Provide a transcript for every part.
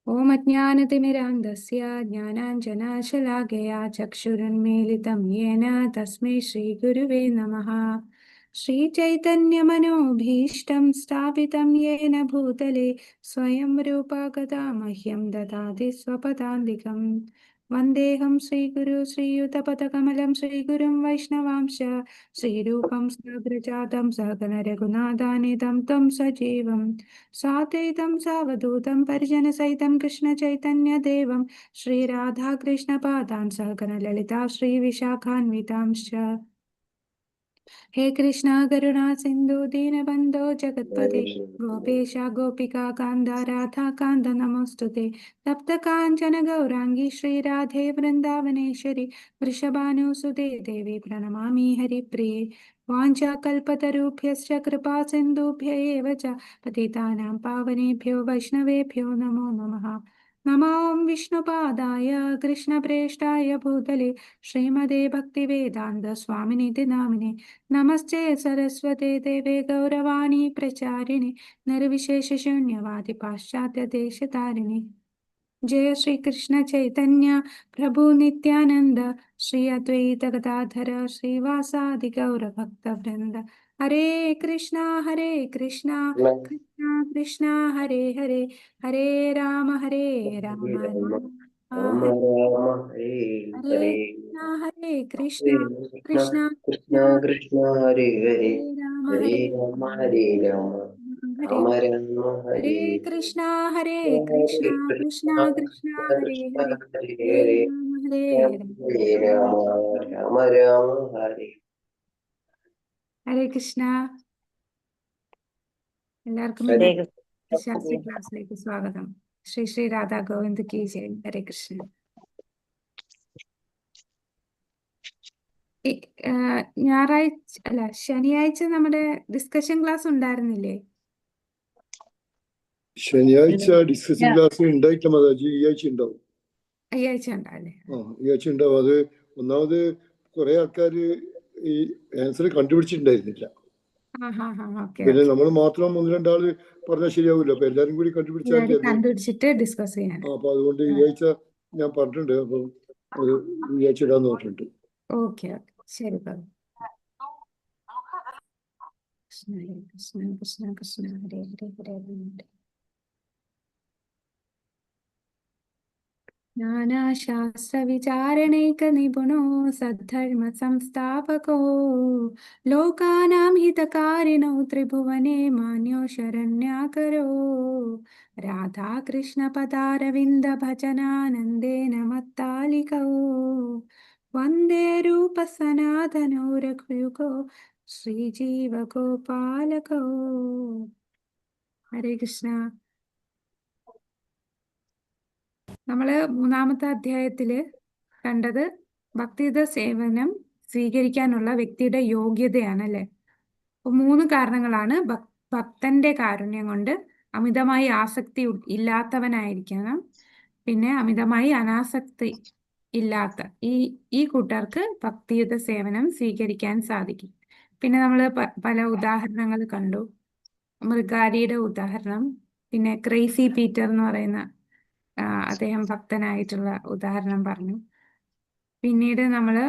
ॐ अज्ञानतिमिरान्धस्य ज्ञानाञ्जनशलाकया चक्षुरुन्मीलितं येन तस्मै श्रीगुरुवे नमः। श्रीचैतन्यमनोभीष्टं स्थापितं येन भूतले स्वयं रूपा गदा मह्यं ददाति स्वपदान्तिकं। वन्देऽहं श्रीगुरु श्रीयुतपदकमलं श्रीगुरुं वैष्णवांश श्रीरूपं साग्रजातं सहगणरघुनाथानितं तं सजीवं साद्वैतं सावधूतं परिजनसहितं कृष्णचैतन्यदेवं श्रीराधाकृष्णपादान् सहगणललिता श्रीविशाखान्वितांश्च। हे कृष्णा करुणा सिन्धु दीनबन्धो जगत्पते गोपेश गोपिका कान्त राधा कान्त नमोऽस्तुते। तप्तकाञ्चन गौराङ्गी श्रीराधे वृन्दावनेश्वरि वृषभानुसुते देवी प्रणमामि हरिप्रिये। वाञ्छाकल्पतरुभ्यश्च कृपा सिन्धुभ्य एव च पतितानां पावनेभ्यो वैष्णवेभ्यो नमो नमः। नमो विष्णुपादाय कृष्णप्रेष्ठाय भूतले श्रीमदे भक्तिवेदान्त स्वामिनिति नामिने नमस्ते सरस्वते देवे गौरवाणी प्रचारिणे निर्विशेषशून्यवादि पाश्चात्य देशतारिणे। जय श्री कृष्ण चैतन्य प्रभु नित्यानंद श्री अद्वैत गदाधर श्रीवासादि गौर भक्त वृंद। हरे कृष्णा कृष्णा कृष्णा हरे हरे हरे राम राम राम हरे राम हरे हरे हरे कृष्णा हरे कृष्ण कृष्णा कृष्ण कृष्णा कृष्ण हरे हरे हरे हरे राम हरे राम हरे राम राम हरे हरे कृष्णा हरे कृष्णा कृष्ण कृष्णा कृष्ण हरे कृष्ण हरे हरे हरे हरे हरे राम राम राम राम हरे ഹരേ കൃഷ്ണ. എല്ലാവർക്കും हरे ഇന്നത്തെ ശാസ്ത്രീയ ക്ലാസ്സിലേക്ക് സ്വാഗതം. ശ്രീ ശ്രീ രാധാ ഗോവിന്ദ് കി ജയ്. ഹരേ കൃഷ്ണ. ഞായറാഴ്ച അല്ല ശനിയാഴ്ച നമ്മുടെ ഡിസ്കഷൻ ക്ലാസ് ഉണ്ടായിരുന്നില്ലേ? ശനിയാഴ്ച ഡിസ്കഷൻ ക്ലാസ് ഉണ്ടായിട്ടില്ല മാതാജി. ഈ ആഴ്ച ഉണ്ടാവും. ഈ ആഴ്ച ഉണ്ടാവില്ലേ? ഈ ആഴ്ച ഉണ്ടാവും. അത് ഒന്നാമത് കുറെ ആൾക്കാര് ഈ ആൻസർ കണ്ടുപിടിച്ചിട്ടുണ്ടായിരുന്നില്ല. പിന്നെ നമ്മൾ മാത്രം ഒന്ന് രണ്ടാള് പറഞ്ഞാൽ ശരിയാവില്ല. അപ്പൊ എല്ലാരും കൂടി കണ്ടുപിടിച്ചിട്ട് ഡിസ്കസ് ചെയ്യാൻ. അപ്പൊ അതുകൊണ്ട് ഈ ആഴ്ച ഞാൻ പറഞ്ഞിട്ടുണ്ട്. അപ്പൊ അത് ഈ ആഴ്ച ഇടാന്ന് പറഞ്ഞിട്ടുണ്ട്. ഓക്കെ ശരി. കൃഷ്ണ ഹരേ കൃഷ്ണ കൃഷ്ണ കൃഷ്ണ ഹരേ ഹരേ ഹരേ ഹരേ. नानाशास्त्रविचारणैकनिपुणो सद्धर्मसंस्थापको लोकानां हितकारिणो त्रिभुवने मान्यो शरण्याकरो राधाकृष्णपदारविन्दभजनानन्देन मत्तालिकौ वन्दे रूपसनातनो रघुयुगो श्रीजीवगोपालकौ. हरे कृष्ण. നമ്മള് മൂന്നാമത്തെ അധ്യായത്തില് കണ്ടത് ഭക്തിയുത സേവനം സ്വീകരിക്കാനുള്ള വ്യക്തിയുടെ യോഗ്യതയാണ് അല്ലെ. അപ്പൊ 3 കാരണങ്ങളാണ്. ഭക്തന്റെ കാരുണ്യം കൊണ്ട് അമിതമായി ആസക്തി ഇല്ലാത്തവനായിരിക്കണം, പിന്നെ അമിതമായി അനാസക്തി ഇല്ലാത്ത ഈ കൂട്ടർക്ക് ഭക്തിയുത സേവനം സ്വീകരിക്കാൻ സാധിക്കും. പിന്നെ നമ്മൾ പല ഉദാഹരണങ്ങൾ കണ്ടു. മൃഗാരിയുടെ ഉദാഹരണം, പിന്നെ ക്രേസി പീറ്റർ എന്ന് പറയുന്ന അദ്ദേഹം ഭക്തനായിട്ടുള്ള ഉദാഹരണം പറഞ്ഞു. പിന്നീട് നമ്മള്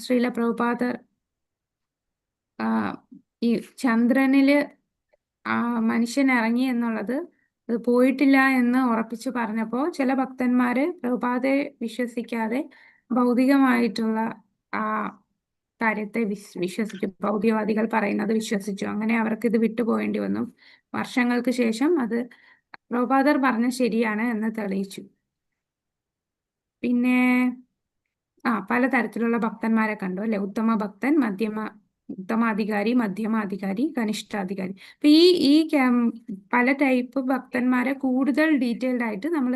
ശ്രീല പ്രഭുപാദർ ഈ ചന്ദ്രനില് മനുഷ്യൻ ഇറങ്ങി എന്നുള്ളത് അത് പോയിട്ടില്ല എന്ന് ഉറപ്പിച്ചു പറഞ്ഞപ്പോ ചില ഭക്തന്മാര് പ്രഭുപാദയെ വിശ്വസിക്കാതെ ഭൗതികമായിട്ടുള്ള ആ കാര്യത്തെ വിശ്വസിച്ചു. ഭൗതികവാദികൾ പറയുന്നത് വിശ്വസിച്ചു. അങ്ങനെ അവർക്ക് ഇത് വിട്ടുപോകേണ്ടി വന്നു. വർഷങ്ങൾക്ക് ശേഷം അത് പ്രഭുപാദർ പറഞ്ഞ ശരിയാണ് എന്ന് തെളിയിച്ചു. പിന്നെ പലതരത്തിലുള്ള ഭക്തന്മാരെ കണ്ടു അല്ലെ. ഉത്തമ ഭക്തൻ, ഉത്തമാധികാരി, മധ്യമാധികാരി, കനിഷ്ഠാധികാരി. അപ്പൊ ഈ പല ടൈപ്പ് ഭക്തന്മാരെ കൂടുതൽ ഡീറ്റെയിൽഡ് ആയിട്ട് നമ്മൾ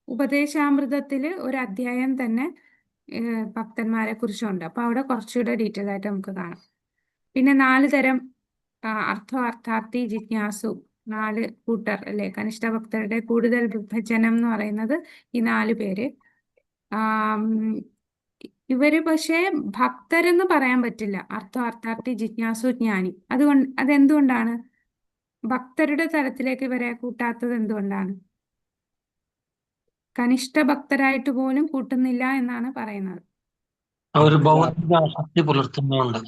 ഉപദേശാമൃതത്തില് ഒരു അധ്യായം തന്നെ ഭക്തന്മാരെ കുറിച്ചുണ്ട്. അപ്പൊ അവിടെ കുറച്ചുകൂടെ ഡീറ്റെയിൽ ആയിട്ട് നമുക്ക് കാണാം. പിന്നെ 4 തരം അർത്ഥാർത്ഥി, ജിജ്ഞാസു, 4 കൂട്ടർ അല്ലെ. കനിഷ്ഠ ഭക്തരുടെ കൂടുതൽ വിഭജനം എന്ന് പറയുന്നത് ഈ 4 പേര്. ഇവര് പക്ഷേ ഭക്തരെന്ന് പറയാൻ പറ്റില്ല. അർത്ഥാർത്ഥി, ജിജ്ഞാസു, ജ്ഞാനി. അതെന്തുകൊണ്ടാണ്? ഭക്തരുടെ തലത്തിലേക്ക് ഇവരെ കൂട്ടാത്തത് എന്തുകൊണ്ടാണ്? കനിഷ്ഠ ഭക്തരായിട്ട് പോലും കൂട്ടുന്നില്ല എന്നാണ് പറയുന്നത്. അവർ ഭൗതിക ആസക്തി പുലർത്തുന്നുണ്ട്.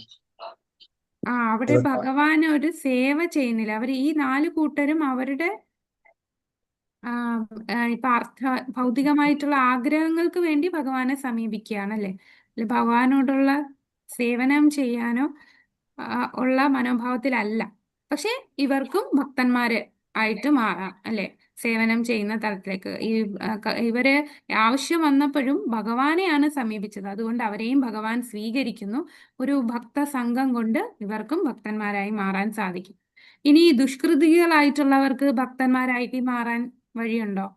അവിടെ ഭഗവാൻ ഒരു സേവ ചെയ്യുന്നില്ല. അവർ ഈ 4 കൂട്ടരും അവരുടെ ഇപ്പൊ ഭൗതികമായിട്ടുള്ള ആഗ്രഹങ്ങൾക്ക് വേണ്ടി ഭഗവാനെ സമീപിക്കുകയാണ് അല്ലെ. ഭഗവാനോടുള്ള സേവനം ചെയ്യാനോ ഉള്ള മനോഭാവത്തിലല്ല. പക്ഷെ ഇവർക്കും ഭക്തന്മാര് ആയിട്ട് മാറാം അല്ലെ, സേവനം ചെയ്യുന്ന തലത്തിലേക്ക്. ഇവര് ആവശ്യം വന്നപ്പോഴും ഭഗവാനെയാണ് സമീപിച്ചത്. അതുകൊണ്ട് അവരെയും ഭഗവാൻ സ്വീകരിക്കുന്നു. ഒരു ഭക്ത സംഘം കൊണ്ട് ഇവർക്കും ഭക്തന്മാരായി മാറാൻ സാധിക്കും. ഇനി ദുഷ്കൃതികളായിട്ടുള്ളവർക്ക് ഭക്തന്മാരായിട്ട് മാറാൻ വഴിയുണ്ടോ?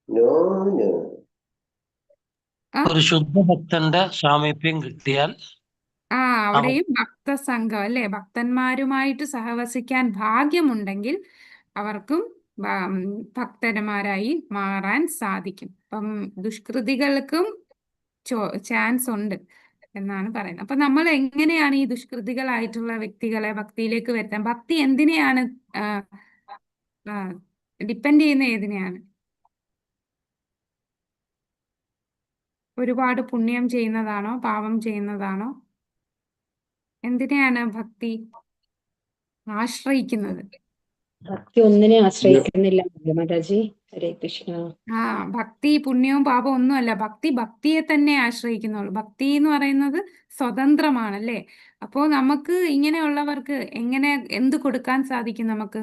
No no. ഒരു ശുദ്ധഭക്തന്റെ സാമീപ്യം കിട്ടിയാൽ അവിടെയും ഭക്തസംഘം അല്ലെ, ഭക്തന്മാരുമായിട്ട് സഹവസിക്കാൻ ഭാഗ്യമുണ്ടെങ്കിൽ അവർക്കും ഭക്തന്മാരായി മാറാൻ സാധിക്കും. അപ്പം ദുഷ്കൃതികൾക്കും ചാൻസ് ഉണ്ട് എന്നാണ് പറയുന്നത്. അപ്പൊ നമ്മൾ എങ്ങനെയാണ് ഈ ദുഷ്കൃതികളായിട്ടുള്ള വ്യക്തികളെ ഭക്തിയിലേക്ക് വരുത്താൻ? ഭക്തി എന്തിനെയാണ് ഡിപ്പെൻഡ് ചെയ്യുന്ന ഏതിനെയാണ്? ഒരുപാട് പുണ്യം ചെയ്യുന്നതാണോ, പാപം ചെയ്യുന്നതാണോ? എന്തിനെയാണ് ഭക്തി ആശ്രയിക്കുന്നത്? ഭക്തി ഒന്നിനെ ആശ്രയിക്കുന്നില്ല മാതാജി. ഹരേ കൃഷ്ണ. ഭക്തി പുണ്യവും പാപവും ഒന്നുമല്ല. ഭക്തിയെ തന്നെ ആശ്രയിക്കുന്നുള്ളൂ. ഭക്തി എന്ന് പറയുന്നത് സ്വതന്ത്രമാണ് അല്ലേ. അപ്പോ നമുക്ക് ഇങ്ങനെയുള്ളവർക്ക് എങ്ങനെ എന്ത് കൊടുക്കാൻ സാധിക്കും? നമുക്ക്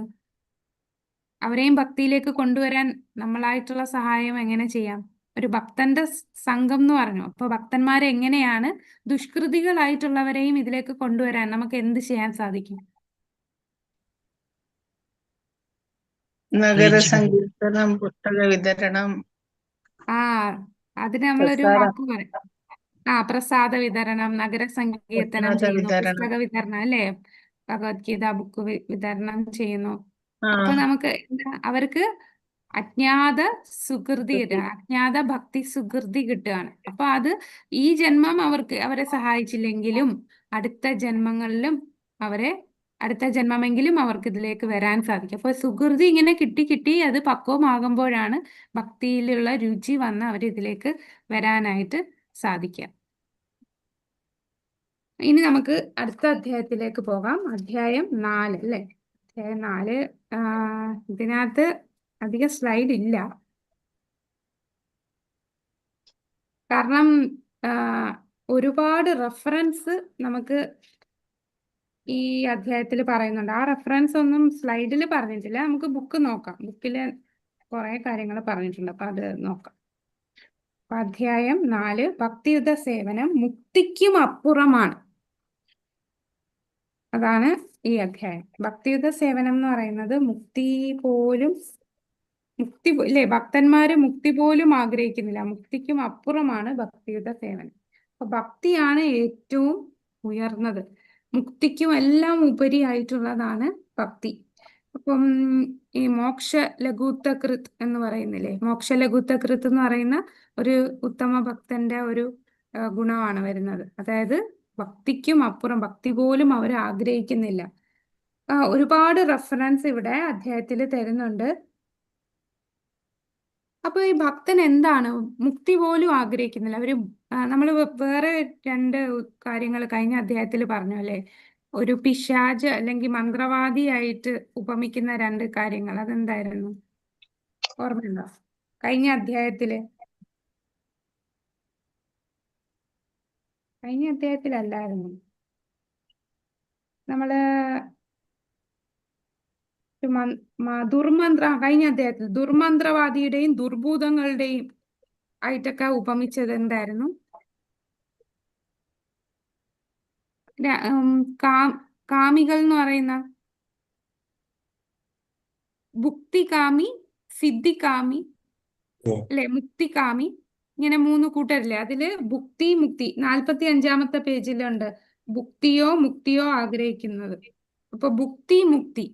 അവരെയും ഭക്തിയിലേക്ക് കൊണ്ടുവരാൻ നമ്മളായിട്ടുള്ള സഹായം എങ്ങനെ ചെയ്യാം? ഒരു ഭക്തന്റെ സംഘം എന്ന് പറഞ്ഞു. അപ്പൊ ഭക്തന്മാരെ എങ്ങനെയാണ് ദുഷ്കൃതികളായിട്ടുള്ളവരെയും ഇതിലേക്ക് കൊണ്ടുവരാൻ നമുക്ക് എന്ത് ചെയ്യാൻ സാധിക്കും? നഗര സങ്കീർത്തനം, പുസ്തക വിതരണം. അതിന് നമ്മളൊരു വാക്ക് പറയാം. പ്രസാദ വിതരണം, നഗര സങ്കീർത്തനം ചെയ്യുന്നു, പുസ്തക വിതരണം അല്ലേ, ഭഗവത്ഗീത ബുക്ക് വിതരണം ചെയ്യുന്നു. അപ്പൊ നമുക്ക് അവർക്ക് അജ്ഞാത ഭക്തി സുകൃതി കിട്ടുകയാണ്. അപ്പൊ അത് ഈ ജന്മം അവരെ സഹായിച്ചില്ലെങ്കിലും അടുത്ത ജന്മമെങ്കിലും അവർക്ക് ഇതിലേക്ക് വരാൻ സാധിക്കും. അപ്പൊ സുകൃതി ഇങ്ങനെ കിട്ടി അത് പക്വമാകുമ്പോഴാണ് ഭക്തിയിലുള്ള രുചി വന്ന് അവരിതിലേക്ക് വരാനായിട്ട് സാധിക്കുക. ഇനി നമുക്ക് അടുത്ത അധ്യായത്തിലേക്ക് പോകാം. അധ്യായം 4 അല്ലേ. അധ്യായം 4 ഇതിനകത്ത് അധികം സ്ലൈഡ് ഇല്ല, കാരണം ഒരുപാട് റെഫറൻസ് നമുക്ക് ഈ അധ്യായത്തിൽ പറയുന്നുണ്ട്. ആ റെഫറൻസ് ഒന്നും സ്ലൈഡിൽ പറഞ്ഞിട്ടില്ല. നമുക്ക് ബുക്ക് നോക്കാം. ബുക്കില് കുറെ കാര്യങ്ങൾ പറഞ്ഞിട്ടുണ്ട്, അപ്പൊ അത് നോക്കാം. അധ്യായം 4 ഭക്തിയുത സേവനം മുക്തിക്കും അപ്പുറമാണ്. അതാണ് ഈ അധ്യായം. ഭക്തിയുത സേവനം എന്ന് പറയുന്നത് മുക്തി ഇല്ലേ, ഭക്തന്മാര് മുക്തി പോലും ആഗ്രഹിക്കുന്നില്ല. മുക്തിക്കും അപ്പുറമാണ് ഭക്തിയുത സേവനം. അപ്പൊ ഭക്തിയാണ് ഏറ്റവും ഉയർന്നത്, മുക്തിക്കും എല്ലാം ഉപരിയായിട്ടുള്ളതാണ് ഭക്തി. അപ്പം ഈ മോക്ഷ ലഘുത്തകൃത് എന്ന് പറയുന്നില്ലേ, മോക്ഷ ലഘുത്തകൃത് എന്ന് പറയുന്ന ഒരു ഉത്തമ ഭക്തന്റെ ഒരു ഗുണമാണ് വരുന്നത്. അതായത് ഭക്തിക്കും അപ്പുറം, ഭക്തി പോലും അവർ ആഗ്രഹിക്കുന്നില്ല. ഒരുപാട് റെഫറൻസ് ഇവിടെ അധ്യായത്തിൽ തരുന്നുണ്ട്. അപ്പൊ ഈ ഭക്തൻ എന്താണ് മുക്തി പോലും ആഗ്രഹിക്കുന്നില്ല. നമ്മൾ വേറെ 2 കാര്യങ്ങൾ കഴിഞ്ഞ അധ്യായത്തിൽ പറഞ്ഞു അല്ലെ. ഒരു പിശാച് അല്ലെങ്കിൽ മന്ത്രവാദിയായിട്ട് ഉപമിക്കുന്ന 2 കാര്യങ്ങൾ, അതെന്തായിരുന്നു ഓർമ്മയുണ്ടോ? കഴിഞ്ഞ അധ്യായത്തിലല്ലായിരുന്നു നമ്മള് കഴിഞ്ഞ അധ്യായത്തിൽ ദുർമന്ത്രവാദിയുടെയും ദുർഭൂതങ്ങളുടെയും ആയിട്ടൊക്കെ ഉപമിച്ചത് എന്തായിരുന്നു? കാമികൾ എന്ന് പറയുന്ന ഭുക്തികാമി, സിദ്ധികാമി അല്ലെ, മുക്തികാമി, ഇങ്ങനെ 3 കൂട്ടരില്ലേ. അതില് മുക്തി 45-ാമത്തെ പേജിലുണ്ട് ഭുക്തിയോ മുക്തിയോ ആഗ്രഹിക്കുന്നത്. അപ്പൊ മുക്തി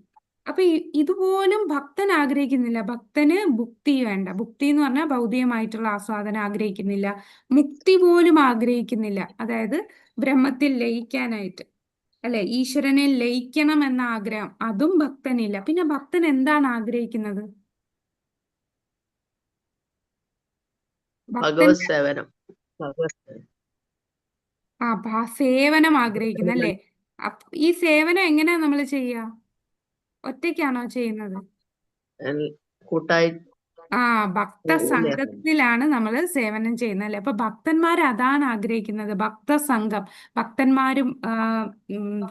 അപ്പൊ ഇതുപോലും ഭക്തൻ ആഗ്രഹിക്കുന്നില്ല. ഭക്തന് ഭുക്തി വേണ്ട. ഭുക്തി എന്ന് പറഞ്ഞാൽ ഭൗതികമായിട്ടുള്ള ആസ്വാദനം ആഗ്രഹിക്കുന്നില്ല, മുക്തി പോലും ആഗ്രഹിക്കുന്നില്ല. അതായത് ബ്രഹ്മത്തിൽ ലയിക്കാനായിട്ട്. അല്ലെ? ഈശ്വരനെ ലയിക്കണം എന്ന ആഗ്രഹം അതും ഭക്തനില്ല. പിന്നെ ഭക്തൻ എന്താണ് ആഗ്രഹിക്കുന്നത്? ഭക്തൻ ഭഗവത് സേവനം. ഭഗവത് സേവനം. സേവനം ആഗ്രഹിക്കുന്നു അല്ലേ? ഈ സേവനം എങ്ങനെയാ നമ്മൾ ചെയ്യുക? ഒറ്റയ്ക്കാണോ ചെയ്യുന്നത്? കൂട്ടായി ഭക്ത സംഘത്തിലാണ് നമ്മൾ സേവനം ചെയ്യുന്നത് അല്ലെ? അപ്പൊ ഭക്തന്മാർ അതാണ് ആഗ്രഹിക്കുന്നത്. ഭക്തസംഘം, ഭക്തന്മാരും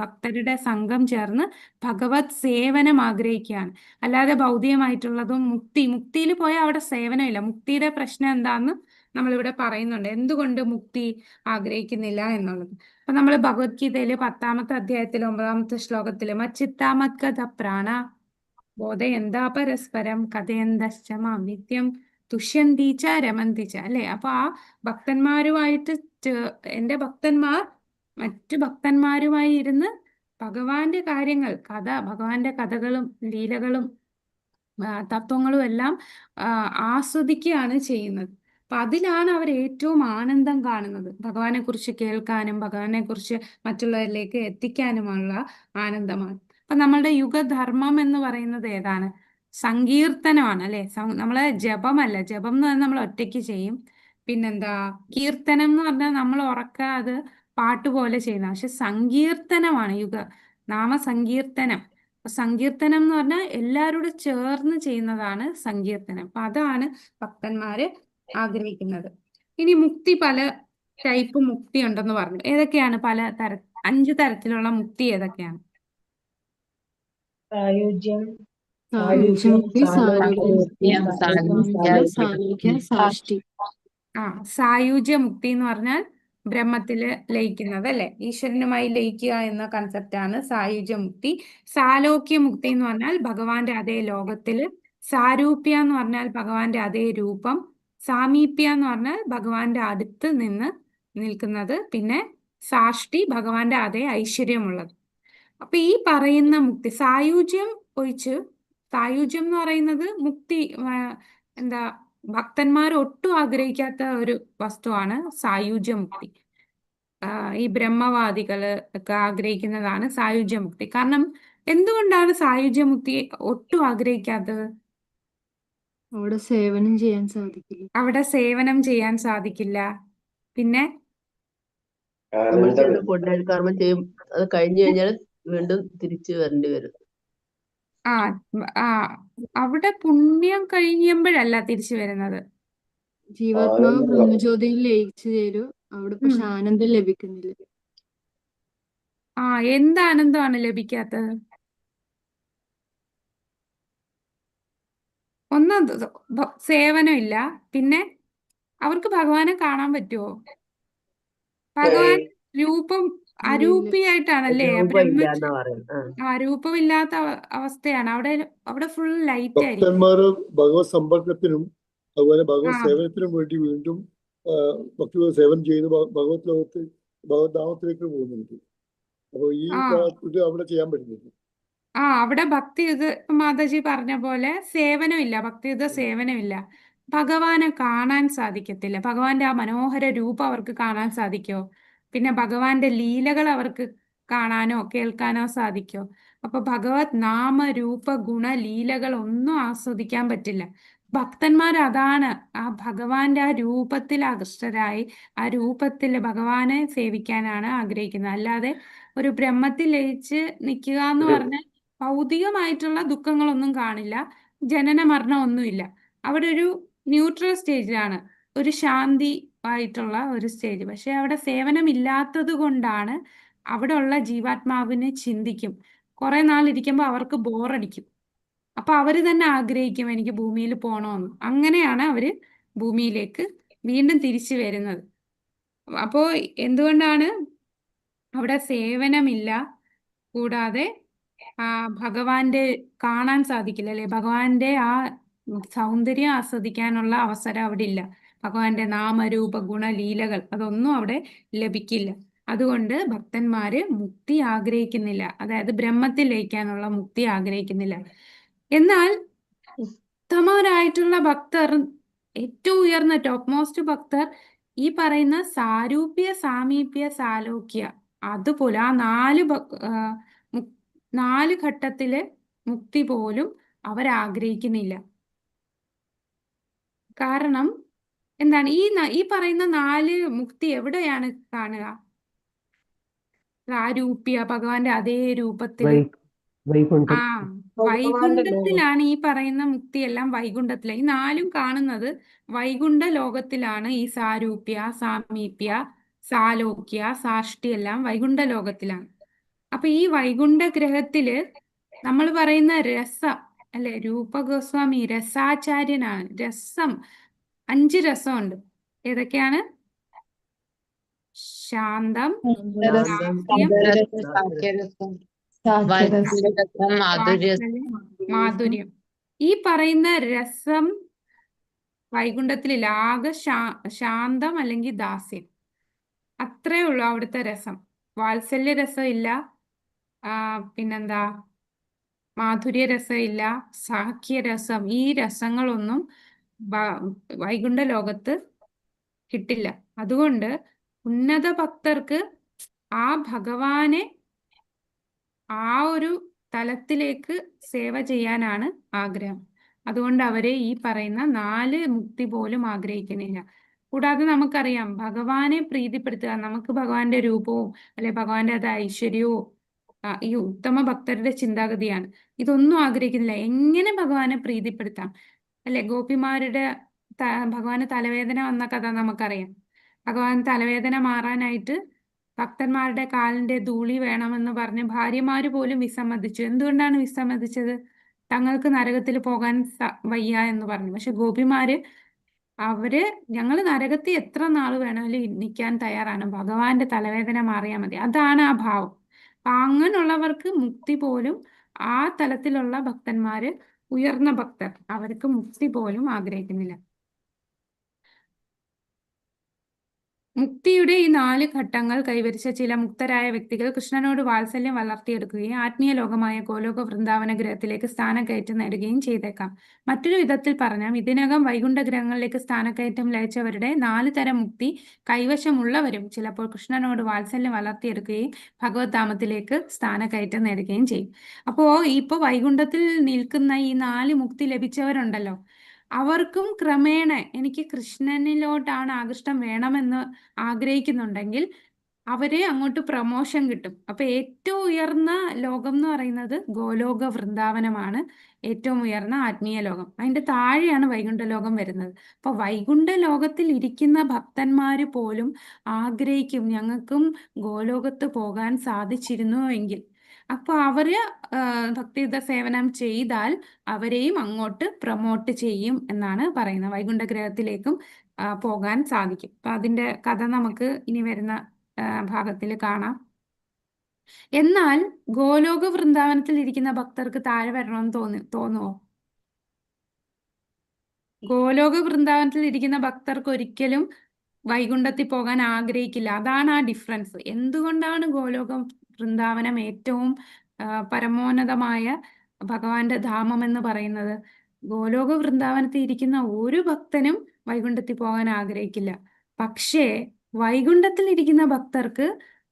ഭക്തരുടെ സംഘം ചേർന്ന് ഭഗവത് സേവനം ആഗ്രഹിക്കുകയാണ്. അല്ലാതെ ഭൗതികമായിട്ടുള്ളതും മുക്തിയിൽ പോയാൽ അവിടെ സേവനമില്ല. മുക്തിയുടെ പ്രശ്നം എന്താന്ന് നമ്മളിവിടെ പറയുന്നുണ്ട്. എന്തുകൊണ്ട് മുക്തി ആഗ്രഹിക്കുന്നില്ല എന്നുള്ളത്. അപ്പൊ നമ്മൾ ഭഗവത്ഗീതയില് 10ാമത്തെ അധ്യായത്തിൽ 9ാമത്തെ ശ്ലോകത്തില് മച്ചിത്താമത്കഥ പ്രാണ ബോധയന്താ പരസ്പരം കഥയന്തശ്ച മാം നിത്യം തുഷ്യന്തീച്ച രമന്തിച്ച അല്ലെ? അപ്പൊ ഭക്തന്മാരുമായിട്ട് എന്റെ ഭക്തന്മാർ മറ്റു ഭക്തന്മാരുമായി ഇരുന്ന് ഭഗവാന്റെ കാര്യങ്ങൾ, ഭഗവാന്റെ കഥകളും ലീലകളും തത്വങ്ങളും എല്ലാം ആസ്വദിക്കുകയാണ് ചെയ്യുന്നത്. അപ്പൊ അതിലാണ് അവർ ഏറ്റവും ആനന്ദം കാണുന്നത്. ഭഗവാനെ കുറിച്ച് കേൾക്കാനും ഭഗവാനെ കുറിച്ച് മറ്റുള്ളവരിലേക്ക് എത്തിക്കാനുമുള്ള ആനന്ദമാണ്. അപ്പൊ നമ്മളുടെ യുഗധർമ്മം എന്ന് പറയുന്നത് ഏതാണ്? സങ്കീർത്തനമാണ് അല്ലെ? നമ്മളെ ജപമല്ല. ജപം എന്ന് പറഞ്ഞാൽ നമ്മൾ ഒറ്റയ്ക്ക് ചെയ്യും. പിന്നെന്താ? കീർത്തനം എന്ന് പറഞ്ഞാൽ നമ്മൾ ഉറക്കാതെ പാട്ടുപോലെ ചെയ്യുന്ന. പക്ഷെ സങ്കീർത്തനമാണ് നാമസങ്കീർത്തനം. സങ്കീർത്തനം എന്ന് പറഞ്ഞാൽ എല്ലാവരോടും ചേർന്ന് ചെയ്യുന്നതാണ് സങ്കീർത്തനം. അപ്പൊ അതാണ് ഭക്തന്മാര് ആഗ്രഹിക്കുന്നത്. ഇനി മുക്തി, പല ടൈപ്പ് മുക്തി ഉണ്ടെന്ന് പറഞ്ഞു. ഏതൊക്കെയാണ് 5 തരത്തിലുള്ള മുക്തി ഏതൊക്കെയാണ്? സായുജ്യം, സാഷ്ടി. സായുജ്യ മുക്തി എന്ന് പറഞ്ഞാൽ ബ്രഹ്മത്തില് ലയിക്കുന്നത് അല്ലെ? ഈശ്വരനുമായി ലയിക്കുക എന്ന കൺസെപ്റ്റാണ് സായുജ്യ മുക്തി. സാലോക്യ മുക്തി എന്ന് പറഞ്ഞാൽ ഭഗവാന്റെ അതേ ലോകത്തില്. സാരൂപ്യ എന്ന് പറഞ്ഞാൽ ഭഗവാന്റെ അതേ രൂപം. സാമീപ്യ എന്ന് പറഞ്ഞാൽ ഭഗവാന്റെ അടുത്ത് നിൽക്കുന്നത്. പിന്നെ സാഷ്ടി, ഭഗവാന്റെ അതേ ഐശ്വര്യമുള്ളത്. അപ്പൊ ഈ പറയുന്ന മുക്തി, സായുജ്യം എന്ന് പറയുന്നത് മുക്തി എന്താ ഭക്തന്മാർ ഒട്ടും ആഗ്രഹിക്കാത്ത ഒരു വസ്തുവാണ് സായുജ്യ മുക്തി. ഈ ബ്രഹ്മവാദികള് ഒക്കെ ആഗ്രഹിക്കുന്നതാണ് സായുജ്യ മുക്തി. കാരണം എന്തുകൊണ്ടാണ് സായുജ്യ മുക്തി ഒട്ടും ആഗ്രഹിക്കാത്തത്? അവിടെ സേവനം ചെയ്യാൻ സാധിക്കില്ല. പിന്നെ നമ്മൾ കർമ്മം ചെയ്യും, അത് കഴിഞ്ഞു കഴിഞ്ഞാൽ വീണ്ടും തിരിച്ചു വരേണ്ടി വരും. അവിടെ പുണ്യം കഴിയുമ്പോഴല്ല തിരിച്ചു വരുന്നത്. ജീവാത്മാവ് ബ്രഹ്മജ്യോതിയിൽ ലയിച്ചു ചേരും. അവിടെ പക്ഷെ ആനന്ദം ലഭിക്കുന്നില്ല. എന്ത് ആനന്ദമാണ് ലഭിക്കാത്തത്? സേവനമില്ല. പിന്നെ അവർക്ക് ഭഗവാനെ കാണാൻ പറ്റുമോ? ഭഗവാൻ രൂപം അരൂപിയായിട്ടാണല്ലേ? രൂപമില്ലാത്ത അവസ്ഥയാണ്. അവിടെ ഫുൾ ലൈറ്റ് ആയിരിക്കും. ഭക്തന്മാര് ഭഗവത് സമ്പർക്കത്തിനും അതുപോലെ ഭഗവത് സേവനത്തിനും വേണ്ടി വീണ്ടും ഭക്തി സേവനം ചെയ്ത് ഭഗവത് നാമത്തിലേക്ക് പോകുന്നുണ്ട്. അപ്പൊ ഈ ഇത് അവിടെ ചെയ്യാൻ പറ്റുന്നില്ല. അവിടെ ഭക്തിയുഗ മാതാജി പറഞ്ഞ പോലെ സേവനമില്ല, ഭക്തിയുഗ സേവനമില്ല. ഭഗവാനെ കാണാൻ സാധിക്കത്തില്ല. ഭഗവാന്റെ ആ മനോഹര രൂപം അവർക്ക് കാണാൻ സാധിക്കോ? പിന്നെ ഭഗവാന്റെ ലീലകൾ അവർക്ക് കാണാനോ കേൾക്കാനോ സാധിക്കോ? അപ്പൊ ഭഗവത് നാമ രൂപ ഗുണ ലീലകൾ ഒന്നും ആസ്വദിക്കാൻ പറ്റില്ല. ഭക്തന്മാർ അതാണ്, ആ ഭഗവാന്റെ ആ രൂപത്തിൽ ആകൃഷ്ടരായി ആ രൂപത്തിൽ ഭഗവാനെ സേവിക്കാനാണ് ആഗ്രഹിക്കുന്നത്. അല്ലാതെ ഒരു ബ്രഹ്മത്തിൽ ലയിച്ച് നിൽക്കുക എന്ന് പറഞ്ഞാൽ ഭൗതികമായിട്ടുള്ള ദുഃഖങ്ങളൊന്നും കാണില്ല, ജനന മരണം ഒന്നുമില്ല. അവിടെ ഒരു ന്യൂട്രൽ സ്റ്റേജിലാണ്, ഒരു ശാന്തി ആയിട്ടുള്ള ഒരു സ്റ്റേജ്. പക്ഷെ അവിടെ സേവനം ഇല്ലാത്തത് കൊണ്ടാണ് അവിടെ ഉള്ള ജീവാത്മാവിനെ ചിന്തിക്കും. കുറെ നാൾ ഇരിക്കുമ്പോൾ അവർക്ക് ബോറടിക്കും. അപ്പൊ അവര് തന്നെ ആഗ്രഹിക്കും എനിക്ക് ഭൂമിയിൽ പോകണമെന്ന്. അങ്ങനെയാണ് അവര് ഭൂമിയിലേക്ക് വീണ്ടും തിരിച്ചു വരുന്നത്. അപ്പോ എന്തുകൊണ്ടാണ് അവിടെ സേവനമില്ല? കൂടാതെ ഭഗവാന്റെ കാണാൻ സാധിക്കില്ല അല്ലെ? ഭഗവാന്റെ ആ സൗന്ദര്യം ആസ്വദിക്കാനുള്ള അവസരം അവിടെ ഇല്ല. ഭഗവാന്റെ നാമരൂപ ഗുണലീലകൾ അതൊന്നും അവിടെ ലഭിക്കില്ല. അതുകൊണ്ട് ഭക്തന്മാര് മുക്തി ആഗ്രഹിക്കുന്നില്ല, അതായത് ബ്രഹ്മത്തിൽ ലയിക്കാനുള്ള മുക്തി ആഗ്രഹിക്കുന്നില്ല. എന്നാൽ ഉത്തമരായിട്ടുള്ള ഭക്തർ, ഏറ്റവും ഉയർന്ന ടോപ്പ് മോസ്റ്റ് ഭക്തർ ഈ പറയുന്ന സാരൂപ്യ സാമീപ്യ സാലോക്യ അതുപോലെ ആ 4 ഘട്ടത്തിലെ മുക്തി പോലും അവരാഗ്രഹിക്കുന്നില്ല. കാരണം എന്താണ് ഈ പറയുന്ന 4 മുക്തി എവിടെയാണ് കാണുക? സാരൂപ്യ ഭഗവാന്റെ അതേ രൂപത്തില് വൈകുണ്ഠം. ആ വൈകുണ്ഠത്തിലാണ് ഈ പറയുന്ന മുക്തിയെല്ലാം വൈകുണ്ഠത്തിലാണ്. ഈ 4ഉം കാണുന്നത് വൈകുണ്ഠ ലോകത്തിലാണ്. ഈ സാരൂപ്യ, സാമീപ്യ, സാലോക്യ, സാഷ്ടി എല്ലാം വൈകുണ്ഠ ലോകത്തിലാണ്. അപ്പൊ ഈ വൈകുണ്ഠ ഗ്രഹത്തില് നമ്മൾ പറയുന്ന രസം അല്ലെ, രൂപഗോസ്വാമി രസാചാര്യനാണ്. രസം 5 രസമുണ്ട്. ഏതൊക്കെയാണ്? ശാന്തം, ശാന്തം, ദാസ്യം, വാത്സല്യം, മാധുര്യം. ഈ പറയുന്ന രസം വൈകുണ്ഠത്തിലില്ല. ആകെ ശാന്തം അല്ലെങ്കിൽ ദാസ്യം, അത്രേ ഉള്ളൂ അവിടുത്തെ രസം. വാത്സല്യ രസം ഇല്ല, പിന്നെന്താ, മാധുര്യ രസം ഇല്ല, സാഖ്യരസം. ഈ രസങ്ങളൊന്നും വൈകുണ്ഠ ലോകത്ത് കിട്ടില്ല. അതുകൊണ്ട് ഉന്നത ഭക്തർക്ക് ആ ഭഗവാനെ ആ ഒരു തലത്തിലേക്ക് സേവ ചെയ്യാനാണ് ആഗ്രഹം. അതുകൊണ്ട് അവരെ ഈ പറയുന്ന 4 മുക്തി പോലും ആഗ്രഹിക്കുന്നില്ല. കൂടാതെ നമുക്കറിയാം, ഭഗവാനെ പ്രീതിപ്പെടുത്തുക, നമുക്ക് ഭഗവാന്റെ രൂപവും അല്ലെ ഭഗവാന്റെ അത് ഐശ്വര്യവും ഈ ഉത്തമ ഭക്തരുടെ ചിന്താഗതിയാണ്. ഇതൊന്നും ആഗ്രഹിക്കുന്നില്ല. എങ്ങനെ ഭഗവാനെ പ്രീതിപ്പെടുത്താം അല്ലെ? ഗോപിമാരുടെ ഭഗവാന് തലവേദന വന്ന കഥ നമുക്കറിയാം. ഭഗവാൻ തലവേദന മാറാനായിട്ട് ഭക്തന്മാരുടെ കാലിന്റെ ധൂളി വേണമെന്ന് പറഞ്ഞ് ഭാര്യമാര് പോലും വിസമ്മതിച്ചു. എന്തുകൊണ്ടാണ് വിസമ്മതിച്ചത്? തങ്ങൾക്ക് നരകത്തിൽ പോകാൻ വയ്യ എന്ന് പറഞ്ഞു. പക്ഷെ ഗോപിമാര് ഞങ്ങൾ നരകത്തിൽ എത്ര നാൾ വേണമെങ്കിലും നിൽക്കാൻ തയ്യാറാണ്, ഭഗവാന്റെ തലവേദന മാറിയാൽ മതി. അതാണ് ആ ഭാവം. അപ്പൊ അങ്ങനെയുള്ളവർക്ക് മുക്തി പോലും, ആ തലത്തിലുള്ള ഭക്തന്മാര്, ഉയർന്ന ഭക്തർ, അവർക്ക് മുക്തി പോലും ആഗ്രഹിക്കുന്നില്ല. മുക്തിയുടെ ഈ 4 ഘട്ടങ്ങൾ കൈവരിച്ച ചില മുക്തരായ വ്യക്തികൾ കൃഷ്ണനോട് വാത്സല്യം വളർത്തിയെടുക്കുകയും ആത്മീയ ലോകമായ ഗോലോക വൃന്ദാവന ഗ്രഹത്തിലേക്ക് സ്ഥാനക്കയറ്റം നേടുകയും ചെയ്തേക്കാം. മറ്റൊരു വിധത്തിൽ പറഞ്ഞാൽ, ഇതിനകം വൈകുണ്ഠ ഗ്രഹങ്ങളിലേക്ക് സ്ഥാനക്കയറ്റം ലഭിച്ചവരുടെ 4 തരം മുക്തി കൈവശമുള്ളവരും ചിലപ്പോൾ കൃഷ്ണനോട് വാത്സല്യം വളർത്തിയെടുക്കുകയും ഭഗവത് ധാമത്തിലേക്ക് സ്ഥാനക്കയറ്റം നേടുകയും ചെയ്യും. അപ്പോ ഇപ്പൊ വൈകുണ്ഠത്തിൽ നിൽക്കുന്ന ഈ 4 മുക്തി ലഭിച്ചവരുണ്ടല്ലോ, അവർക്കും ക്രമേണ എനിക്ക് കൃഷ്ണനിലോട്ടാണ് ആകൃഷ്ടം വേണമെന്ന് ആഗ്രഹിക്കുന്നുണ്ടെങ്കിൽ അവരെ അങ്ങോട്ട് പ്രമോഷൻ കിട്ടും. അപ്പൊ ഏറ്റവും ഉയർന്ന ലോകം എന്ന് പറയുന്നത് ഗോലോക വൃന്ദാവനമാണ്, ഏറ്റവും ഉയർന്ന ആത്മീയ ലോകം. അതിന്റെ താഴെയാണ് വൈകുണ്ഠ ലോകം വരുന്നത്. അപ്പൊ വൈകുണ്ഠ ലോകത്തിൽ ഇരിക്കുന്ന ഭക്തന്മാര് പോലും ആഗ്രഹിക്കും, ഞങ്ങൾക്കും ഗോലോകത്ത് പോകാൻ സാധിച്ചിരുന്നുവെങ്കിൽ. അപ്പൊ അവര് ഭക്തിയുത സേവനം ചെയ്താൽ അവരെയും അങ്ങോട്ട് പ്രൊമോട്ട് ചെയ്യും എന്നാണ് പറയുന്നത്. വൈകുണ്ഠ ഗ്രഹത്തിലേക്കും പോകാൻ സാധിക്കും. അപ്പൊ അതിന്റെ കഥ നമുക്ക് ഇനി വരുന്ന ഭാഗത്തിൽ കാണാം. എന്നാൽ ഗോലോക വൃന്ദാവനത്തിൽ ഇരിക്കുന്ന ഭക്തർക്ക് താഴെ വരണമെന്ന് തോന്നുവോ? ഗോലോക വൃന്ദാവനത്തിൽ ഇരിക്കുന്ന ഭക്തർക്ക് ഒരിക്കലും വൈകുണ്ഠത്തിൽ പോകാൻ ആഗ്രഹിക്കില്ല. അതാണ് ആ ഡിഫറൻസ്. എന്തുകൊണ്ടാണ് ഗോലോക വൃന്ദാവനം ഏറ്റവും പരമോന്നതമായ ഭഗവാന്റെ ധാമം എന്ന് പറയുന്നത്? ഗോലോക വൃന്ദാവനത്തിൽ ഇരിക്കുന്ന ഒരു ഭക്തനും വൈകുണ്ഠത്തിൽ പോകാൻ ആഗ്രഹിക്കില്ല. പക്ഷേ വൈകുണ്ഠത്തിൽ ഇരിക്കുന്ന ഭക്തർക്ക്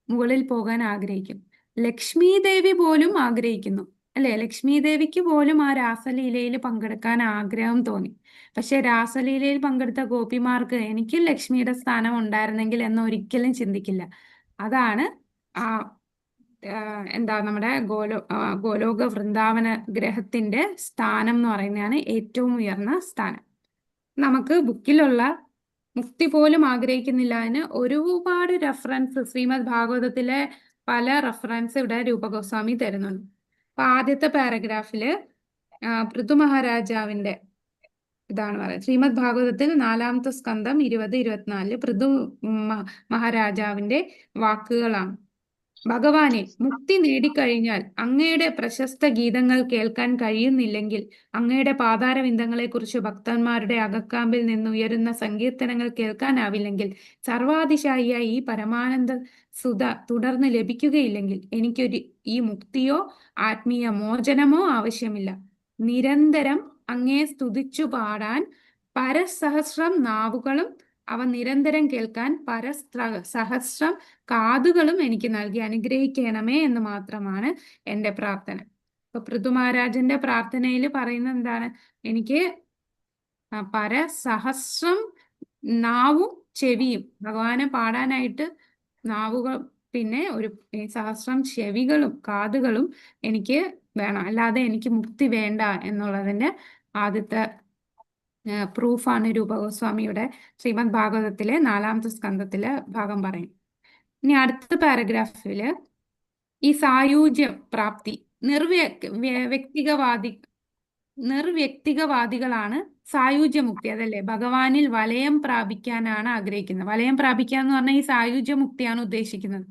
മുകളിൽ പോകാൻ ആഗ്രഹിക്കും. ലക്ഷ്മി ദേവി പോലും ആഗ്രഹിക്കുന്നു അല്ലെ? ലക്ഷ്മി ദേവിക്ക് പോലും ആ രാസലീലയിൽ പങ്കെടുക്കാൻ ആഗ്രഹം തോന്നി. പക്ഷെ രാസലീലയിൽ പങ്കെടുത്ത ഗോപിമാർക്ക് എനിക്കും ലക്ഷ്മിയുടെ സ്ഥാനം ഉണ്ടായിരുന്നെങ്കിൽ എന്ന് ഒരിക്കലും ചിന്തിക്കില്ല. അതാണ് എന്താ നമ്മുടെ ഗോലോക വൃന്ദാവന ഗ്രഹത്തിന്റെ സ്ഥാനം എന്ന് പറയുന്നതാണ് ഏറ്റവും ഉയർന്ന സ്ഥാനം. നമുക്ക് ബുക്കിലുള്ള മുക്തി പോലും ആഗ്രഹിക്കുന്നില്ല അതിന് ഒരുപാട് റെഫറൻസ്, ശ്രീമദ് ഭാഗവതത്തിലെ പല റെഫറൻസ് ഇവിടെ രൂപഗോസ്വാമി തരുന്നുണ്ട്. അപ്പൊ ആദ്യത്തെ പാരഗ്രാഫില് പൃഥു മഹാരാജാവിന്റെ ഇതാണ് പറയുന്നത്. ശ്രീമദ് ഭാഗവതത്തിൽ 4-ാമത്തെ സ്കന്ധം 20-24 പൃഥു മഹാരാജാവിന്റെ വാക്കുകളാണ്. ഭഗവാനെ, മുക്തി നേടിക്കഴിഞ്ഞാൽ അങ്ങയുടെ പ്രശസ്ത ഗീതങ്ങൾ കേൾക്കാൻ കഴിയുന്നില്ലെങ്കിൽ, അങ്ങയുടെ പാതാരവിന്ദങ്ങളെ കുറിച്ച് ഭക്തന്മാരുടെ അകക്കാമ്പിൽ നിന്ന് ഉയരുന്ന സങ്കീർത്തനങ്ങൾ കേൾക്കാനാവില്ലെങ്കിൽ, സർവാതിശായിയായി ഈ പരമാനന്ദ സുധ തുടർന്ന് ലഭിക്കുകയില്ലെങ്കിൽ ഈ മുക്തിയോ ആത്മീയ മോചനമോ ആവശ്യമില്ല. നിരന്തരം അങ്ങയെ സ്തുതിച്ചു പാടാൻ പരസഹസ്രം നാവുകളും അവ നിരന്തരം കേൾക്കാൻ സഹസ്രം കാതുകളും എനിക്ക് നൽകി അനുഗ്രഹിക്കണമേ എന്ന് മാത്രമാണ് എൻ്റെ പ്രാർത്ഥന. ഇപ്പൊ പൃഥു മഹാരാജന്റെ പ്രാർത്ഥനയിൽ പറയുന്നത് എന്താണ്? എനിക്ക് സഹസ്രം നാവും ചെവിയും, ഭഗവാനെ പാടാനായിട്ട് നാവുകൾ, പിന്നെ സഹസ്രം ചെവികളും കാതുകളും എനിക്ക് വേണം, അല്ലാതെ എനിക്ക് മുക്തി വേണ്ട എന്നുള്ളതിന്റെ ആദ്യത്തെ പ്രൂഫാണ് രൂപഗോസ്വാമിയുടെ ശ്രീമദ് ഭാഗവതത്തിലെ 4-ാമത്തെ സ്കന്ധത്തിലെ ഭാഗം പറയും. ഇനി അടുത്ത പാരഗ്രാഫില് ഈ സായുജ്യ പ്രാപ്തി നിർവ്യക്തികവാദികളാണ് സായുജ്യമുക്തി, അതല്ലേ? ഭഗവാനിൽ വലയം പ്രാപിക്കാനാണ് ആഗ്രഹിക്കുന്നത്. വലയം പ്രാപിക്കുക എന്ന് പറഞ്ഞാൽ ഈ സായുജ്യമുക്തിയാണ് ഉദ്ദേശിക്കുന്നത്.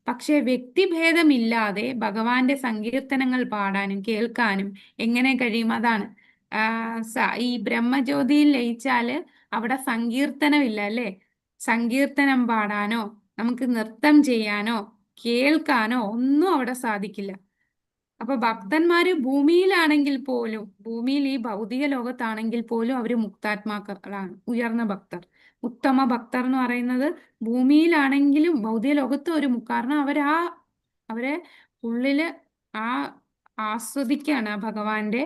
പക്ഷെ വ്യക്തിഭേദമില്ലാതെ ഭഗവാന്റെ സങ്കീർത്തനങ്ങൾ പാടാനും കേൾക്കാനും എങ്ങനെ കഴിയും? അതാണ് ഈ ബ്രഹ്മജ്യോതിയിൽ ലയിച്ചാല് അവിടെ സങ്കീർത്തനമില്ല, അല്ലേ? സങ്കീർത്തനം പാടാനോ നമുക്ക് നൃത്തം ചെയ്യാനോ കേൾക്കാനോ ഒന്നും അവിടെ സാധിക്കില്ല. അപ്പൊ ഭക്തന്മാര് ഭൂമിയിലാണെങ്കിൽ പോലും, ഭൂമിയിൽ ഈ ഭൗതിക ലോകത്താണെങ്കിൽ പോലും അവര് മുക്താത്മാക്കളാണ്, ഉയർന്ന ഭക്തർ. ഉത്തമ ഭക്തർ എന്ന് പറയുന്നത് ഭൂമിയിലാണെങ്കിലും ഭൗതിക ലോകത്ത് ഒരു കാരണം അവരെ ഉള്ളില് ആസ്വദിക്കാണ് ഭഗവാന്റെ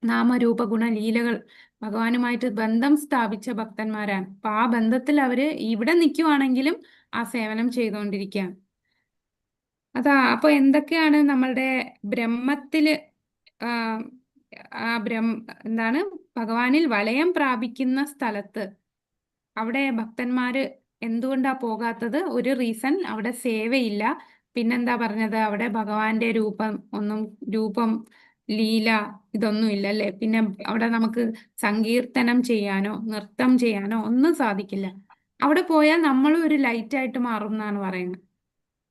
നാമരൂപ ഗുണ ലീലകൾ, ഭഗവാനുമായിട്ട് ബന്ധം സ്ഥാപിച്ച ഭക്തന്മാരാണ്. അപ്പൊ ആ ബന്ധത്തിൽ അവര് ഇവിടെ നിൽക്കുവാണെങ്കിലും ആ സേവനം ചെയ്തുകൊണ്ടിരിക്കുകയാണ്. അപ്പൊ എന്തൊക്കെയാണ് നമ്മളുടെ ബ്രഹ്മത്തില് എന്താണ് ഭഗവാനിൽ വലയം പ്രാപിക്കുന്ന സ്ഥലത്ത് അവിടെ ഭക്തന്മാര് എന്തുകൊണ്ടാ പോകാത്തത്? ഒരു റീസൺ, അവിടെ സേവയില്ല. പിന്നെന്താ പറഞ്ഞത്? അവിടെ ഭഗവാന്റെ രൂപം ലീല ഇതൊന്നും ഇല്ല, അല്ലേ? പിന്നെ അവിടെ നമുക്ക് സങ്കീർത്തനം ചെയ്യാനോ നൃത്തം ചെയ്യാനോ ഒന്നും സാധിക്കില്ല. അവിടെ പോയാൽ നമ്മളും ഒരു ലൈറ്റായിട്ട് മാറും എന്നാണ് പറയുന്നത്.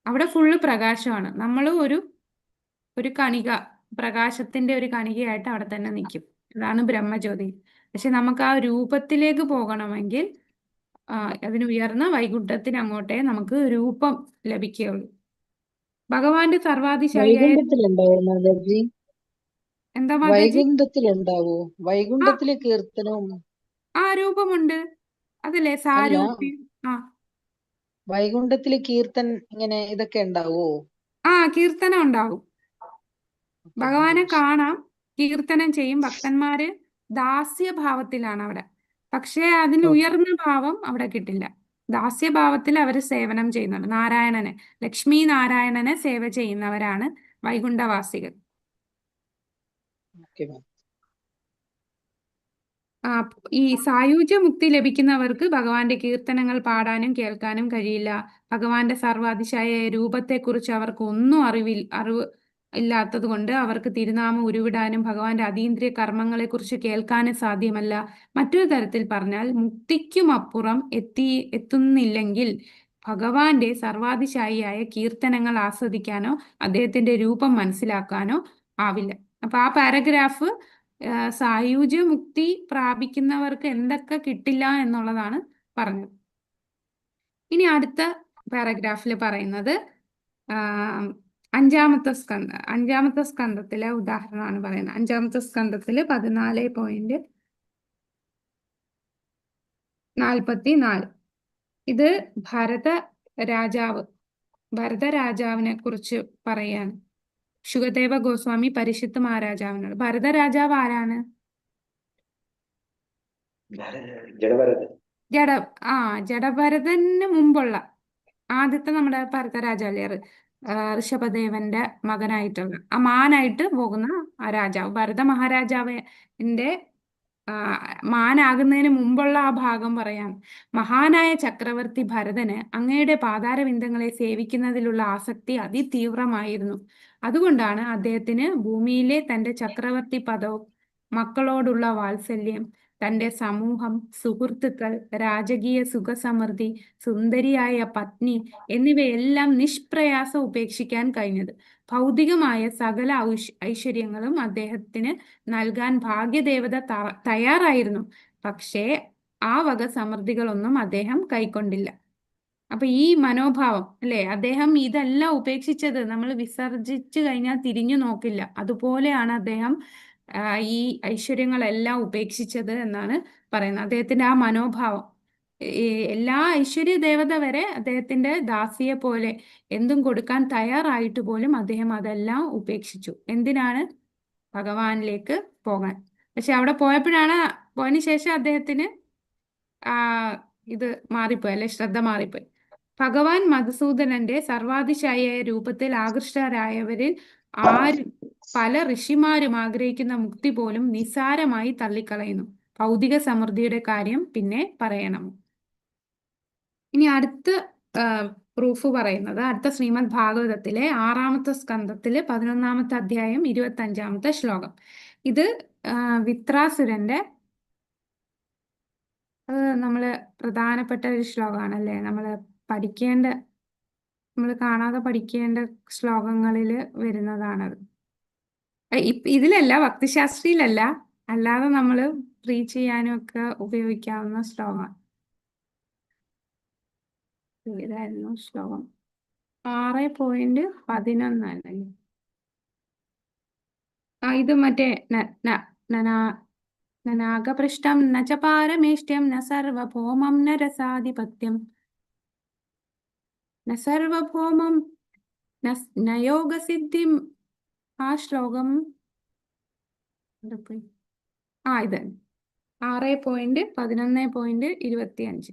അവിടെ ഫുള്ള് പ്രകാശമാണ്. നമ്മൾ ഒരു കണിക, പ്രകാശത്തിന്റെ ഒരു കണികയായിട്ട് അവിടെ തന്നെ നിൽക്കും. അതാണ് ബ്രഹ്മജ്യോതി. പക്ഷെ നമുക്ക് ആ രൂപത്തിലേക്ക് പോകണമെങ്കിൽ അതിന് ഉയർന്ന വൈകുണ്ഠത്തിന് അങ്ങോട്ടേ നമുക്ക് രൂപം ലഭിക്കുകയുള്ളൂ. ഭഗവാന്റെ സർവാതിശായിയായ വൈകുണ്ഠത്തിലുണ്ടാവോ മാതാജി? എന്താ മാതാജി? വൈകുണ്ഠത്തിലുണ്ടാവോ? വൈകുണ്ഠത്തിലെ കീർത്തനവും രൂപമുണ്ട്, അതല്ലേ അല്ല, സാരൂപ്യം. വൈകുണ്ഠത്തിലെ ഇങ്ങനെ ഇതൊക്കെ ഉണ്ടാവോ? കീർത്തനം ഉണ്ടാവും. ഭഗവാനെ കാണാം, കീർത്തനം ചെയ്യും. ഭക്തന്മാര് ദാസ്യഭാവത്തിലാണ് അവിടെ. പക്ഷെ അതിന് ഉയർന്ന ഭാവം അവിടെ കിട്ടില്ല. ദാസ്യഭാവത്തിൽ അവർ സേവനം ചെയ്യുന്നുണ്ട്. നാരായണനെ, ലക്ഷ്മി നാരായണനെ സേവ ചെയ്യുന്നവരാണ് വൈകുണ്ഠവാസികൾ. ഈ സായുജ്യ മുക്തി ലഭിക്കുന്നവർക്ക് ഭഗവാന്റെ കീർത്തനങ്ങൾ പാടാനും കേൾക്കാനും കഴിയില്ല. ഭഗവാന്റെ സർവാതിശായ രൂപത്തെക്കുറിച്ച് അവർക്ക് ഒന്നും അറിവ് ഇല്ലാത്തത് കൊണ്ട് അവർക്ക് തിരുനാമം ഉരുവിടാനും ഭഗവാന്റെ അതീന്ദ്രിയ കർമ്മങ്ങളെക്കുറിച്ച് കേൾക്കാനും സാധ്യമല്ല. മറ്റൊരു തരത്തിൽ പറഞ്ഞാൽ മുക്തിക്കുമപ്പുറം എത്തുന്നില്ലെങ്കിൽ ഭഗവാന്റെ സർവാതിശായിയായ കീർത്തനങ്ങൾ ആസ്വദിക്കാനോ അദ്ദേഹത്തിന്റെ രൂപം മനസ്സിലാക്കാനോ ആവില്ല. അപ്പൊ ആ പാരഗ്രാഫ് സായുജ്യ മുക്തി പ്രാപിക്കുന്നവർക്ക് എന്തൊക്കെ കിട്ടില്ല എന്നുള്ളതാണ് പറഞ്ഞത്. ഇനി അടുത്ത പാരഗ്രാഫിൽ പറയുന്നത് അഞ്ചാമത്തെ സ്കന്ധത്തിലെ ഉദാഹരണമാണ് പറയുന്നത്. അഞ്ചാമത്തെ സ്കന്ധത്തില് 14.44. ഇത് ഭരതരാജാവിനെ കുറിച്ച് പറയാണ്. ശുകദേവ ഗോസ്വാമി പരിഷിത്ത് മഹാരാജാവിനോട്. ഭരതരാജാവ് ആരാണ്? ജഡഭരതന് മുമ്പുള്ള ആദ്യത്തെ നമ്മുടെ ഭരതരാജാല്ലേ, ഋഷഭദേവന്റെ മകനായിട്ടുള്ള മാനായിട്ട് പോകുന്ന ആ രാജാവ്. ഭരത മഹാരാജാവിന്റെ മാനാകുന്നതിന് മുമ്പുള്ള ആ ഭാഗം പറയാം. മഹാനായ ചക്രവർത്തി ഭരതന് അങ്ങയുടെ പാതാരവിന്ദങ്ങളെ സേവിക്കുന്നതിലുള്ള ആസക്തി അതിതീവ്രമായിരുന്നു. അതുകൊണ്ടാണ് അദ്ദേഹത്തിന് ഭൂമിയിലെ തന്റെ ചക്രവർത്തി പദവും മക്കളോടുള്ള വാത്സല്യം, തന്റെ സമൂഹം, സുഹൃത്തുക്കൾ, രാജകീയ സുഖസമൃദ്ധി, സുന്ദരിയായ പത്നി എന്നിവയെല്ലാം നിഷ്പ്രയാസം ഉപേക്ഷിക്കാൻ കഴിഞ്ഞത്. ഭൗതികമായ സകല ഐശ്വര്യങ്ങളും അദ്ദേഹത്തിന് നൽകാൻ ഭാഗ്യദേവത തയ്യാറായിരുന്നു. പക്ഷേ ആ വക സമൃദ്ധികളൊന്നും അദ്ദേഹം കൈക്കൊണ്ടില്ല. അപ്പൊ ഈ മനോഭാവം, അല്ലെ, അദ്ദേഹം ഇതെല്ലാം ഉപേക്ഷിച്ചത്, നമ്മൾ വിസർജിച്ചു കഴിഞ്ഞാൽ തിരിഞ്ഞു നോക്കില്ല. അതുപോലെയാണ് അദ്ദേഹം ഈ ഐശ്വര്യങ്ങളെല്ലാം ഉപേക്ഷിച്ചത് എന്നാണ് പറയുന്നത്. അദ്ദേഹത്തിന്റെ ആ മനോഭാവം, ഈ എല്ലാ ഐശ്വര്യ ദേവത വരെ അദ്ദേഹത്തിന്റെ ദാസിയെ പോലെ എന്തും കൊടുക്കാൻ തയ്യാറായിട്ട് പോലും അദ്ദേഹം അതെല്ലാം ഉപേക്ഷിച്ചു. എന്തിനാണ്? ഭഗവാനിലേക്ക് പോകാൻ. പക്ഷെ അവിടെ പോയതിനു ശേഷം അദ്ദേഹത്തിന് ഇത് മാറിപ്പോയി, അല്ലെ, ശ്രദ്ധ മാറിപ്പോയി. ഭഗവാൻ മധുസൂദനന്റെ സർവാതിശായ രൂപത്തിൽ ആകൃഷ്ടരായവരിൽ ആരും പല ഋഷിമാരും ആഗ്രഹിക്കുന്ന മുക്തി പോലും നിസ്സാരമായി തള്ളിക്കളയുന്നു. ഭൗതിക സമൃദ്ധിയുടെ കാര്യം പിന്നെ പറയണം. ഇനി അടുത്ത പ്രൂഫ് പറയുന്നത് അടുത്ത ശ്രീമദ് ഭാഗവതത്തിലെ 6-ാമത്തെ സ്കന്ധത്തില് 11-ാമത്തെ അധ്യായം 25-ാമത്തെ ശ്ലോകം. ഇത് വിത്രാസുരന്റെ നമ്മള് പ്രധാനപ്പെട്ട ഒരു ശ്ലോകമാണല്ലേ, നമ്മൾ കാണാതെ പഠിക്കേണ്ട ശ്ലോകങ്ങളിൽ വരുന്നതാണത്. ഇതിലല്ല, ഭക്തിശാസ്ത്രിയിലല്ല, അല്ലാതെ നമ്മൾ റീച്ച് ചെയ്യാനും ഒക്കെ ഉപയോഗിക്കാവുന്ന ശ്ലോകമാണ്. ഇതായിരുന്നു ശ്ലോകം 6.11 അല്ലേ? ഇത് മറ്റേ നാഗപൃഷ്ടം ന ച പാരമേഷ്ട്യം ന സർവഭൗമം ന രസാധിപത്യം ന സർവഭൗമം ന യോഗസിദ്ധിം. ആ ശ്ലോകം ഇത് 6.11.25.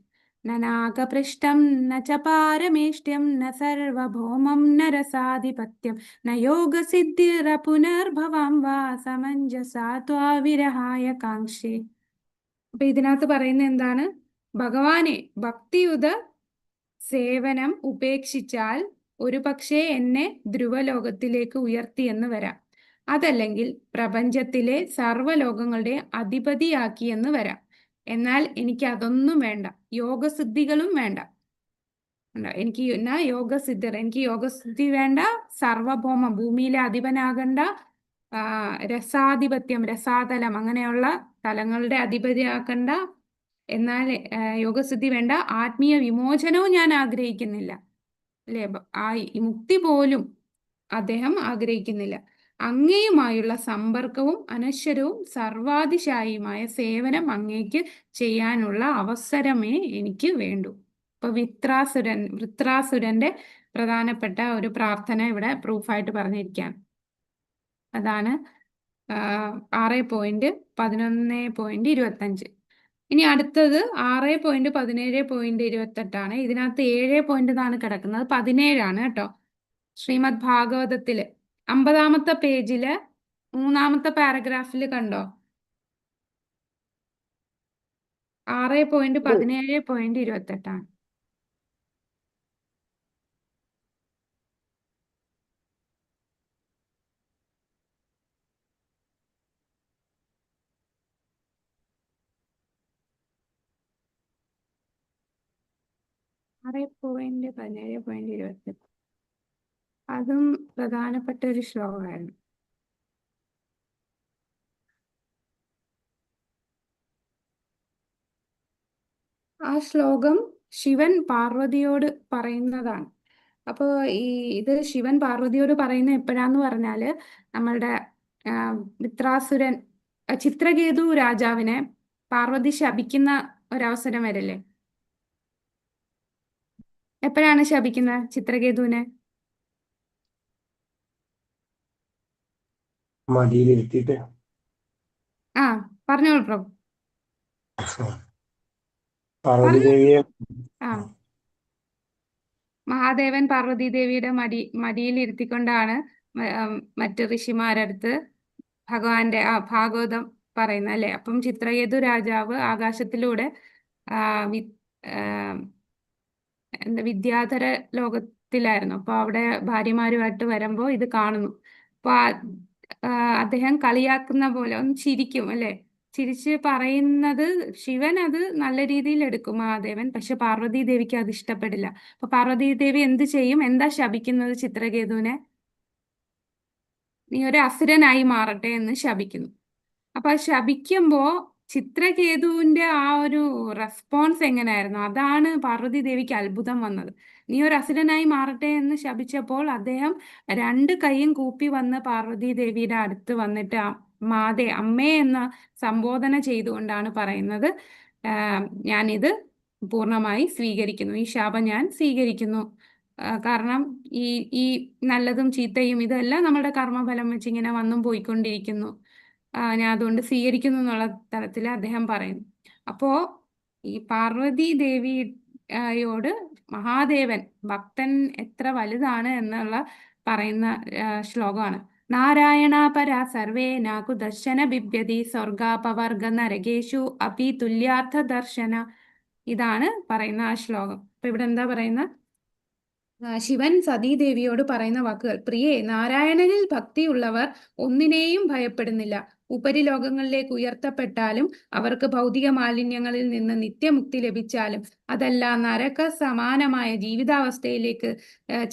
നാഗപൃഷ്ടം ന ച പാരമേഷ്ട്യം ന സർവഭൗമം ന രസാധിപത്യം ന യോഗസിദ്ധിർ പുനർഭവം വാ സമഞ്ജസാ ത്വാ വിരഹായ കാംക്ഷേ. അപ്പൊ ഇതിനകത്ത് പറയുന്ന എന്താണ്? ഭഗവാനെ ഭക്തിയുത സേവനം ഉപേക്ഷിച്ചാൽ ഒരു പക്ഷേ എന്നെ ധ്രുവലോകത്തിലേക്ക് ഉയർത്തിയെന്ന് വരാം, അതല്ലെങ്കിൽ പ്രപഞ്ചത്തിലെ സർവ്വലോകങ്ങളുടെ അധിപതിയാക്കിയെന്ന് വരാം. എന്നാൽ എനിക്ക് അതൊന്നും വേണ്ട, യോഗസിദ്ധികളും വേണ്ട. എനിക്ക് യോഗസിദ്ധി വേണ്ട, സർവഭൗമം ഭൂമിയിലെ അധിപനാകണ്ട, രസാധിപത്യം രസാതലം അങ്ങനെയുള്ള തലങ്ങളുടെ അധിപതിയാക്കണ്ട, എന്നാൽ യോഗസിദ്ധി വേണ്ട, ആത്മീയ വിമോചനവും ഞാൻ ആഗ്രഹിക്കുന്നില്ല, അല്ലേ? മുക്തി പോലും അദ്ദേഹം ആഗ്രഹിക്കുന്നില്ല. അങ്ങയുമായുള്ള സമ്പർക്കവും അനശ്വരവും സർവാതിശായിയുമായ സേവനം അങ്ങേക്ക് ചെയ്യാനുള്ള അവസരമേ എനിക്ക് വേണ്ടൂ. ഇപ്പൊ വൃത്രാസുരന്റെ പ്രധാനപ്പെട്ട ഒരു പ്രാർത്ഥന ഇവിടെ പ്രൂഫായിട്ട് പറഞ്ഞിരിക്കുകയാണ്. അതാണ് 6.11.25. ഇനി അടുത്തത് 6.17.28 ഇതിനകത്ത് 7 പോയിന്റ് എന്നാണ് കിടക്കുന്നത്, 17 കേട്ടോ. ശ്രീമദ് ഭാഗവതത്തില് 50-ാമത്തെ പേജില് 3-ാമത്തെ പാരഗ്രാഫിൽ കണ്ടോ? 6.17.28. അതും പ്രധാനപ്പെട്ട ഒരു ശ്ലോകമായിരുന്നു. ആ ശ്ലോകം ശിവൻ പാർവതിയോട് പറയുന്നതാണ്. അപ്പോൾ ഇത് ശിവൻ പാർവതിയോട് പറയുന്ന എപ്പോഴാന്ന് പറഞ്ഞാല് നമ്മളുടെ വിത്രാസുരൻ ചിത്രകേതു രാജാവിനെ പാർവതി ശപിക്കുന്ന ഒരവസരം വരില്ലേ? എപ്പോഴാണ് ശപിക്കുന്നത് ചിത്രകേതുവിനെ? മടിയിലിരുത്തിയിട്ട്. പറഞ്ഞോളൂ പ്രഭു. പാർവതി ദേവിയെ മഹാദേവൻ പാർവതി ദേവിയുടെ മടിയിൽ ഇരുത്തിക്കൊണ്ടാണ് മറ്റ് ഋഷിമാരടുത്ത് ഭഗവാന്റെ ഭാഗവതം പറയുന്നത്, അല്ലെ? അപ്പം ചിത്രകേതു രാജാവ് ആകാശത്തിലൂടെ വിദ്യാധര ലോകത്തിലായിരുന്നു. അപ്പൊ അവിടെ ഭാര്യമാരുമായിട്ട് വരുമ്പോ ഇത് കാണുന്നു. അപ്പൊ അദ്ദേഹം കളിയാക്കുന്ന പോലെ ഒന്ന് ചിരിക്കും, അല്ലെ? ചിരിച്ച് പറയുന്നത് ശിവൻ അത് നല്ല രീതിയിൽ എടുക്കും, മഹാദേവൻ. പക്ഷെ പാർവതി ദേവിക്ക് അത് ഇഷ്ടപ്പെടില്ല. അപ്പൊ പാർവതി ദേവി എന്ത് ചെയ്യും? എന്താ ശപിക്കുന്നത് ചിത്രകേതുവിനെ? നീ ഒരു അസുരനായി മാറട്ടെ എന്ന് ശപിക്കുന്നു. അപ്പൊ ശപിക്കുമ്പോ ചിത്രകേതുവിന്റെ ആ ഒരു റെസ്പോൺസ് എങ്ങനെയായിരുന്നു? അതാണ് പാർവതി ദേവിക്ക് അത്ഭുതം വന്നത്. നീ ഒരു അസുരനായി മാറട്ടെ എന്ന് ശപിച്ചപ്പോൾ അദ്ദേഹം 2 കൈയും കൂപ്പി വന്ന് പാർവതി ദേവിയുടെ അടുത്ത് വന്നിട്ട് അമ്മേ എന്ന സംബോധന ചെയ്തുകൊണ്ടാണ് പറയുന്നത്, ഞാനിത് പൂർണ്ണമായി സ്വീകരിക്കുന്നു. ഈ ശാപം ഞാൻ സ്വീകരിക്കുന്നു. കാരണം ഈ ഈ നല്ലതും ചീത്തയും ഇതെല്ലാം നമ്മുടെ കർമ്മഫലം വെച്ച് ഇങ്ങനെ വന്നും പോയിക്കൊണ്ടിരിക്കുന്നു. ഞാൻ അതുകൊണ്ട് സ്വീകരിക്കുന്നു എന്നുള്ള തരത്തിൽ അദ്ദേഹം പറയുന്നു. അപ്പോ ഈ പാർവതി ദേവിയോട് മഹാദേവൻ ഭക്തൻ എത്ര വലുതാണ് എന്നുള്ള പറയുന്ന ശ്ലോകമാണ്. നാരായണ പരാ സർവേ നാകു ദർശന ബിഭ്യതി സ്വർഗാപവർഗ നരകേഷു അപി തുല്യാർത്ഥ ദർശന. ഇതാണ് പറയുന്ന ആ ശ്ലോകം. അപ്പൊ ഇവിടെ എന്താ പറയുന്ന? ശിവൻ സതീദേവിയോട് പറയുന്ന വാക്കുകൾ: പ്രിയേ, നാരായണനിൽ ഭക്തിയുള്ളവർ ഒന്നിനെയും ഭയപ്പെടുന്നില്ല. ഉപരിലോകങ്ങളിലേക്ക് ഉയർത്തപ്പെട്ടാലും അവർക്ക് ഭൗതിക മാലിന്യങ്ങളിൽ നിന്ന് നിത്യമുക്തി ലഭിച്ചാലും അതല്ല നരക സമാനമായ ജീവിതാവസ്ഥയിലേക്ക്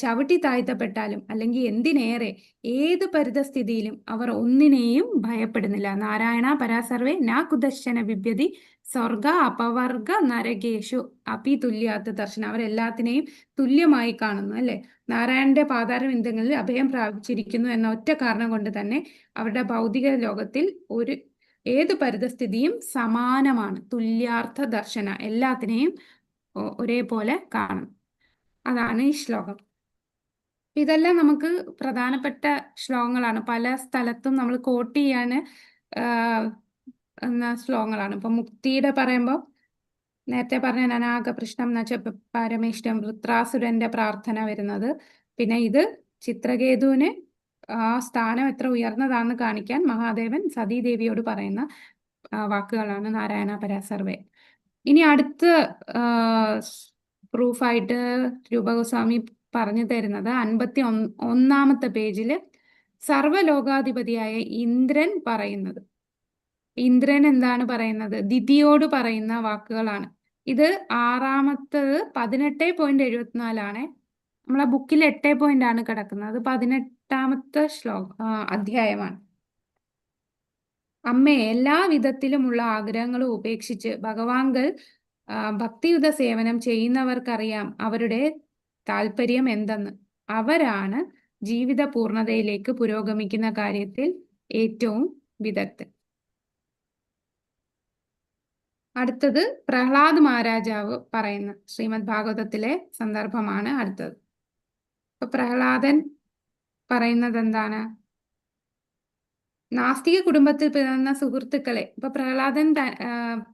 ചവിട്ടി താഴ്ത്തപ്പെട്ടാലും അല്ലെങ്കിൽ എന്തിനേറെ ഏത് പരിതസ്ഥിതിയിലും അവർ ഒന്നിനെയും ഭയപ്പെടുന്നില്ല. നാരായണ പരാസർവേ നാ കുദർശന ബിഭ്യതി സ്വർഗ അപവർഗ നരകേഷു അപി തുല്യാത്ത ദർശനം. അവരെല്ലാത്തിനെയും തുല്യമായി കാണുന്നു, അല്ലെ? നാരായണന്റെ പാതാരവിന്ദങ്ങളിൽ അഭയം പ്രാപിച്ചിരിക്കുന്നു എന്ന ഒറ്റ കാരണം കൊണ്ട് തന്നെ അവരുടെ ഭൗതിക ലോകത്തിൽ ഏത് പരിതസ്ഥിതിയും സമാനമാണ്. തുല്യാർത്ഥ ദർശന, എല്ലാത്തിനെയും ഒരേപോലെ കാണും. അതാണ് ഈ ശ്ലോകം. ഇതെല്ലാം നമുക്ക് പ്രധാനപ്പെട്ട ശ്ലോകങ്ങളാണ്. പല സ്ഥലത്തും നമ്മൾ കോട്ട് ചെയ്യാൻ എന്ന ശ്ലോകങ്ങളാണ്. ഇപ്പൊ മുക്തിയുടെ പറയുമ്പോൾ നേരത്തെ പറഞ്ഞ അനാഗപൃഷ്ണം നച്ച പരമേഷ്ടം വൃത്രാസുരന്റെ പ്രാർത്ഥന വരുന്നത്. പിന്നെ ഇത് ചിത്രകേതുവിന് ആ സ്ഥാനം എത്ര ഉയർന്നതാണെന്ന് കാണിക്കാൻ മഹാദേവൻ സതീദേവിയോട് പറയുന്ന വാക്കുകളാണ് നാരായണ പരാസർവേ. ഇനി അടുത്ത പ്രൂഫായിട്ട് രൂപഗോസ്വാമി പറഞ്ഞു തരുന്നത് 51 പേജില് സർവലോകാധിപതിയായ ഇന്ദ്രൻ പറയുന്നത്. ഇന്ദ്രൻ എന്താണ് പറയുന്നത്? ദിതിയോട് പറയുന്ന വാക്കുകളാണ്. ഇത് 6-ാമത്തത് 18.74 നമ്മളെ ബുക്കിൽ 8 പോയിന്റ് ആണ് കിടക്കുന്നത്. അത് 18-ാമത്തെ അധ്യായമാണ്. അമ്മേ, എല്ലാ വിധത്തിലുമുള്ള ആഗ്രഹങ്ങളും ഉപേക്ഷിച്ച് ഭഗവാൻകൾ ഭക്തിയുത സേവനം ചെയ്യുന്നവർക്കറിയാം അവരുടെ താല്പര്യം എന്തെന്ന്. അവരാണ് ജീവിത പൂർണ്ണതയിലേക്ക് പുരോഗമിക്കുന്ന കാര്യത്തിൽ ഏറ്റവും വിദഗ്ധൻ. അടുത്തത് പ്രഹ്ലാദ് മഹാരാജാവ് പറയുന്ന ശ്രീമദ് ഭാഗവതത്തിലെ സന്ദർഭമാണ് അടുത്തത്. അപ്പൊ പ്രഹ്ലാദൻ പറയുന്നത് എന്താണ്? നാസ്തിക കുടുംബത്തിൽ പിറന്ന സുഹൃത്തുക്കളെ, ഇപ്പൊ പ്രഹ്ലാദൻ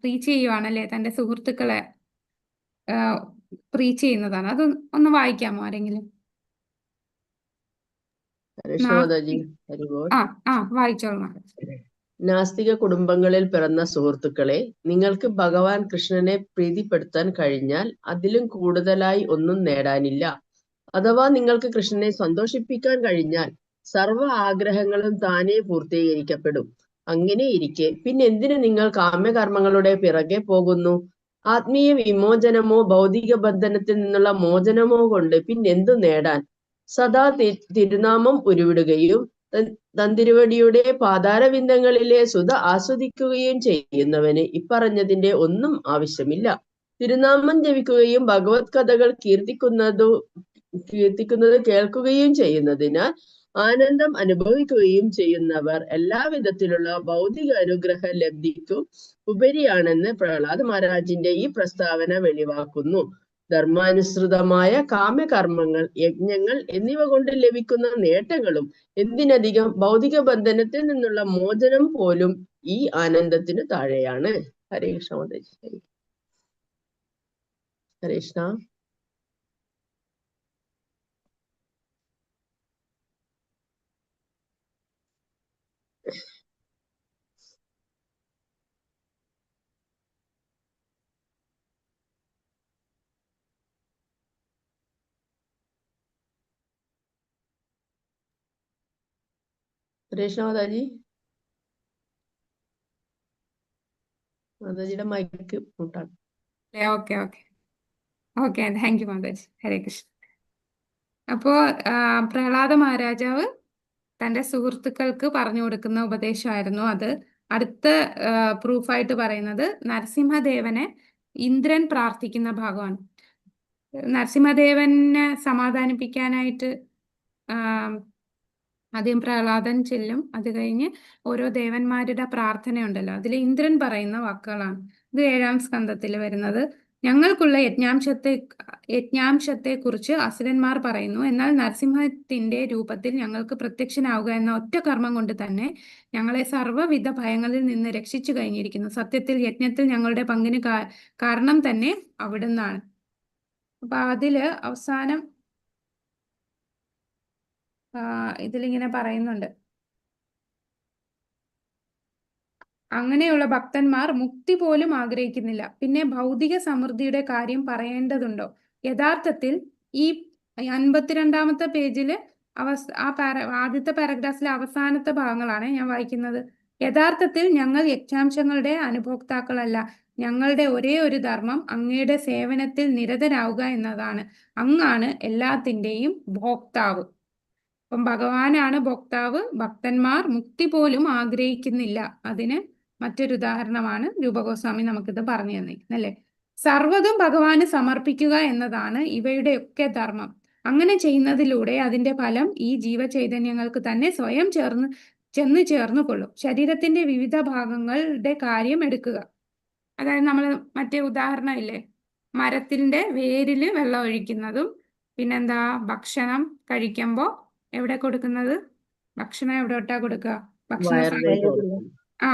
പ്രീച്ച് ചെയ്യുവാണല്ലേ, തന്റെ സുഹൃത്തുക്കളെ പ്രീച്ച് ചെയ്യുന്നതാണ്. അത് ഒന്ന് വായിക്കാമോ ആരെങ്കിലും? വായിച്ചോളാം. നാസ്തിക കുടുംബങ്ങളിൽ പിറന്ന സുഹൃത്തുക്കളെ, നിങ്ങൾക്ക് ഭഗവാൻ കൃഷ്ണനെ പ്രീതിപ്പെടുത്താൻ കഴിഞ്ഞാൽ അതിലും കൂടുതലായി ഒന്നും നേടാനില്ല. അഥവാ നിങ്ങൾക്ക് കൃഷ്ണനെ സന്തോഷിപ്പിക്കാൻ കഴിഞ്ഞാൽ സർവ്വ ആഗ്രഹങ്ങളും താനേ പൂർത്തീകരിക്കപ്പെടും. അങ്ങനെയിരിക്കെ പിന്നെന്തിനു നിങ്ങൾ കാമ്യകർമ്മങ്ങളുടെ പിറകെ പോകുന്നു? ആത്മീയ വിമോചനമോ ഭൗതിക ബന്ധനത്തിൽ നിന്നുള്ള മോചനമോ കൊണ്ട് പിന്നെന്തു നേടാൻ? സദാ തിരുനാമം ഉരുവിടുകയും തന്തിരുവടിയുടെ പാതാരവിന്ദങ്ങളിലെ സുധ ആസ്വദിക്കുകയും ചെയ്യുന്നവന് ഇപ്പറഞ്ഞതിന്റെ ഒന്നും ആവശ്യമില്ല. തിരുനാമം ജപിക്കുകയും ഭഗവത് കഥകൾ കീർത്തിക്കുന്നത് കേൾക്കുകയും ചെയ്യുന്നതിനാൽ ആനന്ദം അനുഭവിക്കുകയും ചെയ്യുന്നവർ എല്ലാവിധത്തിലുള്ള ഭൗതിക അനുഗ്രഹ ലബ്ധിക്കും ഉപരിയാണെന്ന് പ്രഹ്ലാദ് മഹാരാജിന്റെ ഈ പ്രസ്താവന വെളിവാക്കുന്നു. ധർമാനുസൃതമായ കാമ്യകർമ്മങ്ങൾ, യജ്ഞങ്ങൾ എന്നിവ കൊണ്ട് ലഭിക്കുന്ന നേട്ടങ്ങളും എന്തിനധികം ഭൗതിക ബന്ധനത്തിൽ നിന്നുള്ള മോചനം പോലും ഈ ആനന്ദത്തിന് താഴെയാണ്. ഹരേ കൃഷ്ണ. ഹരേ കൃഷ്ണ. മാതാജി, മാതാജിയുടെ മൈക്ക് മുട്ടാണ്. Okay okay okay, thank you Mataji. Hare Krishna. അപ്പോ പ്രഹ്ലാദ മഹാരാജാവ് തന്റെ സുഹൃത്തുക്കൾക്ക് പറഞ്ഞു കൊടുക്കുന്ന ഉപദേശമായിരുന്നു അത്. അടുത്ത പ്രൂഫായിട്ട് പറയുന്നത് നരസിംഹദേവനെ ഇന്ദ്രൻ പ്രാർത്ഥിക്കുന്ന ഭാഗമാണ്. നരസിംഹദേവനെ സമാധാനിപ്പിക്കാനായിട്ട് ആദ്യം പ്രഹ്ലാദൻ ചെല്ലും. അത് കഴിഞ്ഞ് ഓരോ ദേവന്മാരുടെ പ്രാർത്ഥനയുണ്ടല്ലോ, അതിൽ ഇന്ദ്രൻ പറയുന്ന വാക്കുകളാണ്. ഇത് 7-ാം സ്കന്ധത്തിൽ വരുന്നത്. ഞങ്ങൾക്കുള്ള യജ്ഞാംശത്തെ കുറിച്ച് അസുരന്മാർ പറയുന്നു. എന്നാൽ നരസിംഹത്തിന്റെ രൂപത്തിൽ ഞങ്ങൾക്ക് പ്രത്യക്ഷനാവുക എന്ന ഒറ്റ കർമ്മം കൊണ്ട് തന്നെ ഞങ്ങളെ സർവ്വവിധ ഭയങ്ങളിൽ നിന്ന് രക്ഷിച്ചു കഴിഞ്ഞിരിക്കുന്നു. സത്യത്തിൽ യജ്ഞത്തിൽ ഞങ്ങളുടെ പങ്കിന് കാരണം തന്നെ അവിടുന്നാണ്. അപ്പൊ അതില് അവസാനം ഇതിലിങ്ങനെ പറയുന്നുണ്ട്, അങ്ങനെയുള്ള ഭക്തന്മാർ മുക്തി പോലും ആഗ്രഹിക്കുന്നില്ല. പിന്നെ ഭൗതിക സമൃദ്ധിയുടെ കാര്യം പറയേണ്ടതുണ്ടോ? യഥാർത്ഥത്തിൽ ഈ 52-ാമത്തെ പേജില് ആദ്യത്തെ പാരഗ്രാഫിലെ അവസാനത്തെ ഭാഗങ്ങളാണ് ഞാൻ വായിക്കുന്നത്. യഥാർത്ഥത്തിൽ ഞങ്ങൾ യജ്ഞാംശങ്ങളുടെ അനുഭോക്താക്കളല്ല. ഞങ്ങളുടെ ഒരേ ഒരു ധർമ്മം അങ്ങയുടെ സേവനത്തിൽ നിരതരാവുക എന്നതാണ്. അങ്ങാണ് എല്ലാത്തിൻ്റെയും ഭോക്താവ്. അപ്പം ഭഗവാനാണ് ഭോക്താവ്. ഭക്തന്മാർ മുക്തി പോലും ആഗ്രഹിക്കുന്നില്ല. അതിന് മറ്റൊരു ഉദാഹരണമാണ് രൂപഗോസ്വാമി നമുക്കിത് പറഞ്ഞു തന്നിരിക്കുന്നത്, അല്ലേ? സർവ്വതും ഭഗവാന് സമർപ്പിക്കുക എന്നതാണ് ഇവയുടെയൊക്കെ ധർമ്മം. അങ്ങനെ ചെയ്യുന്നതിലൂടെ അതിന്റെ ഫലം ഈ ജീവചൈതന്യങ്ങൾക്ക് തന്നെ സ്വയം ചെന്ന് ചേർന്നുകൊള്ളും. ശരീരത്തിന്റെ വിവിധ ഭാഗങ്ങളുടെ കാര്യം എടുക്കുക. അതായത് നമ്മൾ മറ്റേ ഉദാഹരണം ഇല്ലേ, മരത്തിന്റെ വേരില് വെള്ളം ഒഴിക്കുന്നതും, പിന്നെന്താ ഭക്ഷണം കഴിക്കുമ്പോൾ എവിടെ കൊടുക്കുന്നത്? ഭക്ഷണം എവിടോട്ടാ കൊടുക്കുക?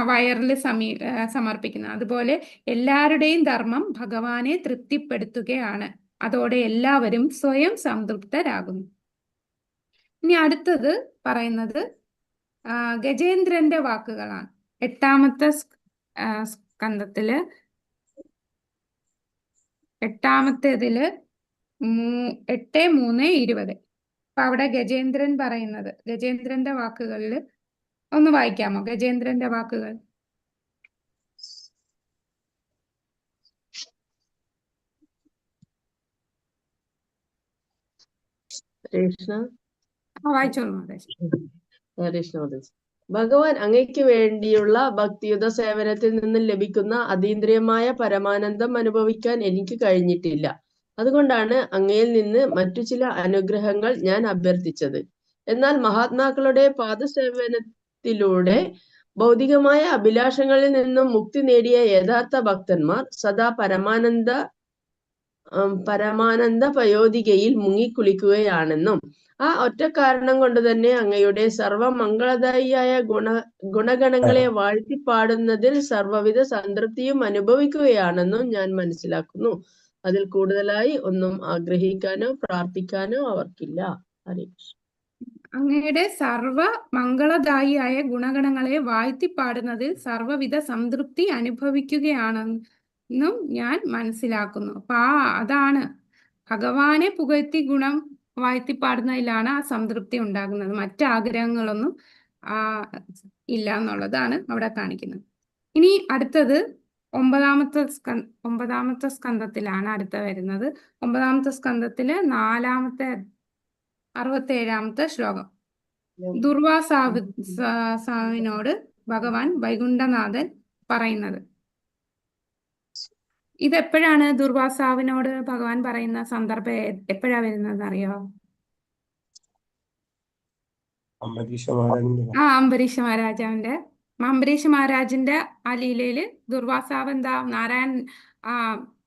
വയറിൽ സമർപ്പിക്കുന്നത്. അതുപോലെ എല്ലാവരുടെയും ധർമ്മം ഭഗവാനെ തൃപ്തിപ്പെടുത്തുകയാണ്. അതോടെ എല്ലാവരും സ്വയം സംതൃപ്തരാകുന്നു. ഇനി അടുത്തത് പറയുന്നത് ഗജേന്ദ്രന്റെ വാക്കുകളാണ്. 8-ാമത്തെ സ്കന്ധത്തില് 8-ാമത്തേതില് 8:3:20. അപ്പൊ അവിടെ ഗജേന്ദ്രൻ പറയുന്നത്, ഗജേന്ദ്രന്റെ വാക്കുകളിൽ ഒന്ന് വായിക്കാമോ? ഗജേന്ദ്രന്റെ വാക്കുകൾ. വായിച്ചോളൂ മാതാജി. ഭഗവാൻ അങ്ങയ്ക്ക് വേണ്ടിയുള്ള ഭക്തിയുത സേവനത്തിൽ നിന്നും ലഭിക്കുന്ന അതീന്ദ്രിയമായ പരമാനന്ദം അനുഭവിക്കാൻ എനിക്ക് കഴിഞ്ഞിട്ടില്ല. അതുകൊണ്ടാണ് അങ്ങയിൽ നിന്ന് മറ്റു ചില അനുഗ്രഹങ്ങൾ ഞാൻ അഭ്യർത്ഥിച്ചത്. എന്നാൽ മഹാത്മാക്കളുടെ പാദസേവനത്തിലൂടെ ഭൗതികമായ അഭിലാഷങ്ങളിൽ നിന്നും മുക്തി നേടിയ യഥാർത്ഥ ഭക്തന്മാർ സദാ പരമാനന്ദ പയോധികയിൽ മുങ്ങിക്കുളിക്കുകയാണെന്നും ആ ഒറ്റ കാരണം കൊണ്ട് തന്നെ അങ്ങയുടെ സർവമംഗളദായിയായ ഗുണഗണങ്ങളെ വാഴ്ത്തിപ്പാടുന്നതിൽ സർവ്വവിധ സംതൃപ്തിയും അനുഭവിക്കുകയാണെന്നും ഞാൻ മനസ്സിലാക്കുന്നു. അതിൽ കൂടുതലായി ഒന്നും ആഗ്രഹിക്കാനോ പ്രാർത്ഥിക്കാനോ അവർക്കില്ല. ഹരേ കൃഷ്ണ. അങ്ങയുടെ സർവ മംഗളദായിയായ ഗുണഗണങ്ങളെ വാഴ്ത്തിപ്പാടുന്നതിൽ സർവ്വവിധ സംതൃപ്തി അനുഭവിക്കുകയാണെന്നും ഞാൻ മനസ്സിലാക്കുന്നു. അപ്പൊ അതാണ് ഭഗവാനെ പുകഴ്ത്തി ഗുണം വാഴ്ത്തിപ്പാടുന്നതിലാണ് ആ സംതൃപ്തി ഉണ്ടാകുന്നത്. മറ്റാഗ്രഹങ്ങളൊന്നും ഇല്ല എന്നുള്ളതാണ് അവിടെ കാണിക്കുന്നത്. ഇനി അടുത്തത് 9-ാമത്തെ സ്കന്ധത്തിലാണ് അടുത്ത വരുന്നത്. 9-ാമത്തെ സ്കന്ധത്തില് 67-ാമത്തെ ശ്ലോകം. ദുർവാസാവിനോട് ഭഗവാൻ വൈകുണ്ഠനാഥൻ പറയുന്നത്. ഇതെപ്പോഴാണ് ദുർവാസാവിനോട് ഭഗവാൻ പറയുന്ന സന്ദർഭം എപ്പോഴാ വരുന്നത് അറിയോ? അംബരീഷ മഹാരാജാവിന്റെ ആ ലീലയില് ദുർവാസാവ് എന്താ,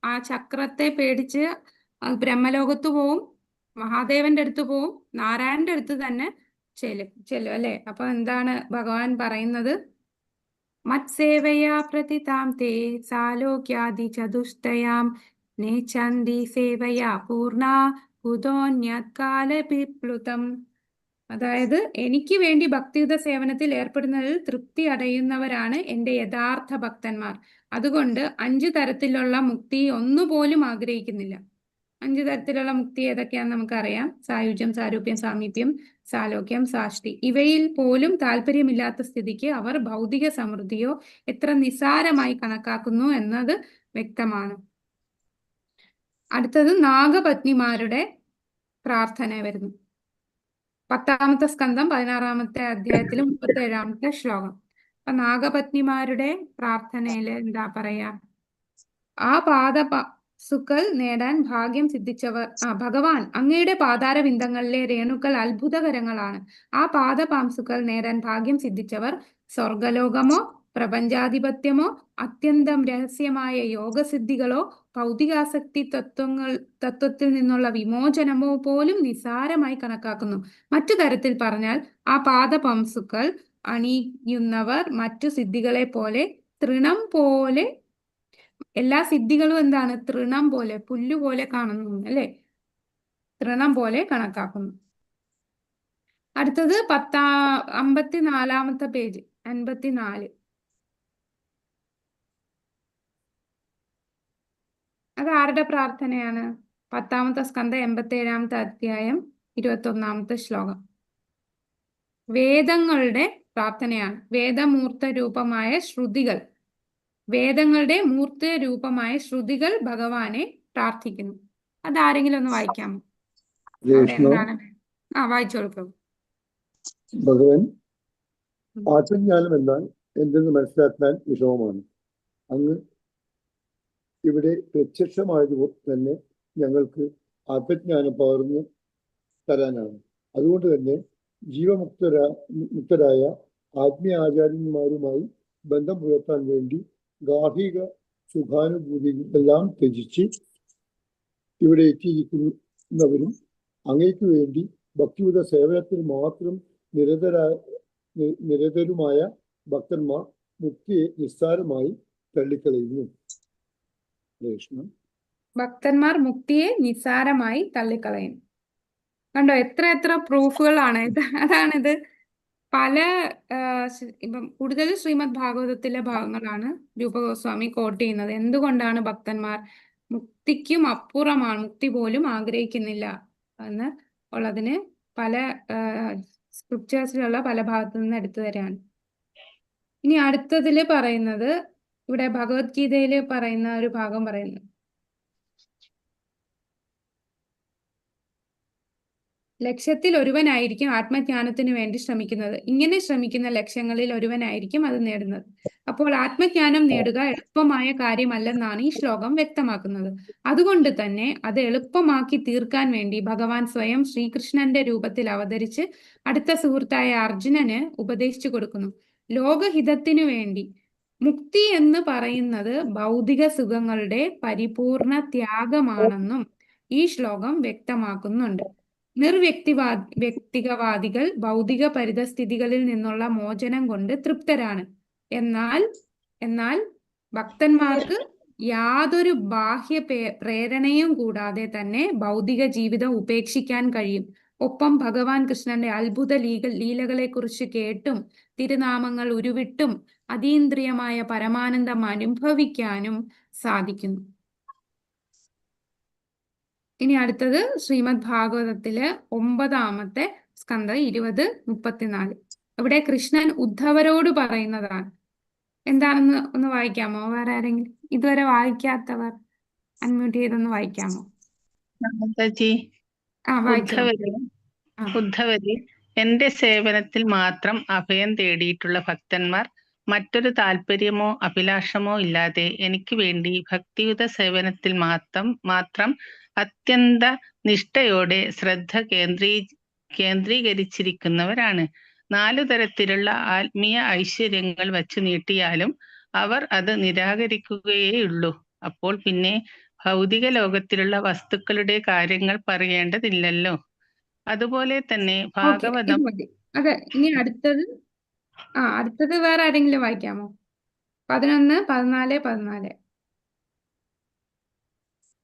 ആ ചക്രത്തെ പേടിച്ച് ബ്രഹ്മലോകത്ത് പോവും, മഹാദേവന്റെ അടുത്ത് പോവും, നാരായണന്റെ അടുത്ത് തന്നെ ചെല്ലും അല്ലെ? അപ്പൊ എന്താണ് ഭഗവാൻ പറയുന്നത്? മത്സേവയാ പ്രതിതാം തേ സാലോക്യാദി ചതുഷ്ടയാം നേച്ഛന്തി സേവയാ പൂർണ്ണ കുതോന്യത്കാലപിപ്ലുതം. അതായത് എനിക്ക് വേണ്ടി ഭക്തിയുത സേവനത്തിൽ ഏർപ്പെടുന്നതിൽ തൃപ്തി അടയുന്നവരാണ് എൻ്റെ യഥാർത്ഥ ഭക്തന്മാർ. അതുകൊണ്ട് 5 തരത്തിലുള്ള മുക്തി ഒന്നുപോലും ആഗ്രഹിക്കുന്നില്ല. 5 തരത്തിലുള്ള മുക്തി ഏതൊക്കെയാണെന്ന് നമുക്കറിയാം. സായുജ്യം, സാരൂപ്യം, സാമീപ്യം, സാലോക്യം, സാഷ്ടി. ഇവയിൽ പോലും താല്പര്യമില്ലാത്ത സ്ഥിതിക്ക് അവർ ഭൗതിക സമൃദ്ധിയോ എത്ര നിസ്സാരമായി കണക്കാക്കുന്നു എന്നത് വ്യക്തമാണ്. അടുത്തത് നാഗപത്നിമാരുടെ പ്രാർത്ഥന വരുന്നു. 10-ാമത്തെ സ്കന്ധം 16-ാമത്തെ അധ്യായത്തിലും 37-ാമത്തെ ശ്ലോകം. അപ്പൊ നാഗപത്നിമാരുടെ പ്രാർത്ഥനയില് എന്താ പറയാ? ആ പാദസുക്കൾ നേടാൻ ഭാഗ്യം സിദ്ധിച്ചവർ. ഭഗവാൻ അങ്ങയുടെ പാതാരവിന്ദങ്ങളിലെ രേണുക്കൾ അത്ഭുതകരങ്ങളാണ്. ആ പാദപാംസുക്കൾ നേടാൻ ഭാഗ്യം സിദ്ധിച്ചവർ സ്വർഗലോകമോ പ്രപഞ്ചാധിപത്യമോ അത്യന്തം രഹസ്യമായ യോഗസിദ്ധികളോ ഭൗതികാസക്തി തത്വത്തിൽ നിന്നുള്ള വിമോചനമോ പോലും നിസ്സാരമായി കണക്കാക്കുന്നു. മറ്റു തരത്തിൽ പറഞ്ഞാൽ ആ പാദപംസുക്കൾ അണിയുന്നവർ മറ്റു സിദ്ധികളെ പോലെ തൃണം പോലെ, എല്ലാ സിദ്ധികളും എന്താണ്? തൃണം പോലെ, പുല്ലുപോലെ കാണുന്നു അല്ലെ? തൃണം പോലെ കണക്കാക്കുന്നു. അടുത്തത് 54 പേജ് 54. അത് ആരുടെ പ്രാർത്ഥനയാണ്? 10ാമത്തെ സ്കന്ധം 87ാമത്തെ അധ്യായം 21ാമത്തെ ശ്ലോകം. വേദങ്ങളുടെ പ്രാർത്ഥനയാണ്. വേദമൂർത്ത രൂപമായ ശ്രുതികൾ, വേദങ്ങളുടെ മൂർത്ത രൂപമായ ശ്രുതികൾ ഭഗവാനെ പ്രാർത്ഥിക്കുന്നു. അതാരെങ്കിലും ഒന്ന് വായിക്കാമോ? അവിടെ എന്താണ്? വായിച്ചോളൂ പ്രഭു. ഭഗവൻ ആത്മജ്ഞാനം എന്നാൽ എന്തെന്ന് മനസ്സിലാക്കാൻ വിഷമമാണ്. അങ്ങ് ഇവിടെ പ്രത്യക്ഷമായതുപോലെ തന്നെ ഞങ്ങൾക്ക് ആത്മജ്ഞാനം പകർന്നു തരാനാണ്. അതുകൊണ്ട് തന്നെ ജീവമുക്തരായ ആത്മീയ ആചാര്യന്മാരുമായി ബന്ധം പുലർത്താൻ വേണ്ടി ഗാർഹിക സുഖാനുഭൂതികളെല്ലാം ത്യജിച്ച് ഇവിടെ എത്തിയിരിക്കുന്നവരും അങ്ങേക്ക് വേണ്ടി ഭക്തിയുത സേവനത്തിൽ മാത്രം നിരതരുമായ ഭക്തന്മാർ മുക്തിയെ നിസ്സാരമായി തള്ളിക്കളയുന്നു. ഭക്തന്മാർ മുക്തിയെ നിസ്സാരമായി തള്ളിക്കളയുന്നു. കണ്ടോ, എത്ര പ്രൂഫുകളാണ് ഇത്. അതാണിത്. പല ഇപ്പം കൂടുതൽ ശ്രീമദ് ഭാഗവതത്തിലെ ഭാഗങ്ങളാണ് രൂപഗോസ്വാമി കോട്ട് ചെയ്യുന്നത്. എന്തുകൊണ്ടാണ് ഭക്തന്മാർ മുക്തിക്കും അപ്പുറമാണ്, മുക്തി പോലും ആഗ്രഹിക്കുന്നില്ല എന്ന് ഉള്ളതിന് പല സ്ക്രിപ്റ്റേഴ്സിലുള്ള പല ഭാഗത്തു നിന്ന് എടുത്തു തരാണ്. ഇനി അടുത്തതില് പറയുന്നത്, ഇവിടെ ഭഗവത്ഗീതയിൽ പറയുന്ന ഒരു ഭാഗം പറയുന്നു, ലക്ഷ്യത്തിൽ ഒരുവനായിരിക്കും ആത്മജ്ഞാനത്തിന് വേണ്ടി ശ്രമിക്കുന്നത്. ഇങ്ങനെ ശ്രമിക്കുന്ന ലക്ഷ്യങ്ങളിൽ ഒരുവനായിരിക്കും അത് നേടുന്നത്. അപ്പോൾ ആത്മജ്ഞാനം നേടുക എളുപ്പമായ കാര്യമല്ലെന്നാണ് ഈ ശ്ലോകം വ്യക്തമാക്കുന്നത്. അതുകൊണ്ട് തന്നെ അത് എളുപ്പമാക്കി തീർക്കാൻ വേണ്ടി ഭഗവാൻ സ്വയം ശ്രീകൃഷ്ണന്റെ രൂപത്തിൽ അവതരിച്ച് അടുത്ത സുഹൃത്തായ അർജുനന് ഉപദേശിച്ചു കൊടുക്കുന്നു. ലോകഹിതത്തിനു വേണ്ടി മുക്തി എന്ന് പറയുന്നത് ഭൗതിക സുഖങ്ങളുടെ പരിപൂർണ ത്യാഗമാണെന്നും ഈ ശ്ലോകം വ്യക്തമാക്കുന്നുണ്ട്. വ്യക്തികവാദികൾ ഭൗതിക പരിതസ്ഥിതികളിൽ നിന്നുള്ള മോചനം കൊണ്ട് തൃപ്തരാണ്. എന്നാൽ ഭക്തന്മാർക്ക് യാതൊരു ബാഹ്യ പ്രേരണയും കൂടാതെ തന്നെ ഭൗതിക ജീവിതം ഉപേക്ഷിക്കാൻ കഴിയും. ഒപ്പം ഭഗവാൻ കൃഷ്ണന്റെ അത്ഭുത ലീലകളെ കുറിച്ച് കേട്ടും തിരുനാമങ്ങൾ ഉരുവിട്ടും അതീന്ദ്രിയമായ പരമാനന്ദം അനുഭവിക്കാനും സാധിക്കുന്നു. ഇനി അടുത്തത് ശ്രീമദ് ഭാഗവതത്തിലെ 9ാമത്തെ സ്കന്ധം 20:34. ഇവിടെ കൃഷ്ണൻ ഉദ്ധവരോട് പറയുന്നതാണ്. എന്താണെന്ന് ഒന്ന് വായിക്കാമോ? വേറെ ആരെങ്കിലും ഇതുവരെ വായിക്കാത്തവർ അൺമ്യൂട്ട് ചെയ്തൊന്ന് വായിക്കാമോ? ഉദ്ധവരെ, എന്റെ സേവനത്തിൽ മാത്രം അഭയം തേടിയിട്ടുള്ള ഭക്തന്മാർ മറ്റൊരു താല്പര്യമോ അഭിലാഷമോ ഇല്ലാതെ എനിക്ക് വേണ്ടി ഭക്തിയുത സേവനത്തിൽ മാത്രം അത്യന്ത നിഷ്ഠയോടെ ശ്രദ്ധ കേന്ദ്രീകരിച്ചിരിക്കുന്നവരാണ്. 4 തരത്തിലുള്ള ആത്മീയ ഐശ്വര്യങ്ങൾ വച്ചു നീട്ടിയാലും അവർ അത് നിരാകരിക്കുകയേയുള്ളൂ. അപ്പോൾ പിന്നെ ഭൗതിക ലോകത്തിലുള്ള വസ്തുക്കളുടെ കാര്യങ്ങൾ പറയേണ്ടതില്ലല്ലോ. അതുപോലെ തന്നെ ഭാഗവതം. അതെ, ഇനി അടുത്തത് വേറെ ആരെങ്കിലും വായിക്കാമോ? 11, 14, 14.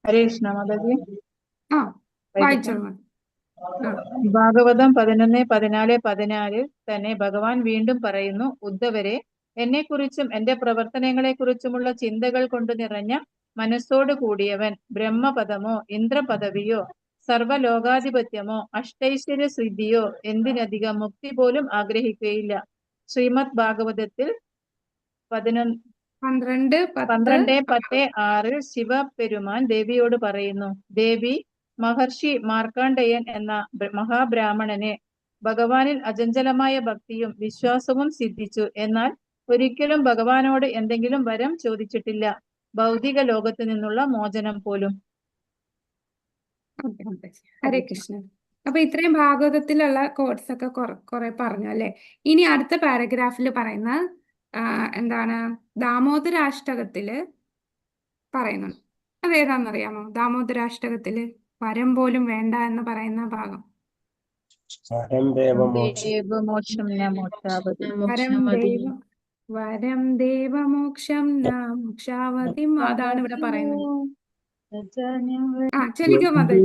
ഹരേ കൃഷ്ണ മാതാജി. വായിച്ചോളൂ. ഭാഗവതം 11, 14, 14 തന്നെ ഭഗവാൻ വീണ്ടും പറയുന്നു, ഉദ്ധവരെ, എന്നെക്കുറിച്ചും എന്റെ പ്രവർത്തനങ്ങളെക്കുറിച്ചുമുള്ള ചിന്തകൾ കൊണ്ട് നിറഞ്ഞ മനസ്സോട് കൂടിയവൻ ബ്രഹ്മപദമോ ഇന്ദ്രപദവിയോ സർവലോകാധിപത്യമോ അഷ്ടൈശ്വര്യ സിദ്ധിയോ എന്തിനധികം മുക്തി പോലും ആഗ്രഹിക്കുകയില്ല. ശ്രീമദ് ഭാഗവതത്തിൽ 12:10-6 ശിവപെരുമാൻ ദേവിയോട് പറയുന്നു, ദേവി, മഹർഷി മാർക്കണ്ഡേയൻ എന്ന മഹാബ്രാഹ്മണന് ഭഗവാനിൽ അചഞ്ചലമായ ഭക്തിയും വിശ്വാസവും സിദ്ധിച്ചു. എന്നാൽ ഒരിക്കലും ഭഗവാനോട് എന്തെങ്കിലും വരം ചോദിച്ചിട്ടില്ല, ഭൗതിക ലോകത്ത് നിന്നുള്ള മോചനം പോലും. ഹരേ കൃഷ്ണ. അപ്പൊ ഇത്രയും ഭാഗവതത്തിലുള്ള കോഡ്സ് ഒക്കെ കുറെ പറഞ്ഞു അല്ലെ. ഇനി അടുത്ത പാരഗ്രാഫിൽ പറയുന്ന എന്താണ് ദാമോദരാഷ്ടകത്തില് പറയുന്നുണ്ട്. അതേതാണെന്നറിയാമോ? ദാമോദരാഷ്ടകത്തില് വരം പോലും വേണ്ട എന്ന് പറയുന്ന ഭാഗം. വരം ദേവമോക്ഷം ദേവമോക്ഷം ന മോക്ഷാവതി. വരം ദേവമോക്ഷം ന മോക്ഷാവതിം. അതാണ് ഇവിടെ പറയുന്നത്. ചൊല്ലിക്കോ മതി,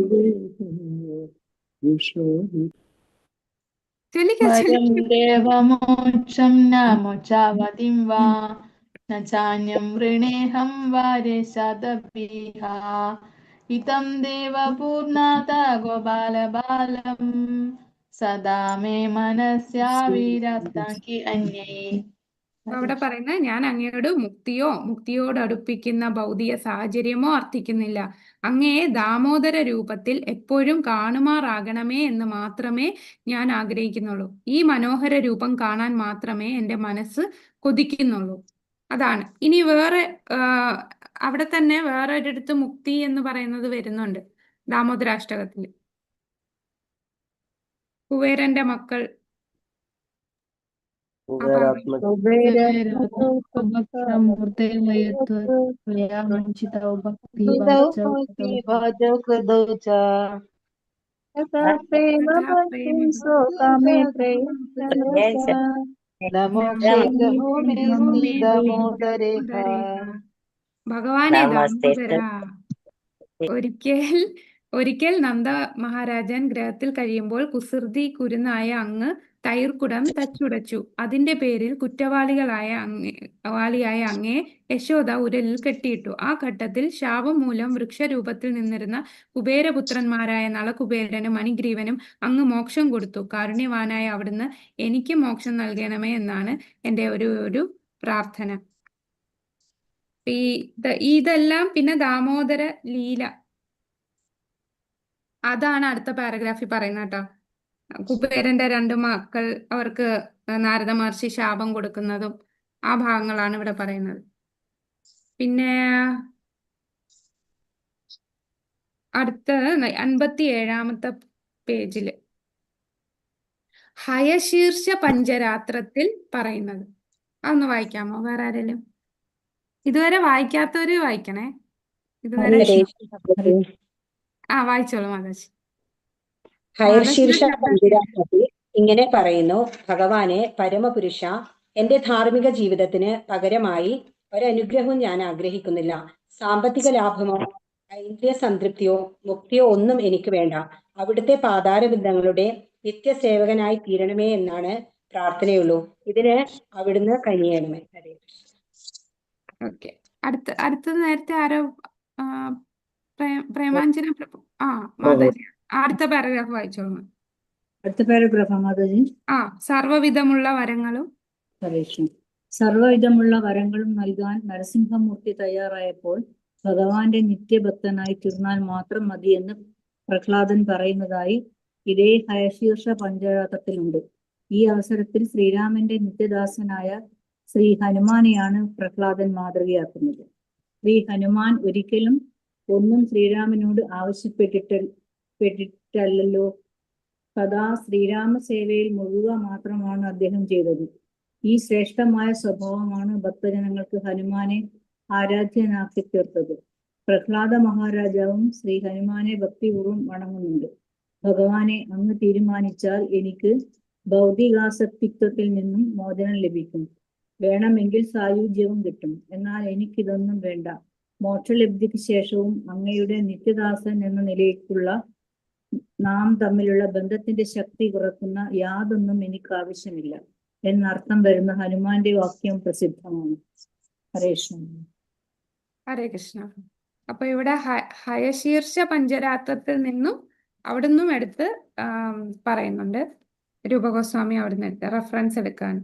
ചൊല്ലിക്കോ വരം ദേവമോക്ഷം ന മോക്ഷാവതിം വാ ന ചാന്യം വൃണേഹം വാരേശതപീഹ ഇതം ദേവപൂർണാത ഗോപാലബാലം സദാ മേ മനസ്യാവിരക്താങ്കി അന്യേ. അവിടെ പറയുന്നത്, ഞാൻ അങ്ങയോട് മുക്തിയോട് അടുപ്പിക്കുന്ന ഭൗതിക സാഹചര്യമോ അർത്ഥിക്കുന്നില്ല. അങ്ങയെ ദാമോദര രൂപത്തിൽ എപ്പോഴും കാണുമാറാകണമേ എന്ന് മാത്രമേ ഞാൻ ആഗ്രഹിക്കുന്നുള്ളൂ. ഈ മനോഹര രൂപം കാണാൻ മാത്രമേ എൻ്റെ മനസ്സ് കൊതിക്കുന്നുള്ളൂ. അതാണ്. ഇനി വേറെ അവിടെ തന്നെ വേറെ ഒരിടത്ത് മുക്തി എന്ന് പറയുന്നത് വരുന്നുണ്ട് ദാമോദരാഷ്ടകത്തിൽ. കുബേരന്റെ മക്കൾ ഭഗവാനെ ദാമോദര. ഒരിക്കൽ നന്ദ മഹാരാജൻ ഗ്രഹത്തിൽ കഴിയുമ്പോൾ കുസൃതി കുരുനായ അങ്ങ് തൈർക്കുടം തച്ചുടച്ചു. അതിന്റെ പേരിൽ കുറ്റവാളിയായ അങ്ങയെ യശോദ ഉരലിൽ കെട്ടിയിട്ടു. ആ ഘട്ടത്തിൽ ശാപം മൂലം വൃക്ഷരൂപത്തിൽ നിന്നിരുന്ന കുബേരപുത്രന്മാരായ നളകുബേരനും മണിഗ്രീവനും അങ്ങ് മോക്ഷം കൊടുത്തു. കാരുണ്യവാനായ അവിടുന്ന് എനിക്ക് മോക്ഷം നൽകണമേ എന്നാണ് എൻ്റെ ഒരു പ്രാർത്ഥന. ഇതെല്ലാം പിന്നെ ദാമോദര ലീല, അതാണ് അടുത്ത പാരഗ്രാഫിൽ പറയുന്നത് കേട്ടോ. കുബേരന്റെ 2 മക്കൾ, അവർക്ക് നാരദ മഹർഷി ശാപം കൊടുക്കുന്നതും ആ ഭാഗങ്ങളാണ് ഇവിടെ പറയുന്നത്. പിന്നെ അടുത്ത 57-ാമത്തെ പേജില് ഹയശീർഷ പഞ്ചരാത്രത്തിൽ പറയുന്നത്. അതൊന്ന് വായിക്കാമോ വേറെ ആരെങ്കിലും? ഇതുവരെ വായിക്കാത്തവര് വായിക്കണേ. ഇതുവരെ വായിച്ചോളൂ മാതാജി. ഹയശീർഷ പഞ്ചരാത്രത്തിൽ ഇങ്ങനെ പറയുന്നു: ഭഗവാനെ പരമപുരുഷ, എന്റെ ധാർമ്മിക ജീവിതത്തിന് പകരമായി ഒരനുഗ്രഹവും ഞാൻ ആഗ്രഹിക്കുന്നില്ല. സാമ്പത്തിക ലാഭമോ ഐന്ദ്രിയ സംതൃപ്തിയോ മുക്തിയോ ഒന്നും എനിക്ക് വേണ്ട. അവിടുത്തെ പാതാരബിന്ദങ്ങളുടെ നിത്യസേവകനായി തീരണമേ എന്നാണ് പ്രാർത്ഥനയുള്ളൂ. ഇതിന് അവിടുന്ന് കനിയണമേ. ഓക്കെ. അടുത്തത് നേരത്തെ ആരോ പ്രേമാഞ്ജന മാതാജി അടുത്ത പാരഗ്രാഫ് വായിച്ചോളൂ. അടുത്ത പാരഗ്രാഫ് മാതാജി. സർവ്വവിധമുള്ള വരങ്ങളും സർവ്വവിധമുള്ള വരങ്ങളും നൽകാൻ നരസിംഹമൂർത്തി തയ്യാറായപ്പോൾ ഭഗവാന്റെ നിത്യഭക്തനായി തീർന്നാൽ മാത്രം മതിയെന്ന് പ്രഹ്ലാദൻ പറയുന്നതായി ഇതേ ഹയശീർഷ പഞ്ചരാത്രത്തിലുണ്ട്. ഈ അവസരത്തിൽ ശ്രീരാമന്റെ നിത്യദാസനായ ശ്രീ ഹനുമാനെയാണ് പ്രഹ്ലാദൻ മാതൃകയാക്കുന്നത്. ശ്രീ ഹനുമാൻ ഒരിക്കലും ഒന്നും ശ്രീരാമനോട് ആവശ്യപ്പെട്ടിട്ടല്ലോ. സദാ ശ്രീരാമ സേവയിൽ മുഴുക മാത്രമാണ് അദ്ദേഹം ചെയ്തത്. ഈ ശ്രേഷ്ഠമായ സ്വഭാവമാണ് ഭക്തജനങ്ങൾക്ക് ഹനുമാനെ ആരാധ്യനാക്കി തീർത്തത്. പ്രഹ്ലാദ മഹാരാജാവും ശ്രീ ഹനുമാനെ ഭക്തിപൂർവ്വം വണങ്ങുന്നുണ്ട്. ഭഗവാനെ അങ്ങ് തീരുമാനിച്ചാൽ എനിക്ക് ഭൗതികാസക്തിത്വത്തിൽ നിന്നും മോചനം ലഭിക്കും. വേണമെങ്കിൽ സായുജ്യവും കിട്ടും. എന്നാൽ എനിക്കിതൊന്നും വേണ്ട. മോക്ഷലബ്ധിക്ക് ശേഷവും അങ്ങയുടെ നിത്യദാസൻ എന്ന നിലയ്ക്കുള്ള നാം തമ്മിലുള്ള ബന്ധത്തിന്റെ ശക്തി കുറക്കുന്ന യാതൊന്നും എനിക്ക് ആവശ്യമില്ല എന്നർത്ഥം വരുന്ന ഹനുമാന്റെ വാക്യം പ്രസിദ്ധമാണ്. ഹരേ കൃഷ്ണ. ഹരേ കൃഷ്ണ. അപ്പൊ ഇവിടെ ഹയശീർഷ പഞ്ചരാത്രത്തിൽ നിന്നും അവിടുന്നും എടുത്ത് പറയുന്നുണ്ട്. രൂപഗോസ്വാമി അവിടുന്ന് എടുത്ത് റെഫറൻസ് എടുക്കാൻ.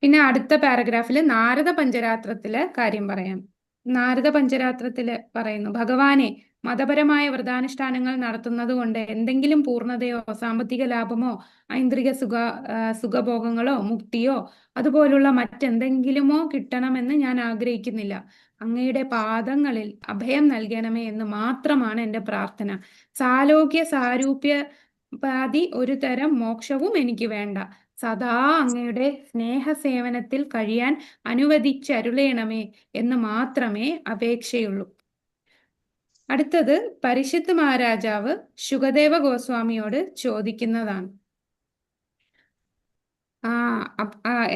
പിന്നെ അടുത്ത പാരഗ്രാഫിൽ നാരദ പഞ്ചരാത്രത്തിലെ കാര്യം പറയാം. നാരദ പഞ്ചരാത്രത്തില് പറയുന്നു: ഭഗവാനെ, മതപരമായ വ്രതാനുഷ്ഠാനങ്ങൾ നടത്തുന്നത് കൊണ്ട് എന്തെങ്കിലും പൂർണ്ണതയോ സാമ്പത്തിക ലാഭമോ ഐന്ദ്രിക സുഖഭോഗങ്ങളോ മുക്തിയോ അതുപോലുള്ള മറ്റെന്തെങ്കിലുമോ കിട്ടണമെന്ന് ഞാൻ ആഗ്രഹിക്കുന്നില്ല. അങ്ങയുടെ പാദങ്ങളിൽ അഭയം നൽകണമേ എന്ന് മാത്രമാണ് എൻ്റെ പ്രാർത്ഥന. സാലോക്യ സാരൂപ്യപാതി ഒരു തരം മോക്ഷവും എനിക്ക് വേണ്ട. സദാ അങ്ങയുടെ സ്നേഹസേവനത്തിൽ കഴിയാൻ അനുവദിച്ചരുളേണമേ എന്ന് മാത്രമേ അപേക്ഷയുള്ളൂ. അടുത്തത് പരിശുദ്ധ മഹാരാജാവ് ശുകദേവ ഗോസ്വാമിയോട് ചോദിക്കുന്നതാണ്.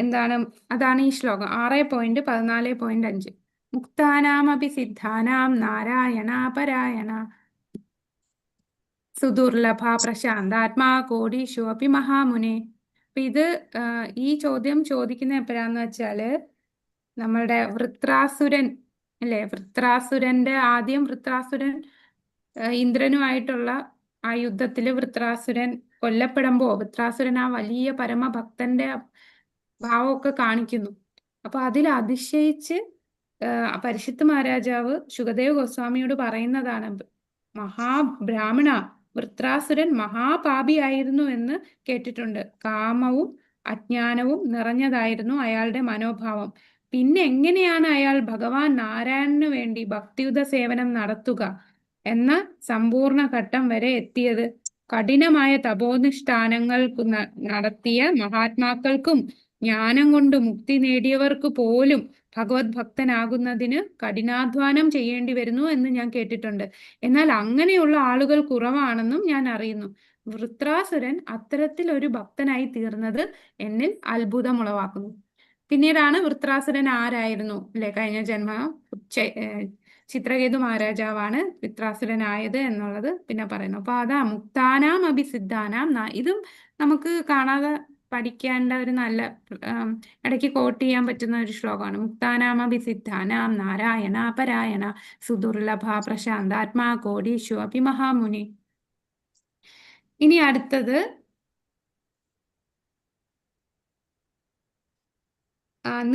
എന്താണ് അതാണ് ഈ ശ്ലോകം 6.14.5. മുക്താനാമപി സിദ്ധാനാം നാരായണ പരായണ സുദുർലഭ പ്രശാന്താത്മാ കോടീഷു അപി മഹാമുനെ. അപ്പൊ ഇത് ഈ ചോദ്യം ചോദിക്കുന്ന എപ്പോഴാന്ന് വെച്ചാല് നമ്മളുടെ വൃത്രാസുരൻ അല്ലെ, ആദ്യം വൃത്രാസുരൻ ഇന്ദ്രനുമായിട്ടുള്ള ആ യുദ്ധത്തില് വൃത്രാസുരൻ കൊല്ലപ്പെടുമ്പോ വൃത്രാസുരൻ ആ വലിയ പരമഭക്തന്റെ ഭാവമൊക്കെ കാണിക്കുന്നു. അപ്പൊ അതിൽ അതിശയിച്ച് പരിശുദ്ധ മഹാരാജാവ് ശുകദേവ് ഗോസ്വാമിയോട് പറയുന്നതാണ്, മഹാബ്രാഹ്മണ, വൃത്രാസുരൻ മഹാപാപിയായിരുന്നു എന്ന് കേട്ടിട്ടുണ്ട്. കാമവും അജ്ഞാനവും നിറഞ്ഞതായിരുന്നു അയാളുടെ മനോഭാവം. പിന്നെ എങ്ങനെയാണ് അയാൾ ഭഗവാൻ നാരായണന് വേണ്ടി ഭക്തിയുത സേവനം നടത്തുക എന്ന സമ്പൂർണ്ണ ഘട്ടം വരെ എത്തിയത്? കഠിനമായ തപോനുഷ്ഠാനങ്ങൾ നടത്തിയ മഹാത്മാക്കൾക്കും ജ്ഞാനം കൊണ്ട് മുക്തി നേടിയവർക്ക് പോലും ഭഗവത് ഭക്തനാകുന്നതിന് കഠിനാധ്വാനം ചെയ്യേണ്ടി വരുന്നു എന്ന് ഞാൻ കേട്ടിട്ടുണ്ട്. എന്നാൽ അങ്ങനെയുള്ള ആളുകൾ കുറവാണെന്നും ഞാൻ അറിയുന്നു. വൃത്രാസുരൻ അത്തരത്തിലൊരു ഭക്തനായി തീർന്നത് എന്നിൽ അത്ഭുതമുളവാക്കുന്നു. പിന്നീടാണ് വൃത്രാസുരൻ ആരായിരുന്നു അല്ലെ, കഴിഞ്ഞ ജന്മ ചിത്രകേതു മഹാരാജാവാണ് വൃത്രാസുരനായത് എന്നുള്ളത് പിന്നെ പറയുന്നു. അപ്പൊ അതാ മുക്താനാം അഭിസിദ്ധാനാം. ഇതും നമുക്ക് കാണാതെ പഠിക്കേണ്ട ഒരു നല്ല ഇടയ്ക്ക് കോട്ട് ചെയ്യാൻ പറ്റുന്ന ഒരു ശ്ലോകമാണ്. മുക്താനാം അഭിസിദ്ധാനാം നാരായണ പരായണ സുദുർലഭ പ്രശാന്താത്മാ കോടീഷു അപി മഹാമുനി. ഇനി അടുത്തത്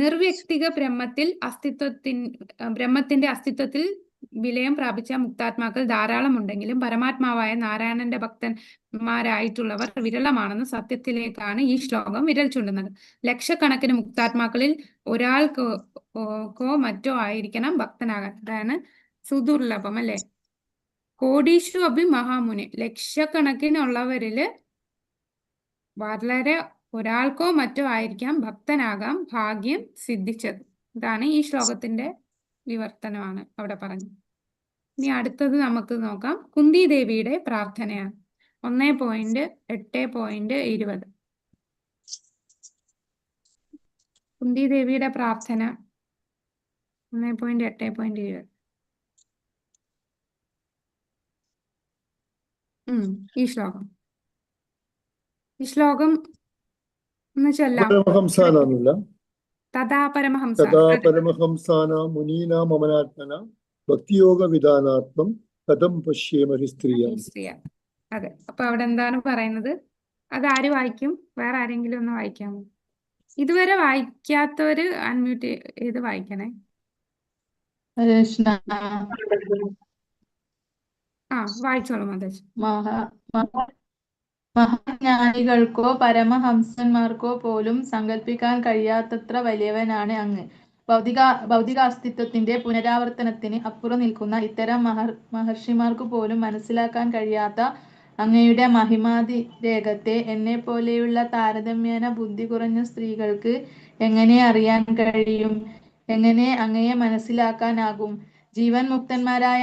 നിർവ്യക്തിക ബ്രഹ്മത്തിന്റെ അസ്തിത്വത്തിൽ വിലയം പ്രാപിച്ച മുക്താത്മാക്കൾ ധാരാളം ഉണ്ടെങ്കിലും പരമാത്മാവായ നാരായണന്റെ ഭക്തന്മാരായിട്ടുള്ളവർ വിരളമാണെന്ന സത്യത്തിലേക്കാണ് ഈ ശ്ലോകം വിരൽ ചൂണ്ടുന്നത്. ലക്ഷക്കണക്കിന് മുക്താത്മാക്കളിൽ ഒരാൾക്കോ മറ്റോ ആയിരിക്കണം ഭക്തനാകാൻ. അതാണ് സുദുർലഭം അല്ലെ. കോടീഷു അഭി മഹാമുനി, ലക്ഷക്കണക്കിനുള്ളവരില് വളരെ ഒരാൾക്കോ മറ്റോ ആയിരിക്കാം ഭക്തനാകാം ഭാഗ്യം സിദ്ധിച്ചത്. ഇതാണ് ഈ ശ്ലോകത്തിന്റെ വിവർത്തനമാണ് അവിടെ പറഞ്ഞത്. ഇനി അടുത്തത് നമുക്ക് നോക്കാം. കുന്തി ദേവിയുടെ പ്രാർത്ഥനയാണ്. 1.8.20. കുന്തി ദേവിയുടെ പ്രാർത്ഥന 1.8.20. ഈ ശ്ലോകം എന്ന് ചൊല്ലാം. പരമഹംസാനാന്നില്ല. തഥാ പരമഹംസ തഥാ പരമഹംസാന മുനീനാം അമനാത്മന ഭക്തിയോഗ വിധാനാത്മം കഥം പശ്യേമഹി സ്ത്രീയ. അതെ. അപ്പൊ അവിടെ എന്താണ് പറയുന്നത്? അതാര് വായിക്കും? വേറെ ആരെങ്കിലും ഒന്ന് വായിക്കാമോ? ഇതുവരെ വായിക്കാത്തവര് അൺമ്യൂട്ട് ചെയ്ത് വായിക്കണേ. വായിച്ചോളൂ മതേശ്. മഹാജ്ഞാനികൾക്കോ പരമഹംസന്മാർക്കോ പോലും സങ്കല്പിക്കാൻ കഴിയാത്തത്ര വലിയവനാണ് അങ്ങ്. ഭൗതികാസ്തിത്വത്തിന്റെ പുനരാവർത്തനത്തിന് അപ്പുറം നിൽക്കുന്ന ഇത്തരം മഹർഷിമാർക്ക് പോലും മനസ്സിലാക്കാൻ കഴിയാത്ത അങ്ങയുടെ മഹിമാതിരേകത്തെ എന്നെപ്പോലെയുള്ള താരതമ്യേന ബുദ്ധി കുറഞ്ഞ സ്ത്രീകൾക്ക് എങ്ങനെ അറിയാൻ കഴിയും? എങ്ങനെ അങ്ങയെ മനസ്സിലാക്കാനാകും? ജീവൻ മുക്തന്മാരായ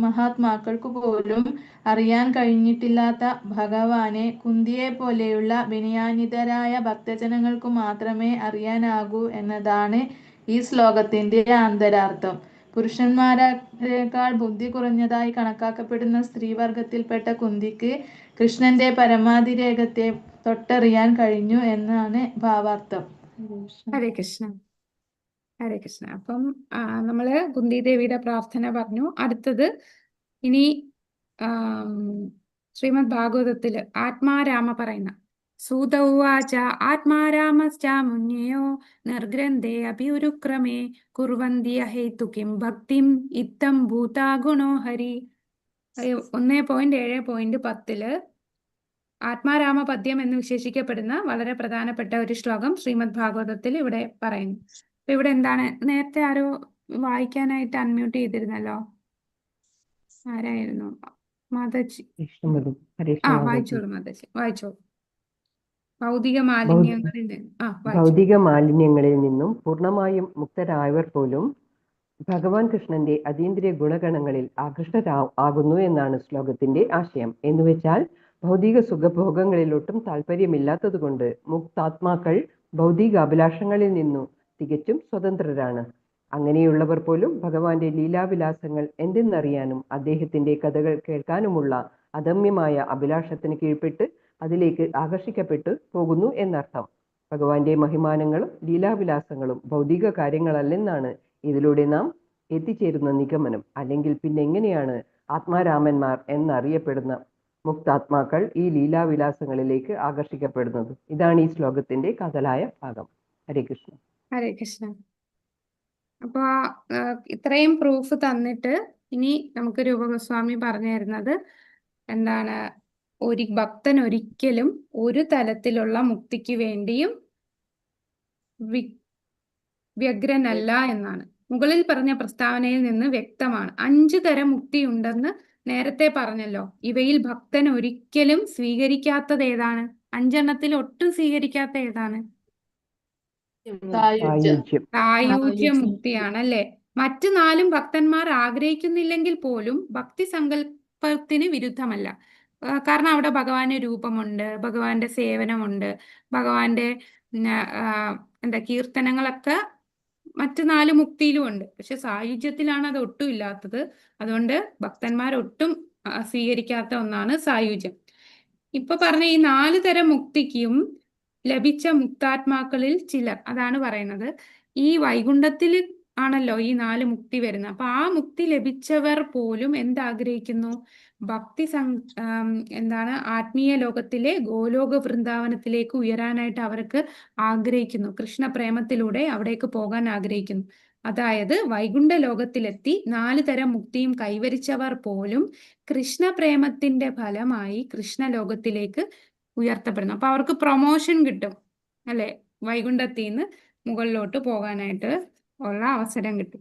മഹാത്മാക്കൾക്ക് പോലും അറിയാൻ കഴിഞ്ഞിട്ടില്ലാത്ത ഭഗവാനെ കുന്തിയെ പോലെയുള്ള വിനയാന്വിതരായ ഭക്തജനങ്ങൾക്ക് മാത്രമേ അറിയാനാകൂ എന്നതാണ് ഈ ശ്ലോകത്തിന്റെ അന്തരാർത്ഥം. പുരുഷന്മാരെക്കാൾ ബുദ്ധി കുറഞ്ഞതായി കണക്കാക്കപ്പെടുന്ന സ്ത്രീവർഗത്തിൽപ്പെട്ട കുന്തിക്ക് കൃഷ്ണന്റെ പരമാതിരേകത്തെ തൊട്ടറിയാൻ കഴിഞ്ഞു എന്നാണ് ഭാവാർത്ഥം. ഹരേ കൃഷ്ണ. ഹരേ കൃഷ്ണ. അപ്പം നമ്മള് കുന്തി ദേവിയുടെ പ്രാർത്ഥന പറഞ്ഞു. അടുത്തത് ഇനി ശ്രീമദ് ഭാഗവതത്തില് ആത്മാരാമ പറയുന്ന സൂത ഉവാച ആത്മാരാമശ്ച മുന്യയോ നിർഗ്രന്ഥേ അഭിയുരുക്രമേ കുർവന്തി അഹേതുകിം ഭക്തിം ഇത്തം ഭൂതാ ഗുണോ ഹരി. 1.7.10 ആത്മാരാമ പദ്യം എന്ന് വിശേഷിക്കപ്പെടുന്ന വളരെ പ്രധാനപ്പെട്ട ഒരു ശ്ലോകം ശ്രീമദ് ഭാഗവതത്തിൽ ഇവിടെ പറയുന്നു. അപ്പൊ ഇവിടെ എന്താണ്? നേരത്തെ ആരോ വായിക്കാനായിട്ട് അൺമ്യൂട്ട് ചെയ്തിരുന്നല്ലോ. ആരായിരുന്നു? മാതാജി. വായിച്ചോളൂ മാതാജി, വായിച്ചോളൂ. ഭൗതിക ഭൗ- മാലിന്യങ്ങളിൽ നിന്ന് വായിച്ചു. ഭൗതിക മാലിന്യങ്ങളിൽ നിന്നും പൂർണ്ണമായും മുക്തരായവർ പോലും ഭഗവാൻ കൃഷ്ണന്റെ അതീന്ദ്രിയ ഗുണഗണങ്ങളിൽ ആകുന്നു എന്നാണ് ശ്ലോകത്തിന്റെ ആശയം. എന്നുവെച്ചാൽ ഭൗതിക സുഖഭോഗങ്ങളിൽ ഒട്ടും താല്പര്യമില്ലാത്തതുകൊണ്ട് മുക്താത്മാക്കൾ ഭൗതിക അഭിലാഷങ്ങളിൽ നിന്നും തികച്ചും സ്വതന്ത്രരാണ്. അങ്ങനെയുള്ളവർ പോലും ഭഗവാന്റെ ലീലാവിലാസങ്ങൾ എന്തെന്നറിയാനും അദ്ദേഹത്തിന്റെ കഥകൾ കേൾക്കാനുമുള്ള അദമ്യമായ അഭിലാഷത്തിന് കീഴ്പ്പെട്ട് അതിലേക്ക് ആകർഷിക്കപ്പെട്ടു പോകുന്നു എന്നർത്ഥം. ഭഗവാന്റെ മഹിമാനങ്ങളും ലീലാവിലാസങ്ങളും ഭൗതിക കാര്യങ്ങളല്ലെന്നാണ് ഇതിലൂടെ നാം എത്തിച്ചേരുന്ന നിഗമനം. അല്ലെങ്കിൽ പിന്നെ എങ്ങനെയാണ് ആത്മാരാമന്മാർ എന്നറിയപ്പെടുന്ന മുക്താത്മാക്കൾ ഈ ലീലാവിലാസങ്ങളിലേക്ക് ആകർഷിക്കപ്പെടുന്നത്? ഇതാണ് ഈ ശ്ലോകത്തിന്റെ കാതലായ ഭാഗം. ഹരേ കൃഷ്ണ. ഹരേ കൃഷ്ണ. അപ്പൊ ഇത്രയും പ്രൂഫ് തന്നിട്ട് ഇനി നമുക്ക് രൂപഗോസ്വാമി പറഞ്ഞു തരുന്നത് എന്താണ്, ഒരു ഭക്തൻ ഒരിക്കലും ഒരു തലത്തിലുള്ള മുക്തിക്ക് വേണ്ടിയും വ്യഗ്രനല്ല എന്നാണ്. മുകളിൽ പറഞ്ഞ പ്രസ്താവനയിൽ നിന്ന് വ്യക്തമാണ് 5 തരം മുക്തി ഉണ്ടെന്ന് നേരത്തെ പറഞ്ഞല്ലോ. ഇവയിൽ ഭക്തൻ ഒരിക്കലും സ്വീകരിക്കാത്തത് ഏതാണ്? 5 ഒട്ടും സ്വീകരിക്കാത്ത ഏതാണ്? സായുജ്യ മുക്തിയാണ് അല്ലെ. മറ്റു 4 ഭക്തന്മാർ ആഗ്രഹിക്കുന്നില്ലെങ്കിൽ പോലും ഭക്തി സങ്കല്പത്തിന് വിരുദ്ധമല്ല. കാരണം അവിടെ ഭഗവാന്റെ രൂപമുണ്ട്, ഭഗവാന്റെ സേവനമുണ്ട്, ഭഗവാന്റെ കീർത്തനങ്ങളൊക്കെ മറ്റു 4 മുക്തിയിലും ഉണ്ട്. പക്ഷെ സായുജ്യത്തിലാണ് അത് ഒട്ടും ഇല്ലാത്തത്. അതുകൊണ്ട് ഭക്തന്മാർ ഒട്ടും സ്വീകരിക്കാത്ത ഒന്നാണ് സായുജ്യം. ഇപ്പൊ പറഞ്ഞ ഈ 4 തരം മുക്തിക്കും ലഭിച്ച മുക്താത്മാക്കളിൽ ചിലർ, അതാണ് പറയുന്നത്, ഈ വൈകുണ്ഠത്തിൽ ആണല്ലോ ഈ 4 മുക്തി വരുന്നത്. അപ്പൊ ആ മുക്തി ലഭിച്ചവർ പോലും എന്താഗ്രഹിക്കുന്നു? ഭക്തി ആത്മീയ ലോകത്തിലെ ഗോലോക വൃന്ദാവനത്തിലേക്ക് ഉയരാനായിട്ട് അവർക്ക് ആഗ്രഹിക്കുന്നു. കൃഷ്ണപ്രേമത്തിലൂടെ അവിടേക്ക് പോകാൻ ആഗ്രഹിക്കുന്നു. അതായത് വൈകുണ്ഠ ലോകത്തിലെത്തി 4 തരം മുക്തിയും കൈവരിച്ചവർ പോലും കൃഷ്ണപ്രേമത്തിന്റെ ഫലമായി കൃഷ്ണലോകത്തിലേക്ക് ഉയർത്തപ്പെടുന്നു. അപ്പൊ അവർക്ക് പ്രൊമോഷൻ കിട്ടും അല്ലെ, വൈകുണ്ഠത്തിൽ നിന്ന് മുകളിലോട്ട് പോകാനായിട്ട് ഉള്ള അവസരം കിട്ടും.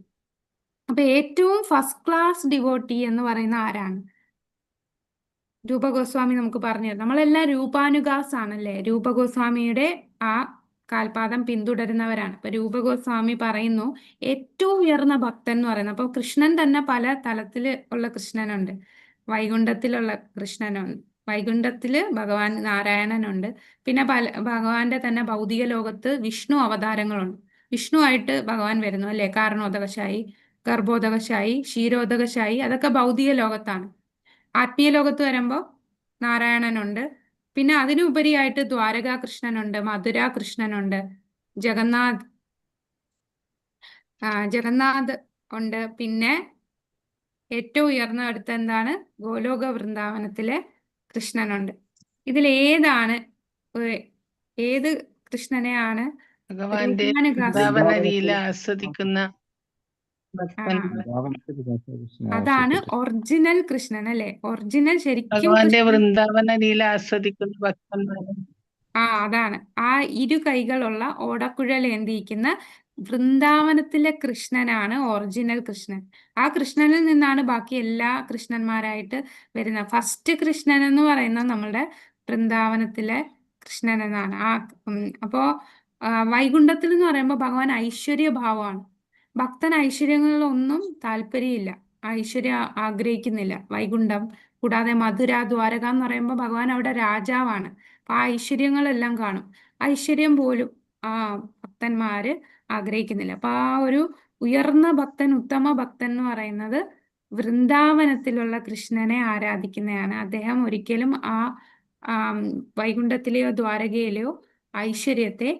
അപ്പൊ ഏറ്റവും ഫസ്റ്റ് ക്ലാസ് ഡിവോട്ടി എന്ന് പറയുന്ന ആരാണ്? രൂപഗോസ്വാമി നമുക്ക് പറഞ്ഞു. നമ്മളെല്ലാം രൂപാനുഗാസ് ആണല്ലേ, രൂപഗോസ്വാമിയുടെ ആ കാൽപാദം പിന്തുടരുന്നവരാണ്. അപ്പൊ രൂപഗോസ്വാമി പറയുന്നു ഏറ്റവും ഉയർന്ന ഭക്തൻ എന്ന് പറയുന്നത്, അപ്പൊ കൃഷ്ണൻ തന്നെ പല തലത്തില് ഉള്ള കൃഷ്ണനുണ്ട്. വൈകുണ്ഠത്തിലുള്ള കൃഷ്ണനുണ്ട്, വൈകുണ്ഠത്തില് ഭഗവാൻ നാരായണനുണ്ട്, പിന്നെ ഭഗവാന്റെ തന്നെ ഭൗതിക ലോകത്ത് വിഷ്ണു അവതാരങ്ങളുണ്ട്. വിഷ്ണു ആയിട്ട് ഭഗവാൻ വരുന്നു അല്ലെ, കാരണോദകശായി, ഗർഭോദകശായി, ക്ഷീരോദകശായി, അതൊക്കെ ഭൗതിക ലോകത്താണ്. ആത്മീയ ലോകത്ത് വരുമ്പോ നാരായണനുണ്ട്, പിന്നെ അതിനുപരിയായിട്ട് ദ്വാരകാ കൃഷ്ണനുണ്ട്, മധുര കൃഷ്ണനുണ്ട്, ജഗന്നാഥ് ഉണ്ട്, പിന്നെ ഏറ്റവും ഉയർന്ന അടുത്ത് എന്താണ്, ഗോലോക വൃന്ദാവനത്തിലെ കൃഷ്ണനുണ്ട്. ഇതിൽ ഏത് കൃഷ്ണനെയാണ് ഭഗവാന്റെ വൃന്ദാവന ലീല ആസ്വദിക്കുന്ന അതാണ് ഒറിജിനൽ കൃഷ്ണൻ അല്ലെ. ഒറിജിനൽ ശരിക്കും ഭഗവാന്റെ വൃന്ദാവന ലീല ആസ്വദിക്കുന്ന ഭക്തന്മാർ. അതാണ് ആ 2 കൈകളുള്ള ഓടക്കുഴൽ ഏന്തിയിരിക്കുന്ന വൃന്ദാവനത്തിലെ കൃഷ്ണനാണ് ഒറിജിനൽ കൃഷ്ണൻ. ആ കൃഷ്ണനിൽ നിന്നാണ് ബാക്കി എല്ലാ കൃഷ്ണന്മാരായിട്ട് വരുന്നത്. ഫസ്റ്റ് കൃഷ്ണൻ എന്ന് പറയുന്നത് നമ്മളുടെ വൃന്ദാവനത്തിലെ കൃഷ്ണൻ എന്നാണ്. അപ്പോ വൈകുണ്ഠത്തിൽ എന്ന് പറയുമ്പോൾ ഭഗവാൻ ഐശ്വര്യഭാവമാണ്. ഭക്തൻ ഐശ്വര്യങ്ങളിലൊന്നും താല്പര്യമില്ല, ഐശ്വര്യം ആഗ്രഹിക്കുന്നില്ല. വൈകുണ്ഠം കൂടാതെ മധുര, ദ്വാരക എന്ന് പറയുമ്പോൾ ഭഗവാൻ അവിടെ രാജാവാണ്. അപ്പൊ ആ ഐശ്വര്യങ്ങളെല്ലാം കാണും. ഐശ്വര്യം പോലും ഭക്തന്മാര് ആഗ്രഹിക്കുന്നില്ല. അപ്പൊ ആ ഒരു ഉയർന്ന ഭക്തൻ, ഉത്തമ ഭക്തൻ എന്ന് പറയുന്നത് വൃന്ദാവനത്തിലുള്ള കൃഷ്ണനെ ആരാധിക്കുന്നതാണ്. അദ്ദേഹം ഒരിക്കലും വൈകുണ്ഠത്തിലെയോ ദ്വാരകയിലെയോ ഐശ്വര്യത്തെ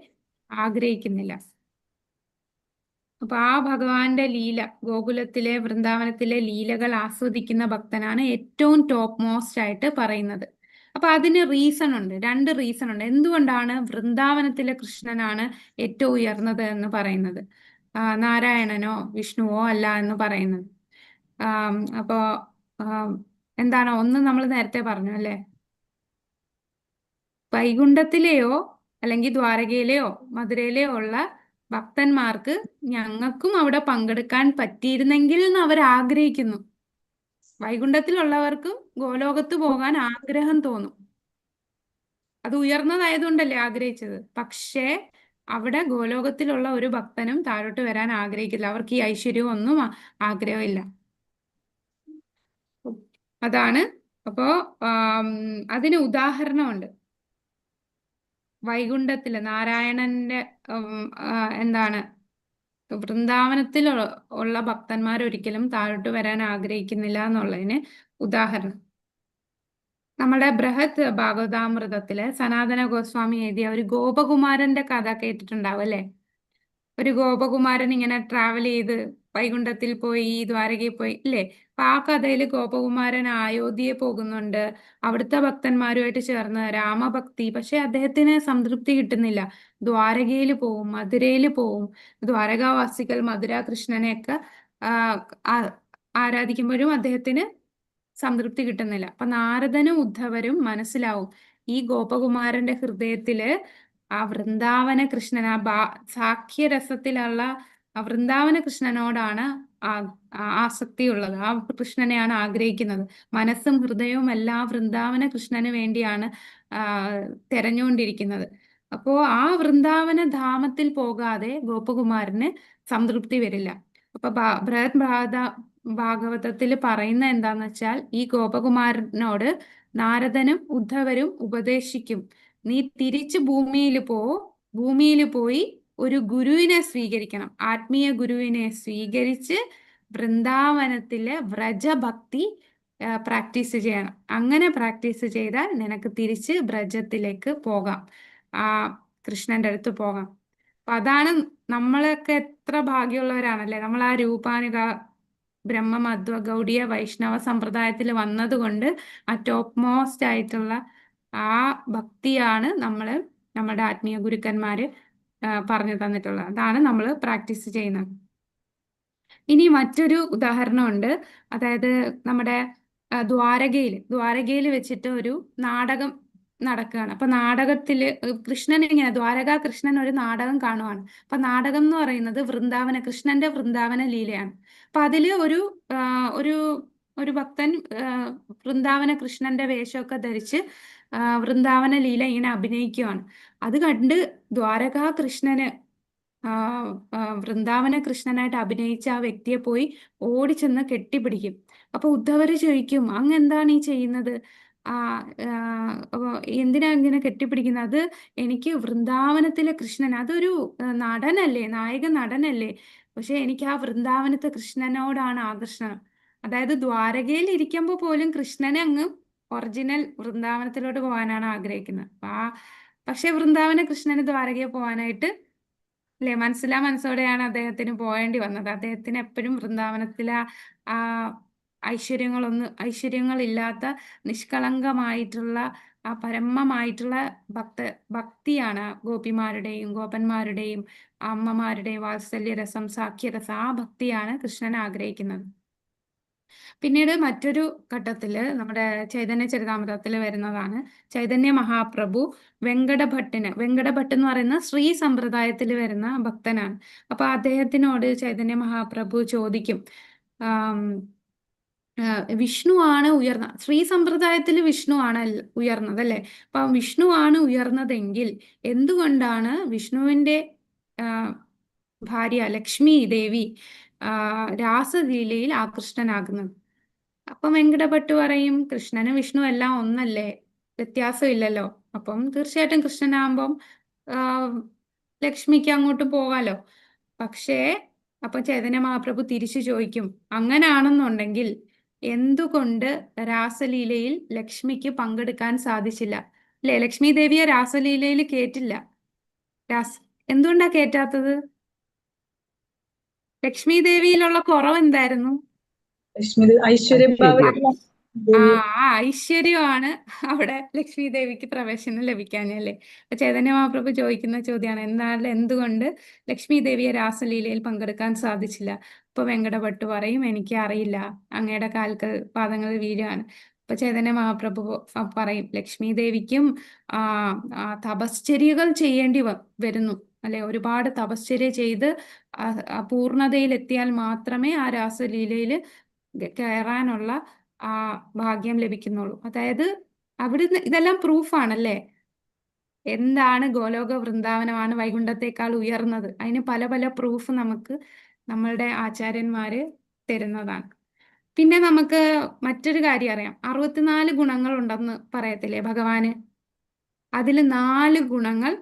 ആഗ്രഹിക്കുന്നില്ല. അപ്പൊ ആ ഭഗവാന്റെ ലീല, ഗോകുലത്തിലെ വൃന്ദാവനത്തിലെ ലീലകൾ ആസ്വദിക്കുന്ന ഭക്തനാണ് ഏറ്റവും ടോപ്പ് മോസ്റ്റ് ആയിട്ട് പറയുന്നത്. അപ്പൊ അതിന് റീസൺ ഉണ്ട്, 2 റീസൺ ഉണ്ട് എന്തുകൊണ്ടാണ് വൃന്ദാവനത്തിലെ കൃഷ്ണനാണ് ഏറ്റവും ഉയർന്നത് എന്ന് പറയുന്നത്, നാരായണനോ വിഷ്ണുവോ അല്ല എന്ന് പറയുന്നത്. അപ്പോ എന്താണ്, ഒന്ന് നമ്മൾ നേരത്തെ പറഞ്ഞു അല്ലെ, വൈകുണ്ഠത്തിലെയോ അല്ലെങ്കിൽ ദ്വാരകയിലെയോ മധുരയിലെയോ ഉള്ള ഭക്തന്മാർക്ക് ഞങ്ങൾക്കും അവിടെ പങ്കെടുക്കാൻ പറ്റിയിരുന്നെങ്കിൽ എന്ന് അവർ ആഗ്രഹിക്കുന്നു. വൈകുണ്ഠത്തിലുള്ളവർക്കും ഗോലോകത്ത് പോകാൻ ആഗ്രഹം തോന്നും. അത് ഉയർന്നതായതുകൊണ്ടല്ലേ ആഗ്രഹിച്ചത്. പക്ഷേ അവിടെ ഗോലോകത്തിലുള്ള ഒരു ഭക്തനും താഴോട്ട് വരാൻ ആഗ്രഹിക്കില്ല. അവർക്ക് ഈ ഐശ്വര്യവും ഒന്നും ആഗ്രഹമില്ല. അതാണ്. അപ്പോ അതിന് ഉദാഹരണമുണ്ട്. വൈകുണ്ഠത്തില് നാരായണന്റെ എന്താണ് വൃന്ദാവനത്തിൽ ഉള്ള ഭക്തന്മാർ ഒരിക്കലും താഴോട്ട് വരാൻ ആഗ്രഹിക്കുന്നില്ല എന്നുള്ളതിന് ഉദാഹരണം നമ്മുടെ ബൃഹത് ഭാഗവതാമൃതത്തില് സനാതന ഗോസ്വാമി എഴുതിയ ഒരു ഗോപകുമാരന്റെ കഥ കേട്ടിട്ടുണ്ടാവും അല്ലെ? ഒരു ഗോപകുമാരൻ ഇങ്ങനെ ട്രാവൽ ചെയ്ത് വൈകുണ്ഠത്തിൽ പോയി, ദ്വാരകയിൽ പോയി ഇല്ലേ? അപ്പൊ ആ കഥയിൽ ഗോപകുമാരൻ അയോധ്യയെ പോകുന്നുണ്ട്, അവിടുത്തെ ഭക്തന്മാരുമായിട്ട് ചേർന്ന് രാമഭക്തി. പക്ഷെ അദ്ദേഹത്തിന് സംതൃപ്തി കിട്ടുന്നില്ല. ദ്വാരകയിൽ പോവും, മധുരയിൽ പോവും. ദ്വാരകാവാസികൾ മധുര കൃഷ്ണനെയൊക്കെ ആരാധിക്കുമ്പോഴും അദ്ദേഹത്തിന് സംതൃപ്തി കിട്ടുന്നില്ല. അപ്പൊ നാരദനും ഉദ്ധവരും മനസ്സിലാവും ഈ ഗോപകുമാരന്റെ ഹൃദയത്തില് ആ വൃന്ദാവന കൃഷ്ണൻ, സാഖ്യരസത്തിലുള്ള ആ വൃന്ദാവന കൃഷ്ണനോടാണ് ആസക്തിയുള്ളത്. ആ കൃഷ്ണനെയാണ് ആഗ്രഹിക്കുന്നത്. മനസ്സും ഹൃദയവും എല്ലാം വൃന്ദാവന കൃഷ്ണന് വേണ്ടിയാണ് തെരഞ്ഞുകൊണ്ടിരിക്കുന്നത്. അപ്പോ ആ വൃന്ദാവന ധാമത്തിൽ പോകാതെ ഗോപകുമാരന് സംതൃപ്തി വരില്ല. അപ്പൊ ബൃഹത് ഭാഗവതത്തിൽ പറയുന്ന എന്താന്ന് വെച്ചാൽ ഈ ഗോപകുമാരനോട് നാരദനും ഉദ്ധവരും ഉപദേശിക്കും, നീ തിരിച്ച് ഭൂമിയിൽ പോയി ഒരു ഗുരുവിനെ സ്വീകരിക്കണം. ആത്മീയ ഗുരുവിനെ സ്വീകരിച്ച് വൃന്ദാവനത്തിലെ വ്രജഭക്തി പ്രാക്ടീസ് ചെയ്യണം. അങ്ങനെ പ്രാക്ടീസ് ചെയ്താൽ നിനക്ക് തിരിച്ച് വ്രജത്തിലേക്ക് പോകാം, ആ കൃഷ്ണന്റെ അടുത്ത് പോകാം. അപ്പൊ അതാണ് നമ്മളൊക്കെ എത്ര ഭാഗ്യമുള്ളവരാണല്ലേ. നമ്മൾ ആ രൂപാനുഗ ബ്രഹ്മമധ്വ ഗൗഡിയ വൈഷ്ണവ സമ്പ്രദായത്തിൽ വന്നതുകൊണ്ട് ആ ടോപ്പ് മോസ്റ്റ് ആയിട്ടുള്ള ആ ഭക്തിയാണ് നമ്മുടെ ആത്മീയ ഗുരുക്കന്മാര് പറഞ്ഞു തന്നിട്ടുള്ളത്. അതാണ് നമ്മൾ പ്രാക്ടീസ് ചെയ്യുന്നത്. ഇനി മറ്റൊരു ഉദാഹരണമുണ്ട്. അതായത് നമ്മുടെ ദ്വാരകയിൽ വെച്ചിട്ട് ഒരു നാടകം നടക്കുകയാണ്. അപ്പൊ നാടകത്തില് കൃഷ്ണൻ ഇങ്ങനെ ദ്വാരകാ കൃഷ്ണൻ ഒരു നാടകം കാണുവാണ്. അപ്പൊ നാടകം എന്ന് പറയുന്നത് കൃഷ്ണന്റെ വൃന്ദാവന ലീലയാണ്. അപ്പൊ അതില് ഒരു ഭക്തൻ വൃന്ദാവന കൃഷ്ണന്റെ വേഷമൊക്കെ ധരിച്ച് വൃന്ദാവന ലീല ഇങ്ങനെ അഭിനയിക്കുകയാണ്. അത് കണ്ട് ദ്വാരകാ കൃഷ്ണന് വൃന്ദാവന കൃഷ്ണനായിട്ട് അഭിനയിച്ച ആ വ്യക്തിയെ പോയി ഓടിച്ചെന്ന് കെട്ടിപ്പിടിക്കും. അപ്പൊ ഉദ്ധവര് ചോദിക്കും, അങ്ങ് എന്താണ് ഈ ചെയ്യുന്നത്? എന്തിനാ ഇങ്ങനെ കെട്ടിപ്പിടിക്കുന്നത്? അത് എനിക്ക് വൃന്ദാവനത്തിലെ കൃഷ്ണൻ, അതൊരു നടനല്ലേ, നായക നടനല്ലേ, പക്ഷെ എനിക്ക് ആ വൃന്ദാവനത്തെ കൃഷ്ണനോടാണ് ആകർഷണം. അതായത് ദ്വാരകയിൽ ഇരിക്കുമ്പോൾ പോലും കൃഷ്ണനെ അങ്ങ് ഒറിജിനൽ വൃന്ദാവനത്തിലോട്ട് പോകാനാണ് ആഗ്രഹിക്കുന്നത്. പക്ഷെ വൃന്ദാവന കൃഷ്ണന് ദ്വാരകയിൽ പോകാനായിട്ട് അല്ലെ മനസ്സോടെയാണ് അദ്ദേഹത്തിന് പോകേണ്ടി വന്നത്. അദ്ദേഹത്തിന് എപ്പോഴും വൃന്ദാവനത്തിലെ ആ ഐശ്വര്യങ്ങളില്ലാത്ത നിഷ്കളങ്കമായിട്ടുള്ള ആ പരമമായിട്ടുള്ള ഭക്തിയാണ് ഗോപിമാരുടെയും ഗോപന്മാരുടെയും അമ്മമാരുടെയും വാത്സല്യരസം, സാഖ്യരസം, ആ ഭക്തിയാണ് കൃഷ്ണൻ ആഗ്രഹിക്കുന്നത്. പിന്നീട് മറ്റൊരു ഘട്ടത്തില് നമ്മുടെ ചൈതന്യ ചരിതാമൃതത്തിൽ വരുന്നതാണ് ചൈതന്യ മഹാപ്രഭു വെങ്കടഭട്ട് എന്ന് പറയുന്ന ശ്രീ സമ്പ്രദായത്തിൽ വരുന്ന ഭക്തനാണ്. അപ്പൊ അദ്ദേഹത്തിനോട് ചൈതന്യ മഹാപ്രഭു ചോദിക്കും, വിഷ്ണു ആണ് ശ്രീ സമ്പ്രദായത്തിൽ വിഷ്ണു ആണ് ഉയർന്നത് അല്ലെ? അപ്പൊ വിഷ്ണു ആണ് ഉയർന്നതെങ്കിൽ എന്തുകൊണ്ടാണ് വിഷ്ണുവിന്റെ ഭാര്യ ലക്ഷ്മി ദേവി രാസലീലയിൽ ആകൃഷ്ടനാകുന്നത്? അപ്പം വെങ്കടഭട്ട് പറയും, കൃഷ്ണനും വിഷ്ണു എല്ലാം ഒന്നല്ലേ, വ്യത്യാസമില്ലല്ലോ. അപ്പം തീർച്ചയായിട്ടും കൃഷ്ണനാകുമ്പം ലക്ഷ്മിക്ക് അങ്ങോട്ട് പോകാലോ. പക്ഷേ അപ്പൊ ചൈതന്യ മഹാപ്രഭു തിരിച്ചു ചോദിക്കും, അങ്ങനാണെന്നുണ്ടെങ്കിൽ എന്തുകൊണ്ട് രാസലീലയിൽ ലക്ഷ്മിക്ക് പങ്കെടുക്കാൻ സാധിച്ചില്ല? അല്ലെ, ലക്ഷ്മി ദേവിയെ രാസലീലയിൽ കേറ്റില്ല. എന്തുകൊണ്ടാ കേറ്റാത്തത്? ലക്ഷ്മി ദേവിയിലുള്ള കുറവ് എന്തായിരുന്നു? ഐശ്വര്യമാണ് അവിടെ ലക്ഷ്മി ദേവിക്ക് പ്രവേശനം ലഭിക്കാഞ്ഞല്ലേ. അപ്പൊ ചൈതന്യ മഹാപ്രഭു ചോദിക്കുന്ന ചോദ്യമാണ്, എന്തുകൊണ്ട് ലക്ഷ്മി ദേവിയെ രാസലീലയിൽ പങ്കെടുക്കാൻ സാധിച്ചില്ല? അപ്പൊ വെങ്കടഭട്ട് പറയും, എനിക്ക് അറിയില്ല, അങ്ങയുടെ പാദങ്ങൾ വീഴാണ്. അപ്പൊ ചൈതന്യ മഹാപ്രഭു പറയും, ലക്ഷ്മി ദേവിക്കും തപശ്ചര്യകൾ ചെയ്യേണ്ടി വരുന്നു അല്ലെ, ഒരുപാട് തപശ്ചര്യ ചെയ്ത് പൂർണ്ണതയിലെത്തിയാൽ മാത്രമേ ആ രാസലീലയിൽ കയറാനുള്ള ആ ഭാഗ്യം ലഭിക്കുന്നുള്ളൂ. അതായത് അവിടുന്ന് ഇതെല്ലാം പ്രൂഫാണല്ലേ. എന്താണ് ഗോലോക വൃന്ദാവനമാണ് വൈകുണ്ഠത്തെക്കാൾ ഉയർന്നത്? അതിന് പല പല പ്രൂഫ് നമുക്ക് നമ്മളുടെ ആചാര്യന്മാര് തരുന്നതാണ്. പിന്നെ നമുക്ക് മറ്റൊരു കാര്യം അറിയാം, 64 ഗുണങ്ങൾ ഉണ്ടെന്ന് പറയത്തില്ലേ ഭഗവാന്? അതിൽ 4 ഗുണങ്ങൾ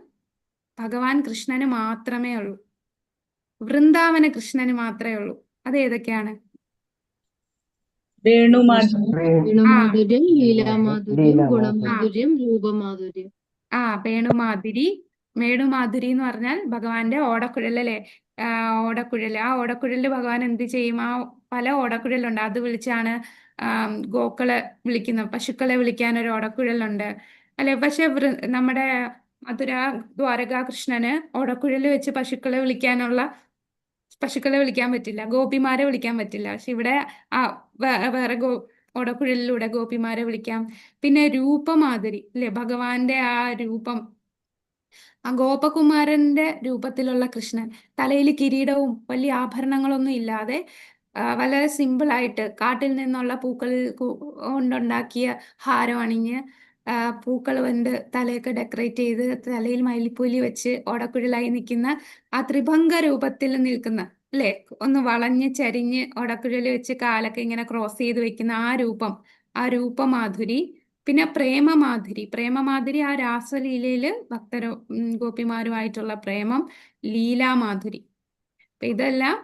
ഭഗവാൻ കൃഷ്ണന് മാത്രമേ ഉള്ളൂ, വൃന്ദാവന കൃഷ്ണന് മാത്രമേ ഉള്ളൂ. അത് ഏതൊക്കെയാണ്? വേണുമാധുര്യം, ലീലാമാധുര്യം, ഗുണമാധുര്യം, രൂപമാധുര്യം. വേണുമാധുരി എന്ന് പറഞ്ഞാൽ ഭഗവാന്റെ ഓടക്കുഴൽ അല്ലേ? ഓടക്കുഴല്. ആ ഓടക്കുഴലില് ഭഗവാൻ എന്ത് ചെയ്യും? ആ പല ഓടക്കുഴലുണ്ട്, അത് വിളിച്ചാണ് ഗോക്കളെ വിളിക്കുന്നത്. പശുക്കളെ വിളിക്കാൻ ഒരു ഓടക്കുഴലുണ്ട് അല്ലെ? പക്ഷെ നമ്മുടെ മധുര ദ്വാരക കൃഷ്ണന് ഓടക്കുഴല് വെച്ച് പശുക്കളെ വിളിക്കാൻ പറ്റില്ല, ഗോപിമാരെ വിളിക്കാൻ പറ്റില്ല. പക്ഷെ ഇവിടെ വേറെ ഓടക്കുഴലിലൂടെ ഗോപിമാരെ വിളിക്കാം. പിന്നെ രൂപമാധുരി അല്ലെ? ഭഗവാന്റെ ആ രൂപം, ആ ഗോപകുമാരന്റെ രൂപത്തിലുള്ള കൃഷ്ണൻ, തലയിൽ കിരീടവും വലിയ ആഭരണങ്ങളൊന്നും ഇല്ലാതെ വളരെ സിമ്പിൾ ആയിട്ട് കാട്ടിൽ നിന്നുള്ള പൂക്കൾ കൊണ്ടുണ്ടാക്കിയ ഹാരം അണിഞ്ഞ് പൂക്കൾ കൊണ്ട് തലയൊക്കെ ഡെക്കറേറ്റ് ചെയ്ത് തലയിൽ മയിലിപ്പൂലി വെച്ച് ഓടക്കുഴലായി നിൽക്കുന്ന ആ ത്രിഭംഗ രൂപത്തിൽ നിൽക്കുന്ന അല്ലേ? ഒന്ന് വളഞ്ഞ് ചരിഞ്ഞ് ഓടക്കുഴൽ വെച്ച് കാലൊക്കെ ഇങ്ങനെ ക്രോസ് ചെയ്ത് വെക്കുന്ന ആ രൂപമാധുരി. പിന്നെ പ്രേമമാധുരി ആ രാസലീലയില് ഗോപിമാരുമായിട്ടുള്ള പ്രേമം, ലീലാമാധുരി. അപ്പൊ ഇതെല്ലാം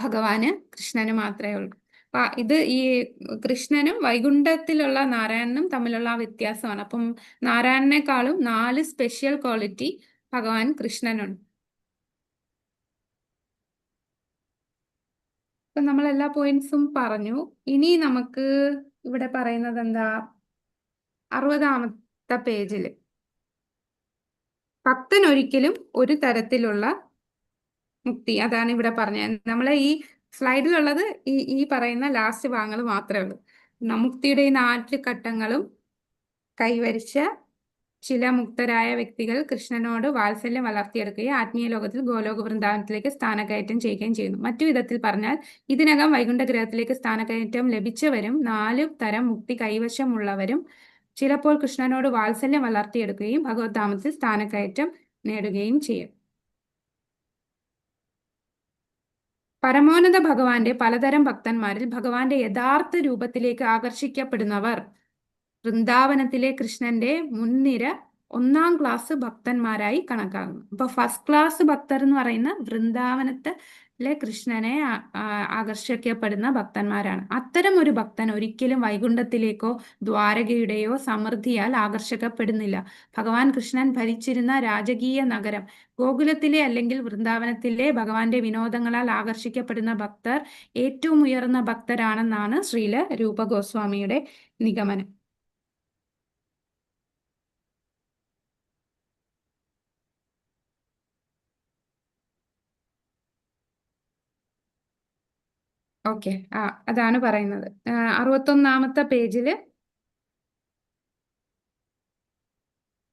ഭഗവാന് കൃഷ്ണന് മാത്രമേ ഉള്ളൂ. അപ്പൊ ഇത് ഈ കൃഷ്ണനും വൈകുണ്ഠത്തിലുള്ള നാരായണനും തമ്മിലുള്ള ആ വ്യത്യാസമാണ്. അപ്പം നാരായണനേക്കാളും 4 സ്പെഷ്യൽ ക്വാളിറ്റി ഭഗവാൻ കൃഷ്ണനുണ്ട്. അപ്പൊ നമ്മൾ എല്ലാ പോയിന്റ്സും പറഞ്ഞു. ഇനി നമുക്ക് ഇവിടെ പറയുന്നത് എന്താ? 60ാമത്തെ പേജില് ഭക്തൻ ഒരിക്കലും ഒരു തരത്തിലുള്ള മുക്തി, അതാണ് ഇവിടെ പറഞ്ഞത്. നമ്മളെ ഈ സ്ലൈഡിലുള്ളത് ഈ പറയുന്ന ലാസ്റ്റ് ഭാഗങ്ങൾ മാത്രമേ ഉള്ളൂ. മുക്തിയുടെ ഈ 4 ഘട്ടങ്ങളും കൈവരിച്ച ചില മുക്തരായ വ്യക്തികൾ കൃഷ്ണനോട് വാത്സല്യം വളർത്തിയെടുക്കുകയും ആത്മീയ ലോകത്തിൽ ഗോലോക വൃന്ദാവനത്തിലേക്ക് സ്ഥാനക്കയറ്റം ചെയ്യുകയും ചെയ്യുന്നു. മറ്റു വിധത്തിൽ പറഞ്ഞാൽ ഇതിനകം വൈകുണ്ഠ ഗ്രഹത്തിലേക്ക് സ്ഥാനക്കയറ്റം ലഭിച്ചവരും 4 തരം മുക്തി കൈവശമുള്ളവരും ചിലപ്പോൾ കൃഷ്ണനോട് വാത്സല്യം വളർത്തിയെടുക്കുകയും ഭഗവത്ധാമത്തിൽ സ്ഥാനക്കയറ്റം നേടുകയും ചെയ്യും. പരമോന്നത ഭഗവാന്റെ പലതരം ഭക്തന്മാരിൽ ഭഗവാന്റെ യഥാർത്ഥ രൂപത്തിലേക്ക് ആകർഷിക്കപ്പെടുന്നവർ വൃന്ദാവനത്തിലെ കൃഷ്ണന്റെ മുൻനിര 1ാം ക്ലാസ് ഭക്തന്മാരായി കണക്കാക്കുന്നു. അപ്പൊ ഫസ്റ്റ് ക്ലാസ് ഭക്തർ എന്ന് പറയുന്ന വൃന്ദാവനത്തിലെ കൃഷ്ണനെ ആകർഷിക്കപ്പെടുന്ന ഭക്തന്മാരാണ്. അത്തരം ഒരു ഭക്തൻ ഒരിക്കലും വൈകുണ്ഠത്തിലേക്കോ ദ്വാരകയുടെയോ സമൃദ്ധിയാൽ ആകർഷിക്കപ്പെടുന്നില്ല. ഭഗവാൻ കൃഷ്ണൻ ഭരിച്ചിരുന്ന രാജകീയ നഗരം ഗോകുലത്തിലെ അല്ലെങ്കിൽ വൃന്ദാവനത്തിലെ ഭഗവാന്റെ വിനോദങ്ങളാൽ ആകർഷിക്കപ്പെടുന്ന ഭക്തർ ഏറ്റവും ഉയർന്ന ഭക്തരാണെന്നാണ് ശ്രീല രൂപ ഗോസ്വാമിയുടെ നിഗമനം. ഓക്കെ, അതാണ് പറയുന്നത്. 61ാമത്തെ പേജില്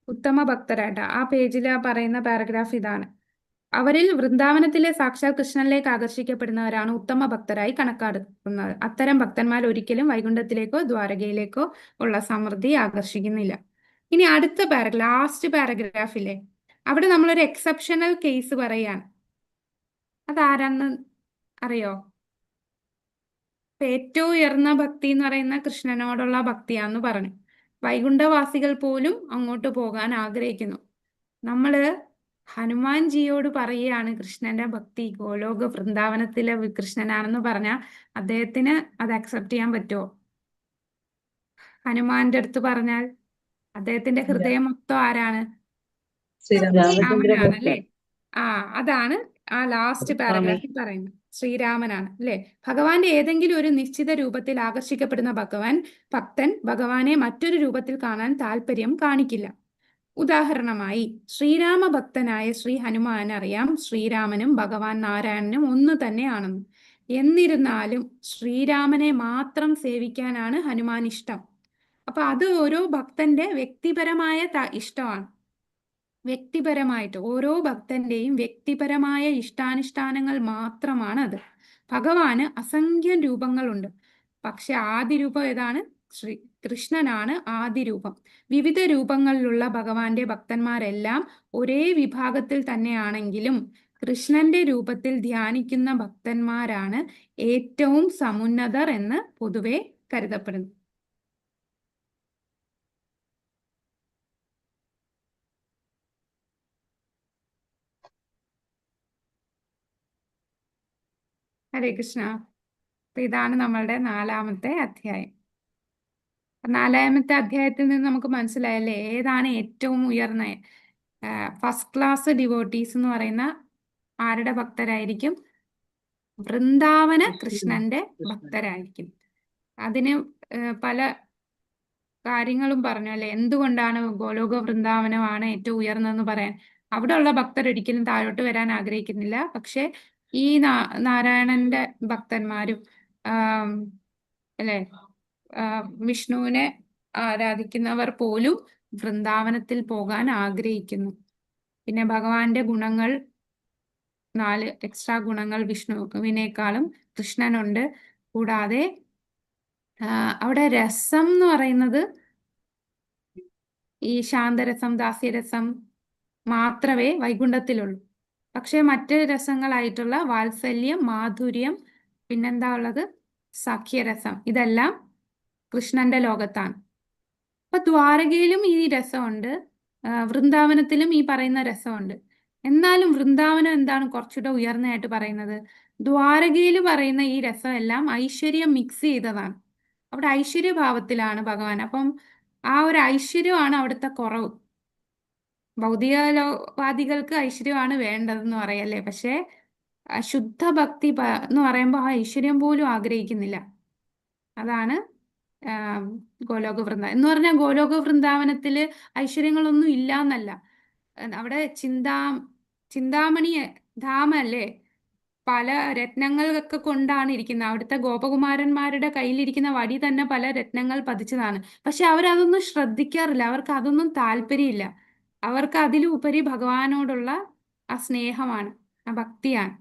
ഉത്തമ ഭക്തരായിട്ട് ആ പേജിൽ പറയുന്ന പാരഗ്രാഫ് ഇതാണ്. അവരിൽ വൃന്ദാവനത്തിലെ സാക്ഷാൽ കൃഷ്ണനിലേക്ക് ആകർഷിക്കപ്പെടുന്നവരാണ് ഉത്തമ ഭക്തരായി കണക്കാക്കുന്നത്. അത്തരം ഭക്തന്മാർ ഒരിക്കലും വൈകുണ്ഠത്തിലേക്കോ ദ്വാരകയിലേക്കോ ഉള്ള സമൃദ്ധി ആകർഷിക്കുന്നില്ല. ഇനി അടുത്ത ലാസ്റ്റ് പാരഗ്രാഫിലെ അവിടെ നമ്മളൊരു എക്സെപ്ഷണൽ കേസ് പറയാണ്. അതാരാന്ന് അറിയോ? ഏറ്റവും ഉയർന്ന ഭക്തി എന്ന് പറയുന്ന കൃഷ്ണനോടുള്ള ഭക്തിയാന്ന് പറഞ്ഞു. വൈകുണ്ഠവാസികൾ പോലും അങ്ങോട്ട് പോകാൻ ആഗ്രഹിക്കുന്നു. നമ്മള് ഹനുമാൻജിയോട് പറയുകയാണ് കൃഷ്ണന്റെ ഭക്തി ഗോലോക വൃന്ദാവനത്തിലെ കൃഷ്ണനാണെന്ന് പറഞ്ഞാൽ അദ്ദേഹത്തിന് അത് അക്സെപ്റ്റ് ചെയ്യാൻ പറ്റുമോ? ഹനുമാന്റെ അടുത്ത് പറഞ്ഞാൽ അദ്ദേഹത്തിന്റെ ഹൃദയം മൊത്തം ആരാണ്? ശ്രീരാമനാണ് അല്ലേ? അതാണ് ആ ലാസ്റ്റ് പാരഗ്രാഫിൽ പറയുന്നത്. ശ്രീരാമനാണ് അല്ലെ? ഭഗവാന്റെ ഏതെങ്കിലും ഒരു നിശ്ചിത രൂപത്തിൽ ആകർഷിക്കപ്പെടുന്ന ഭക്തൻ ഭഗവാനെ മറ്റൊരു രൂപത്തിൽ കാണാൻ താല്പര്യം കാണിക്കില്ല. ഉദാഹരണമായി ശ്രീരാമ ഭക്തനായ ശ്രീ ഹനുമാൻ അറിയാം ശ്രീരാമനും ഭഗവാൻ നാരായണനും ഒന്ന് തന്നെയാണെന്ന്. എന്നിരുന്നാലും ശ്രീരാമനെ മാത്രം സേവിക്കാനാണ് ഹനുമാൻ ഇഷ്ടം. അപ്പൊ അത് ഓരോ ഭക്തന്റെ വ്യക്തിപരമായ ഇഷ്ടമാണ്. വ്യക്തിപരമായിട്ട് ഓരോ ഭക്തന്റെയും വ്യക്തിപരമായ ഇഷ്ടാനുഷ്ഠാനങ്ങൾ മാത്രമാണ് അത്. ഭഗവാന് അസംഖ്യം രൂപങ്ങളുണ്ട്. പക്ഷെ ആദ്യ രൂപം ഏതാണ്? ശ്രീ കൃഷ്ണനാണ് ആദി രൂപം. വിവിധ രൂപങ്ങളിലുള്ള ഭഗവാന്റെ ഭക്തന്മാരെല്ലാം ഒരേ വിഭാഗത്തിൽ തന്നെയാണെങ്കിലും കൃഷ്ണന്റെ രൂപത്തിൽ ധ്യാനിക്കുന്ന ഭക്തന്മാരാണ് ഏറ്റവും സമുന്നതർ എന്ന് പൊതുവെ കരുതപ്പെടുന്നു. ഹരേ കൃഷ്ണ. അപ്പൊ ഇതാണ് നമ്മളുടെ 4ാമത്തെ അധ്യായം. 4ാമത്തെ അധ്യായത്തിൽ നിന്ന് നമുക്ക് മനസ്സിലായല്ലേ ഏതാണ് ഏറ്റവും ഉയർന്ന ഫസ്റ്റ് ക്ലാസ് ഡിവോട്ടീസ് എന്ന് പറയുന്ന ആരുടെ ഭക്തരായിരിക്കും? വൃന്ദാവന കൃഷ്ണന്റെ ഭക്തരായിരിക്കും. അതിന് പല കാര്യങ്ങളും പറഞ്ഞു അല്ലെ. എന്തുകൊണ്ടാണ് ഗോലോക വൃന്ദാവനമാണ് ഏറ്റവും ഉയർന്നതെന്ന് പറയാൻ? അവിടെ ഉള്ള ഭക്തർ ഒരിക്കലും താഴോട്ട് വരാൻ ആഗ്രഹിക്കുന്നില്ല. പക്ഷെ ഈ നാരായണന്റെ ഭക്തന്മാരും അല്ലെ വിഷ്ണുവിനെ ആരാധിക്കുന്നവർ പോലും വൃന്ദാവനത്തിൽ പോകാൻ ആഗ്രഹിക്കുന്നു. പിന്നെ ഭഗവാന്റെ ഗുണങ്ങൾ 4 എക്സ്ട്രാ ഗുണങ്ങൾ വിഷ്ണുവിനേക്കാളും കൃഷ്ണനുണ്ട്. കൂടാതെ അവിടെ രസം എന്ന് പറയുന്നത് ഈ ശാന്തരസം, ദാസ്യരസം മാത്രമേ വൈകുണ്ഠത്തിലുള്ളൂ. പക്ഷെ മറ്റ് രസങ്ങളായിട്ടുള്ള വാത്സല്യം, മാധുര്യം, പിന്നെന്താ ഉള്ളത്? സഖ്യരസം. ഇതെല്ലാം കൃഷ്ണന്റെ ലോകത്താണ്. അപ്പൊ ദ്വാരകയിലും ഈ രസമുണ്ട്, വൃന്ദാവനത്തിലും ഈ പറയുന്ന രസമുണ്ട്. എന്നാലും വൃന്ദാവനം എന്താണ് കുറച്ചുകൂടെ ഉയർന്നതായിട്ട് പറയുന്നത്? ദ്വാരകയിൽ പറയുന്ന ഈ രസം എല്ലാം ഐശ്വര്യം മിക്സ് ചെയ്തതാണ്. അവിടെ ഐശ്വര്യഭാവത്തിലാണ് ഭഗവാൻ. അപ്പം ആ ഒരു ഐശ്വര്യമാണ് അവിടുത്തെ കുറവ്. ഭൗതികവാദികൾക്ക് ഐശ്വര്യമാണ് വേണ്ടതെന്ന് പറയല്ലേ. പക്ഷെ ശുദ്ധ ഭക്തി എന്ന് പറയുമ്പോൾ ആ ഐശ്വര്യം പോലും ആഗ്രഹിക്കുന്നില്ല. അതാണ് ഗോലോക വൃന്ദാവനം എന്ന് പറഞ്ഞാൽ. ഗോലോക വൃന്ദാവനത്തില് ഐശ്വര്യങ്ങളൊന്നും ഇല്ല എന്നല്ല. അവിടെ ചിന്താമണി ധാമല്ലേ, പല രത്നങ്ങളൊക്കെ കൊണ്ടാണ് ഇരിക്കുന്നത്. അവിടുത്തെ ഗോപകുമാരന്മാരുടെ കയ്യിലിരിക്കുന്ന വടി തന്നെ പല രത്നങ്ങൾ പതിച്ചതാണ്. പക്ഷെ അവരതൊന്നും ശ്രദ്ധിക്കാറില്ല. അവർക്ക് അതൊന്നും താല്പര്യമില്ല. അവർക്ക് അതിലുപരി ഭഗവാനോടുള്ള ആ സ്നേഹമാണ്, ആ ഭക്തിയാണ്.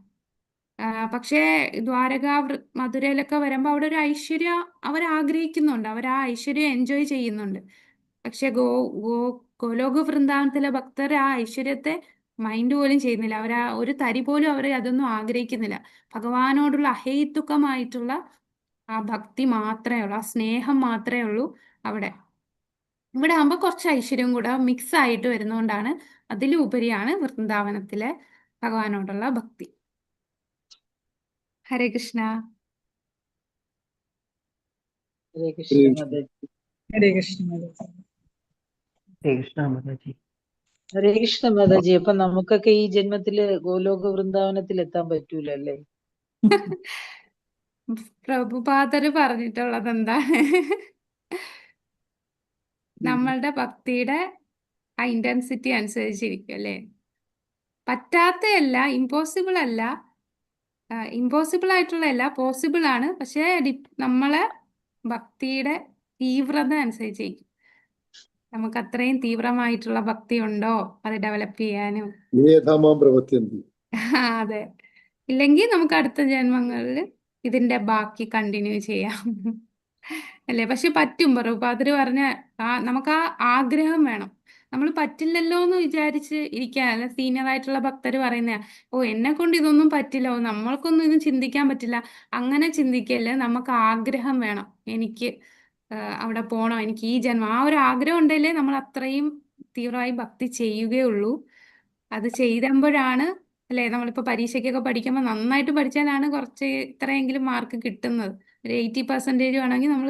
പക്ഷേ ദ്വാരക മധുരയിലൊക്കെ വരുമ്പോൾ അവിടെ ഒരു ഐശ്വര്യം അവർ ആഗ്രഹിക്കുന്നുണ്ട്. അവർ ആ ഐശ്വര്യം എൻജോയ് ചെയ്യുന്നുണ്ട്. പക്ഷെ ഗോലോക വൃന്ദാവനത്തിലെ ഭക്തർ ആ ഐശ്വര്യത്തെ മൈൻഡ് പോലും ചെയ്യുന്നില്ല. അവർ ആ ഒരു തരി പോലും അവർ അതൊന്നും ആഗ്രഹിക്കുന്നില്ല. ഭഗവാനോടുള്ള അഹേതുകമായിട്ടുള്ള ആ ഭക്തി മാത്രമേ ഉള്ളൂ, ആ സ്നേഹം മാത്രമേ ഉള്ളൂ അവിടെ. ഇവിടെ ആകുമ്പോൾ കുറച്ച് ഐശ്വര്യം കൂടെ മിക്സ് ആയിട്ട് വരുന്നതുകൊണ്ടാണ് അതിലുപരിയാണ് വൃന്ദാവനത്തിലെ ഭഗവാനോടുള്ള ഭക്തി. ഹരേ കൃഷ്ണ. ഹരേ കൃഷ്ണ മാതാജി. ഹരേ കൃഷ്ണ മാതാജി. ഹരേ കൃഷ്ണ മാതാജി. അപ്പൊ നമുക്കൊക്കെ ഈ ജന്മത്തില് ഗോലോക വൃന്ദാവനത്തിൽ എത്താൻ പറ്റൂലല്ലേ? പ്രഭുപാദര് പറഞ്ഞിട്ടുള്ളത് എന്താണ്? നമ്മളുടെ ഭക്തിയുടെ ആ ഇന്റൻസിറ്റി അനുസരിച്ചിരിക്കും അല്ലേ. പറ്റാത്തയല്ല, ഇമ്പോസിബിൾ അല്ല, ഇമ്പോസിബിൾ ആയിട്ടുള്ളതല്ല, പോസിബിൾ ആണ്. പക്ഷേ നമ്മളെ ഭക്തിയുടെ തീവ്രത അനുസരിച്ചിരിക്കും. നമുക്ക് അത്രയും തീവ്രമായിട്ടുള്ള ഭക്തി ഉണ്ടോ അത് ഡെവലപ്പ് ചെയ്യാനും. അതെ. ഇല്ലെങ്കിൽ നമുക്ക് അടുത്ത ജന്മങ്ങളിൽ ഇതിന്റെ ബാക്കി കണ്ടിന്യൂ ചെയ്യാം അല്ലേ. പക്ഷെ പറ്റും. പ്രഭുപാദര് പറഞ്ഞ നമുക്ക് ആ ആഗ്രഹം വേണം. നമ്മൾ പറ്റില്ലല്ലോ എന്ന് വിചാരിച്ച് ഇരിക്കാനല്ല. സീനിയർ ആയിട്ടുള്ള ഭക്തര് പറയുന്ന എന്നെ കൊണ്ട് ഇതൊന്നും പറ്റില്ല, നമ്മൾക്കൊന്നും ഇത് ചിന്തിക്കാൻ പറ്റില്ല, അങ്ങനെ ചിന്തിക്കല്ലേ. നമുക്ക് ആഗ്രഹം വേണം. എനിക്ക് അവിടെ പോകണം, എനിക്ക് ഈ ജന്മം, ആ ഒരു ആഗ്രഹം ഉണ്ടല്ലേ നമ്മൾ അത്രയും തീവ്രമായി ഭക്തി ചെയ്യുകയുള്ളൂ. അത് ചെയ്തുമ്പോഴാണ് അല്ലേ, നമ്മളിപ്പോൾ പരീക്ഷയ്ക്കൊക്കെ പഠിക്കുമ്പോൾ നന്നായിട്ട് പഠിച്ചാലാണ് കുറച്ച് ഇത്രയെങ്കിലും മാർക്ക് കിട്ടുന്നത്. ഒരു 80% ആണെങ്കിൽ നമ്മൾ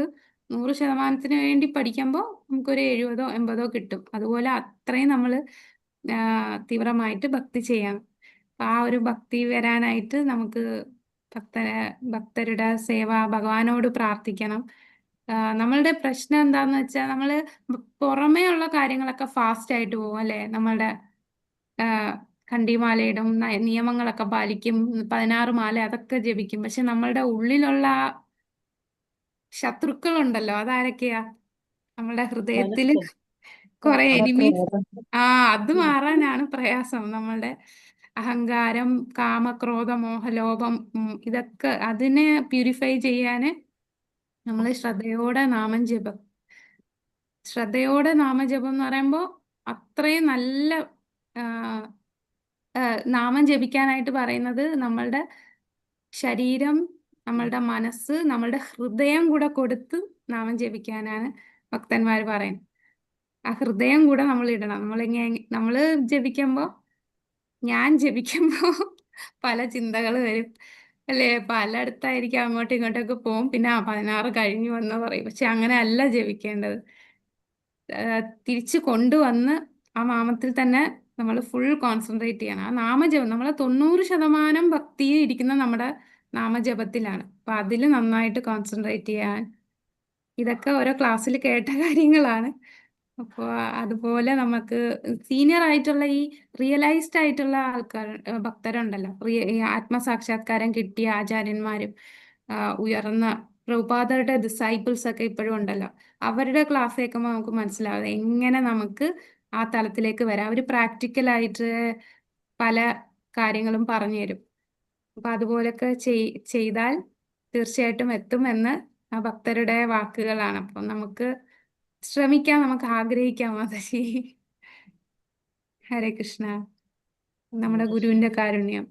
100% വേണ്ടി പഠിക്കുമ്പോൾ നമുക്കൊരു 70 80 കിട്ടും. അതുപോലെ അത്രയും നമ്മൾ തീവ്രമായിട്ട് ഭക്തി ചെയ്യണം. ആ ഒരു ഭക്തി വരാനായിട്ട് നമുക്ക് ഭക്തരുടെ സേവ, ഭഗവാനോട് പ്രാർത്ഥിക്കണം. നമ്മളുടെ പ്രശ്നം എന്താന്ന് വെച്ചാൽ നമ്മൾ പുറമേ ഉള്ള കാര്യങ്ങളൊക്കെ ഫാസ്റ്റ് ആയിട്ട് പോകും അല്ലേ. നമ്മളുടെ കണ്ടിമാലയിടും, നിയമങ്ങളൊക്കെ പാലിക്കും, 16 മാല അതൊക്കെ ജപിക്കും. പക്ഷെ നമ്മളുടെ ഉള്ളിലുള്ള ശത്രുക്കളുണ്ടല്ലോ, അതാരൊക്കെയാ? നമ്മളുടെ ഹൃദയത്തില് കുറെ എനിമീസ്. അത് മാറാനാണ് പ്രയാസം. നമ്മളുടെ അഹങ്കാരം, കാമക്രോധ മോഹലോഭം, ഇതൊക്കെ അതിനെ പ്യൂരിഫൈ ചെയ്യാന് നമ്മൾ ശ്രദ്ധയോടെ നാമജപം എന്ന് പറയുമ്പോൾ അത്രയും നല്ല ആ, നാമം ജപിക്കാനായിട്ട് പറയുന്നത് നമ്മളുടെ ശരീരം, നമ്മളുടെ മനസ്സ്, നമ്മളുടെ ഹൃദയം കൂടെ കൊടുത്ത് നാമം ജപിക്കാനാണ് ഭക്തന്മാർ പറയുന്നത്. ആ ഹൃദയം കൂടെ നമ്മൾ ഇടണം. നമ്മൾ ഞാൻ ജപിക്കുമ്പോൾ പല ചിന്തകൾ വരും അല്ലേ, പലയിടത്തായിരിക്കും, അങ്ങോട്ടും ഇങ്ങോട്ടൊക്കെ പോകും. പിന്നെ 16 കഴിഞ്ഞു എന്ന് പറയും. പക്ഷെ അങ്ങനെ അല്ല ജപിക്കേണ്ടത്. തിരിച്ചു കൊണ്ടുവന്ന് ആ നാമത്തിൽ തന്നെ നമ്മൾ ഫുൾ കോൺസെൻട്രേറ്റ് ചെയ്യണം. ആ നാമജപം നമ്മളെ 90% ഭക്തി ഇരിക്കുന്ന നമ്മുടെ നാമജപത്തിലാണ്. അപ്പൊ അതിൽ നന്നായിട്ട് കോൺസെൻട്രേറ്റ് ചെയ്യാൻ, ഇതൊക്കെ ഓരോ ക്ലാസ്സിൽ കേട്ട കാര്യങ്ങളാണ്. അപ്പോൾ അതുപോലെ നമുക്ക് സീനിയർ ആയിട്ടുള്ള ഈ റിയലൈസ്ഡ് ആയിട്ടുള്ള ആൾക്കാർ, ഭക്തരുണ്ടല്ലോ, ഈ ആത്മസാക്ഷാത്കാരം കിട്ടിയ ആചാര്യന്മാരും ഉയർന്ന പ്രഭുപാദരുടെ ഡിസൈപ്പിൾസ് ഒക്കെ ഇപ്പോഴും ഉണ്ടല്ലോ. അവരുടെ ക്ലാസ് കേൾക്കുമ്പോൾ നമുക്ക് മനസ്സിലാവും എങ്ങനെ നമുക്ക് ആ തലത്തിലേക്ക് വരാം. അവർ പ്രാക്ടിക്കലായിട്ട് പല കാര്യങ്ങളും പറഞ്ഞു തരും. അപ്പൊ അതുപോലൊക്കെ ചെയ്താൽ തീർച്ചയായിട്ടും എത്തുമെന്ന് ആ ഭക്തരുടെ വാക്കുകളാണ്. അപ്പം നമുക്ക് ശ്രമിക്കാം, നമുക്ക് ആഗ്രഹിക്കാം മാതാജി. ഹരേ കൃഷ്ണ. നമ്മുടെ ഗുരുവിന്റെ കാരുണ്യം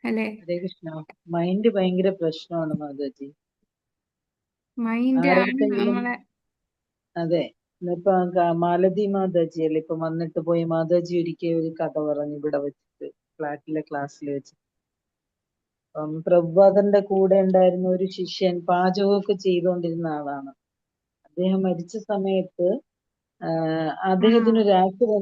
അല്ലേ. ഹരേ കൃഷ്ണ. മൈൻഡ് ഭയങ്കര പ്രശ്നമാണ് മാതാജി. മൈൻഡ് ആണ് ആർക്കെങ്കിലും നമ്മളെ. അതെ, ഇന്നിപ്പോ മാലതി മാതാജി അല്ലേ ഇപ്പൊ വന്നിട്ട് പോയി. മാതാജി ഒരിക്കൽ ഒരു കഥ പറഞ്ഞു ഇവിടെ വെച്ചിട്ട്, ഫ്ലാറ്റിലെ ക്ലാസ്സിൽ വെച്ച്. അപ്പം പ്രഭുപാദന്റെ കൂടെ ഉണ്ടായിരുന്ന ഒരു ശിഷ്യൻ പാചകമൊക്കെ ചെയ്തുകൊണ്ടിരുന്ന ആളാണ്. അദ്ദേഹം മരിച്ച സമയത്ത് അദ്ദേഹത്തിന് ഒരു ആക്സിഡന്റ്